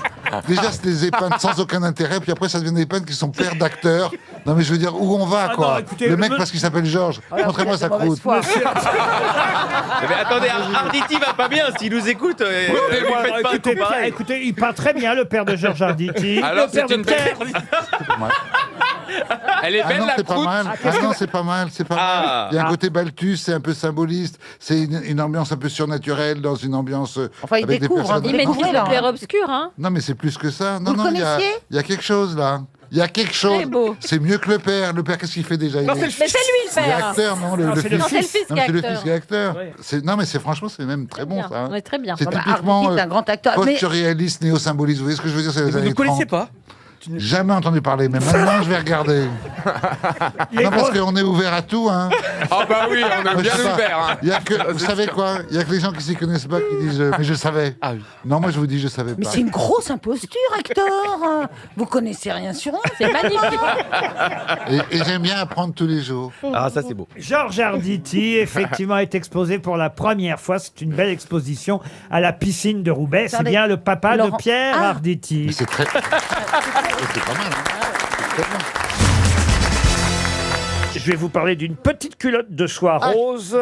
Déjà c'est des épintes sans aucun intérêt, puis après ça devient des épintes qui sont pères d'acteurs. Non mais je veux dire où on va Ah quoi. non, écoutez, le mec me- parce qu'il s'appelle Georges. Montrez-moi sa croûte. Mais attendez, Arditi va pas bien s'il nous écoute. Ne lui Voilà, faites pas un écoutez, coup Pierre, pareil. écoutez, il peint très bien, le père de Georges Arditi. Alors, le père c'est de une belle Pierre. Elle est Ah belle, non, la c'est pas croûte. mal. Ah non, c'est pas mal, c'est pas mal. Il y a un côté Balthus, c'est un peu symboliste. C'est une ambiance un peu surnaturelle dans une ambiance Enfin, il avec des découvre, personnages. Il maîtrise découvrez, le là. clair-obscur, hein. Non, mais c'est plus que ça. Non, Vous le non, il y a- connaissiez il y a quelque chose là. Il y a quelque chose. Très beau. C'est mieux que le père. Le père, qu'est-ce qu'il fait déjà? Non, Il c'est est- le Mais c'est lui, le Il est père. acteur, non, le Non, c'est fils. le Non, c'est le fils Non, qui est c'est le acteur. fils qui est acteur. Oui. Non, mais franchement, c'est même très bon Bien. ça. hein. Ouais, très bien. C'est Bah, typiquement Arditi est un grand acteur. Mais post-surréaliste, néo-symboliste. Vous voyez ce que je veux dire? C'est les Vous années ne connaissiez 30. pas? Jamais entendu parler, mais maintenant je vais regarder. Les Non, parce grosses- qu'on est ouvert à tout, hein. Ah bah oui, on a Moi, je bien sais pas. ouvert. hein. Il y a que, vous savez quoi? Il y a que les gens qui s'y connaissent pas qui disent mais je savais. Ah oui. Non, moi je vous dis je savais Mais pas. c'est une grosse imposture, Hector. Vous connaissez rien sur eux. C'est magnifique. Et j'aime bien apprendre tous les jours. Ah, ça c'est beau. Georges Arditi, effectivement, est exposé pour la première fois. C'est une belle exposition à la piscine de Roubaix. C'est Attendez, bien le papa de Laurent- Pierre Ah. Arditi. Mais c'est très. c'est pas mal, hein. C'est très bien. Je vais vous parler d'une petite culotte de soie rose.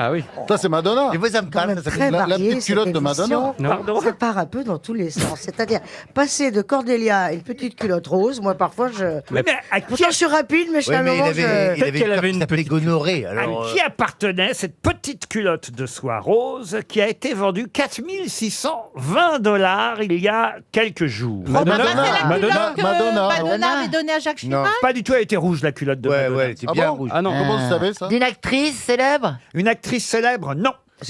Ah oui. Ça, c'est Madonna. Et vous, ça me parle, ça Très fait- la variée, petite culotte cette de Madonna. émission. Pardon. Ça part un peu dans tous les sens. C'est-à-dire, passer de Cordélia à une petite culotte rose, moi, parfois, je... Mais à qui, Pourtant, je suis rapide, mais je Ouais, un mais il moment, avait, je... il avait Peut-être qu'elle une avait sœur qui une s'appelait petite- Gonorée. à Alors, qui appartenait cette petite culotte de soie rose qui a été vendue 4 620 $ il y a quelques jours? Madonna. Madonna. Madonna avait donné à Jacques Chirac. Pas du tout, elle était rouge la culotte de ouais, Madonna. ouais, c'est Ah bien bon rouge. Ah non. Comment vous savez ça? D'une actrice célèbre Une actrice célèbre, non.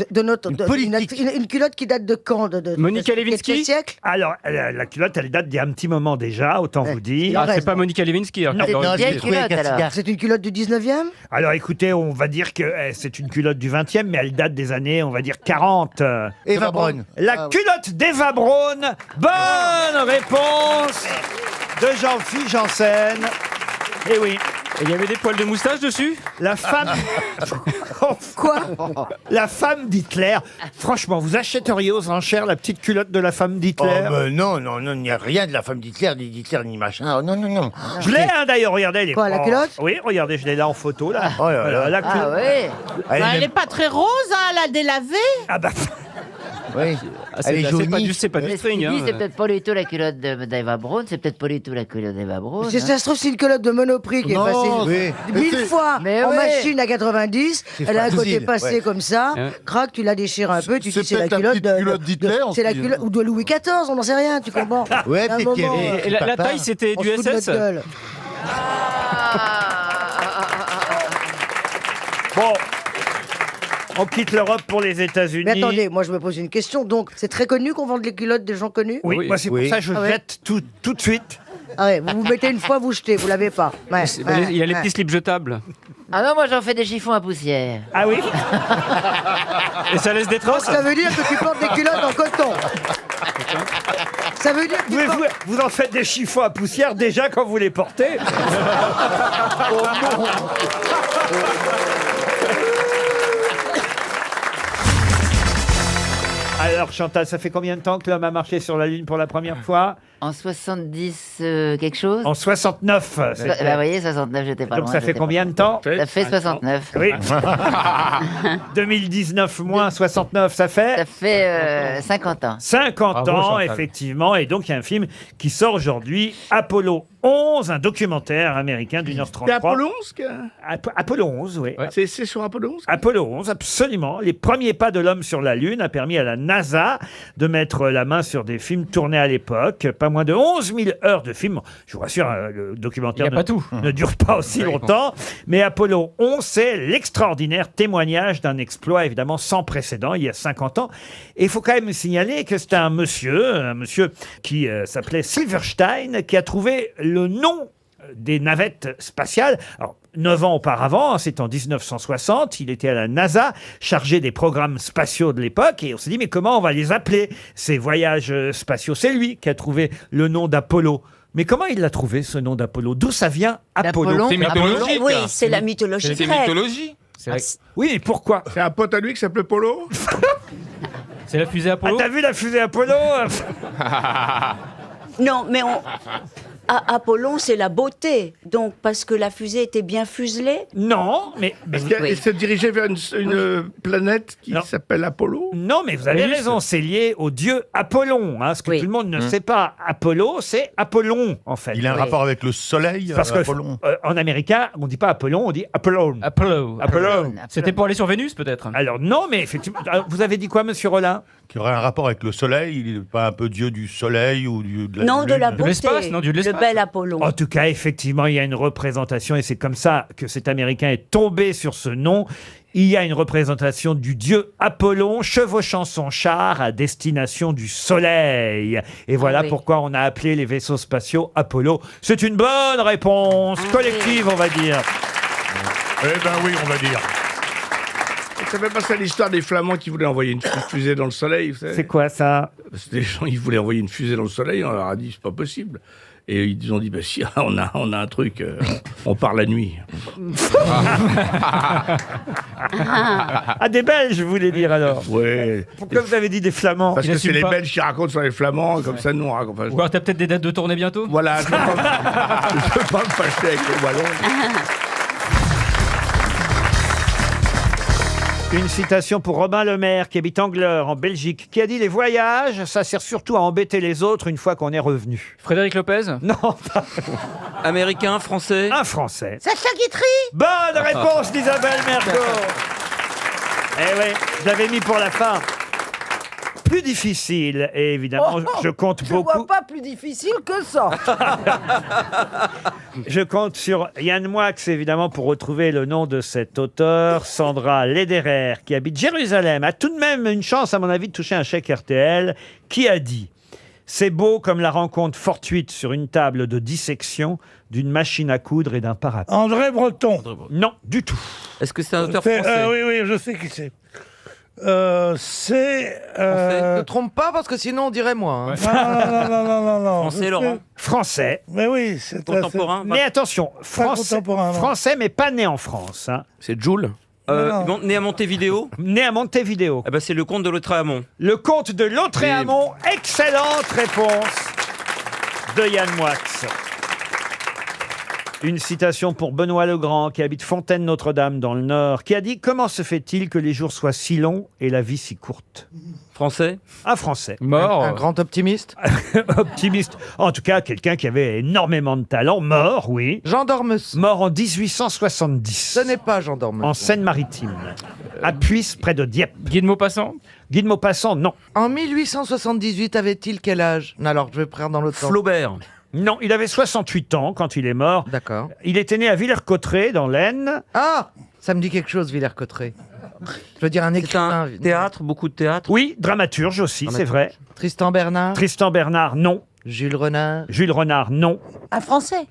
de notre, Une de- politique. une culotte qui date de quand Monica de Lewinsky quel siècle Alors, la culotte, elle date d'il y a un petit moment déjà, autant vous dire. Ah, c'est pas Monica Lewinsky. alors. Non. C'est Non, une je vieille l'ai trouvé avec culotte, un alors. cigare. C'est une culotte du 19e Alors écoutez, on va dire que c'est une culotte du 20e, mais elle date des années, on va dire, 40. Eva Braun. La culotte d'Eva Braun. Bonne réponse de Jean-Philippe Janssen. Eh oui. Et il y avait des poils de moustache dessus? La femme... Quoi? La femme d'Hitler. Franchement, vous achèteriez aux enchères la petite culotte de la femme d'Hitler? Non, il n'y a rien de la femme d'Hitler, ni d'Hitler, ni machin. Oh, non. Je l'ai, d'ailleurs, regardez. Elle est... Quoi, la culotte? Oui, regardez, je l'ai là en photo, là. Oh là là. La culotte. ouais. Elle est pas très rose, hein, elle a délavé. Ah bah... Oui. Elle est jaunie. C'est pas du string. Hein. C'est peut-être pas du tout la culotte d'Eva Braun, c'est peut-être pas du tout la culotte d'Eva Braun. Si ça se trouve, c'est une culotte de Monoprix qui est passée 1000 fois en machine à 90. Elle a un côté passé comme ça. Crac, tu la déchires un peu, tu dis c'est la culotte d'Hitler. C'est la culotte ou de Louis XIV, on n'en sait rien, tu comprends? Ouais, peut-être qu'il y avait- Et la taille, c'était du SS? Bon. On quitte l'Europe pour les États-Unis. Mais attendez, moi je me pose une question. Donc, c'est très connu qu'on vende les culottes des gens connus? Oui, moi c'est pour ça que je jette tout de suite. Ah ouais, vous mettez une fois, vous jetez, vous l'avez pas. Ouais, Il y a les petits slips jetables. Ah non, moi j'en fais des chiffons à poussière. Ah oui? Et ça laisse des traces? Ça veut dire que tu portes des culottes en coton. Ça veut dire que vous en faites des chiffons à poussière déjà quand vous les portez. Alors Chantal, ça fait combien de temps que l'homme a marché sur la Lune pour la première fois? En 70 quelque chose? En 69. Bah, vous voyez, 69, j'étais pas loin. Donc ça fait combien de temps? Ça fait 69. Oui. 2019 moins 69, ça fait? Ça fait 50 ans. 50 Bravo, ans, Chantal. effectivement. Et donc, il y a un film qui sort aujourd'hui, Apollo 11, un documentaire américain d'1h33. C'est Apollo 11 Apollo 11, oui. C'est sur Apollo 11? Apollo 11, absolument. Les premiers pas de l'homme sur la Lune a permis à la NASA de mettre la main sur des films tournés à l'époque. Pas moins de 11 000 heures de films. Je vous rassure, le documentaire Il y a pas tout. ne dure pas aussi longtemps. Mais Apollo 11, c'est l'extraordinaire témoignage d'un exploit évidemment sans précédent il y a 50 ans. Et il faut quand même signaler que c'était un monsieur qui s'appelait Silverstein, qui a trouvé le nom des navettes spatiales. Alors, 9 ans auparavant, c'est en 1960, il était à la NASA, chargé des programmes spatiaux de l'époque, et on s'est dit, mais comment on va les appeler, ces voyages spatiaux? C'est lui qui a trouvé le nom d'Apollo. Mais comment il l'a trouvé, ce nom d'Apollo? D'où ça vient, Apollo? C'est mythologique. Oui, c'est la mythologie C'est grecque. mythologie. Oui, mais pourquoi? C'est un pote à lui qui s'appelait Polo? C'est la fusée Apollo? Ah, t'as vu la fusée Apollo? Non, mais Apollon, c'est la beauté. Donc, parce que la fusée était bien fuselée? Non, mais... Est-ce qu'il se dirigeait vers une planète qui s'appelle Apollo? Non, mais vous avez raison, c'est lié au dieu Apollon. Hein, ce que tout le monde ne sait pas, Apollo, c'est Apollon, en fait. Il a un rapport avec le soleil, Parce que Apollon. en américain, on ne dit pas Apollon, on dit Apollon. Apollo. C'était pour aller sur Vénus, peut-être? Alors non, mais effectivement... Alors, vous avez dit quoi, monsieur Rollin? Qui aurait un rapport avec le soleil, il n'est pas un peu dieu du soleil ou de la Non, de lune? la beauté. Le bel Apollon. En tout cas, effectivement, il y a une représentation, et c'est comme ça que cet Américain est tombé sur ce nom. Il y a une représentation du dieu Apollon chevauchant son char à destination du soleil. Et voilà pourquoi on a appelé les vaisseaux spatiaux Apollo. C'est une bonne réponse collective, on va dire. Eh ben oui, on va dire. Ça fait passer à l'histoire des Flamands qui voulaient envoyer une fusée dans le soleil. C'est quoi ça? C'était des gens qui voulaient envoyer une fusée dans le soleil, on leur a dit c'est pas possible. Et ils ont dit bah si, on a un truc, on part la nuit. Ah, des Belges, vous voulez dire alors? Ouais. Pourquoi vous avez dit des Flamands? Parce que c'est les Belges qui racontent sur les Flamands, comme ça nous on raconte. Ou alors t'as peut-être des dates de tournée bientôt? Voilà, je ne veux pas me fâcher avec les Wallons. Une citation pour Robin Lemaire, qui habite Angleur, en Belgique, qui a dit « Les voyages, ça sert surtout à embêter les autres une fois qu'on est revenu. » Frédéric Lopez? Non, pas... Américain, français? Un Français. Sacha Guitry. Bonne réponse d'Isabelle Mergo. Eh oui, je l'avais mis pour la fin. Plus difficile, et évidemment, je compte beaucoup. Je vois pas plus difficile que ça. Je compte sur Yann Moix, évidemment, pour retrouver le nom de cet auteur. Sandra Lederer, qui habite Jérusalem, a tout de même une chance, à mon avis, de toucher un chèque RTL, qui a dit « C'est beau comme la rencontre fortuite sur une table de dissection d'une machine à coudre et d'un parapluie. » André Breton. Non, du tout. Est-ce que c'est un auteur C'est- français? oui, je sais qui c'est. C'est... Ne trompe pas parce que sinon on dirait moi. hein. Non. Français, Laurent. Français. Mais oui, c'est Contemporain. Mais attention, français, contemporain, non. français, mais pas né en France. Hein. C'est Joule. Né à Montevideo. Né à Montevideo. Eh ben, c'est le comte de Lautréamont. Le comte de Lautréamont. Excellente réponse de Yann Moix. Une citation pour Benoît Legrand, qui habite Fontaine-Notre-Dame dans le Nord, qui a dit « Comment se fait-il que les jours soient si longs et la vie si courte ?» Français. Un Français. Mort. Un grand optimiste. Optimiste. En tout cas, quelqu'un qui avait énormément de talent. Mort, oui. Jean Dormeus. Mort en 1870. Ce n'est pas Jean Dormeus. En Seine-Maritime. À Puisse, près de Dieppe. Guy de Maupassant. Guy de Maupassant, non. En 1878, avait-il quel âge? Non, alors, je vais prendre dans l'autre sens. Flaubert. Non, il avait 68 ans quand il est mort. D'accord. Il était né à Villers-Cotterêts, dans l'Aisne. Ah, ça me dit quelque chose, Villers-Cotterêts. Je veux dire un écrivain. Théâtre, beaucoup de théâtre. Oui, dramaturge aussi, c'est vrai. Tristan Bernard. Tristan Bernard, non. Jules Renard. Jules Renard, non. Un Français.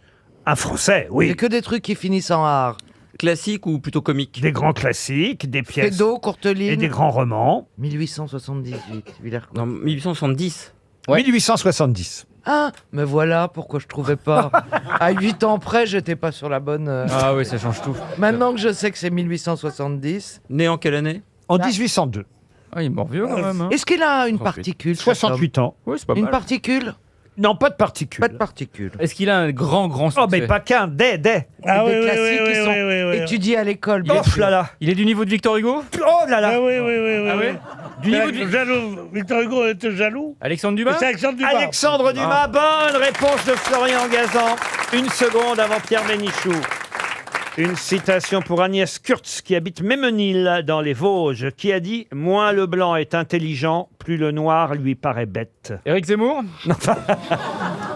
Un Français, oui. C'est que des trucs qui finissent en art. Classique ou plutôt comique? Des grands classiques, des pièces. Fédot, Courteline. Et des grands romans. 1878, Villers-Cotterêts. Non, 1870. Ouais. 1870. Ah, mais voilà pourquoi je trouvais pas. À 8 ans près, j'étais pas sur la bonne. Ah oui, ça change tout. Maintenant que je sais que c'est 1870. Né en quelle année? En 1802. Ah, il est mort vieux quand même. Hein. Est-ce qu'il a une particule? 68 ans. Oui, c'est pas Une mal. particule? Non, pas de particules. Pas de particule. Est-ce qu'il a un grand succès? Oh, mais pas qu'un, des. Ah des oui, classiques oui, qui sont oui. étudiés à l'école. bien Oh sûr. là là. Il est du niveau de Victor Hugo? Oh là là. Ah oui. Ah oui. Du niveau de Jaloux. Victor Hugo était jaloux. Alexandre Dumas? C'est Alexandre Dumas. Alexandre Dumas, bonne réponse de Florian Gazan. Une seconde avant Pierre Bénichou. Une citation pour Agnès Kurtz, qui habite Mémenil, dans les Vosges, qui a dit « Moins le blanc est intelligent, plus le noir lui paraît bête. » Éric Zemmour?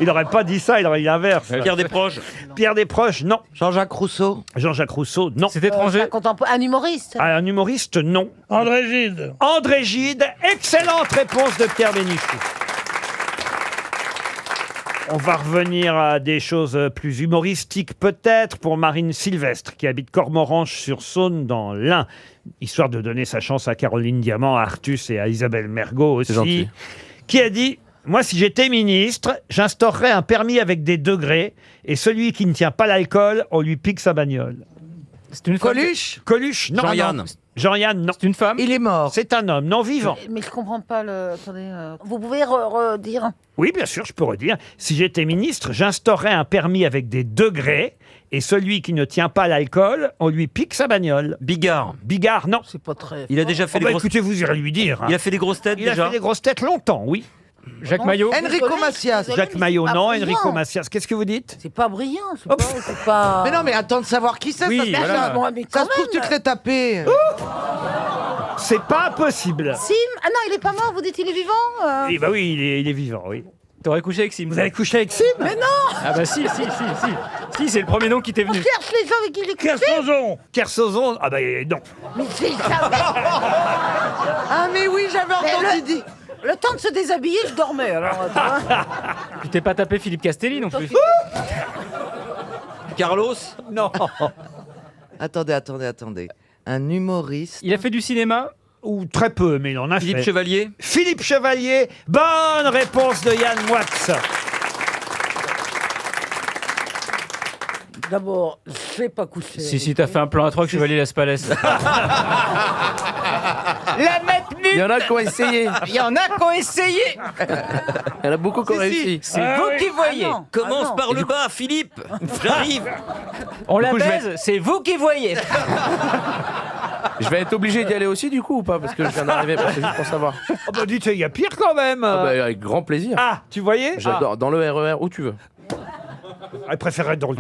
Il n'aurait pas dit ça, il aurait dit l'inverse. Pierre Desproges. Pierre Desproges, non. Jean-Jacques Rousseau. Jean-Jacques Rousseau, non. C'est étranger? Un humoriste. Ah, un humoriste, non. André Gide. André Gide, excellente réponse de Pierre Bénichou. On va revenir à des choses plus humoristiques peut-être pour Marine Sylvestre qui habite Cormoranche-sur-Saône dans l'Ain, histoire de donner sa chance à Caroline Diamant, à Artus et à Isabelle Mergo aussi, gentil. Qui a dit « Moi, si j'étais ministre, j'instaurerais un permis avec des degrés et celui qui ne tient pas l'alcool, on lui pique sa bagnole. » C'est une femme. Coluche. Coluche, non. Jean-Yann. Non. Jean-Yann, non. C'est une femme? Il est mort. C'est un homme, non vivant. Mais je comprends pas le. Attendez. Vous pouvez redire? Oui, bien sûr, je peux redire. Si j'étais ministre, j'instaurerais un permis avec des degrés et celui qui ne tient pas l'alcool, on lui pique sa bagnole. Bigard. Bigard, non. C'est pas très. Il a déjà fait Oh, bah, les grosses... écoutez, vous irez lui dire. hein. Il a fait des grosses têtes Il a déjà. fait des grosses têtes longtemps, oui. Jacques Maillot? Enrico Macias. Jacques Maillot, pas non. brillant. Enrico Macias, qu'est-ce que vous dites? C'est pas brillant. C'est pas. Mais non, mais attends de savoir qui c'est. Oui, ça se trouve, voilà. Bon, mais ça quand se trouve, tu même. te l'es tapé. C'est pas possible. Sim. Ah non, il est pas mort. Vous dites il est vivant. Eh bah oui, il est vivant, oui. T'aurais couché avec Sim? Vous avez couché avec Sim? Mais non. Ah bah si. Si, c'est le premier nom qui t'est On venu. cherche les gens avec qui il est couché. Kersozon. Kersozon? Ah bah non. Mais c'est ça. Ah, mais oui, j'avais entendu dire. Le temps de se déshabiller, je dormais. Alors. Tu t'es pas tapé Philippe Castelli non plus? Carlos? Non. Attendez. Un humoriste. Il a fait du cinéma? Ou très peu, mais il en a Philippe fait. Chevalier? Philippe Chevalier, bonne réponse de Yann Moix. D'abord, je sais pas coucher. Si, t'as fait un plan à 3 que Chevalier Las Palais. La mettre nue. Il y en a qui ont essayé. Il y en a qui ont essayé. Il y en a beaucoup qui ont réussi. C'est vous qui voyez. Ah, commence par le bas, Philippe. J'arrive. On la Du coup, je baise, c'est vous qui voyez. Je vais être obligé d'y aller aussi du coup ou pas? Parce que je viens d'arriver, c'est juste pour savoir. Oh bah dites, il y a pire quand même. Avec grand plaisir. Ah, tu voyais? J'adore. Dans le RER, où tu veux. Elle préférait dans le...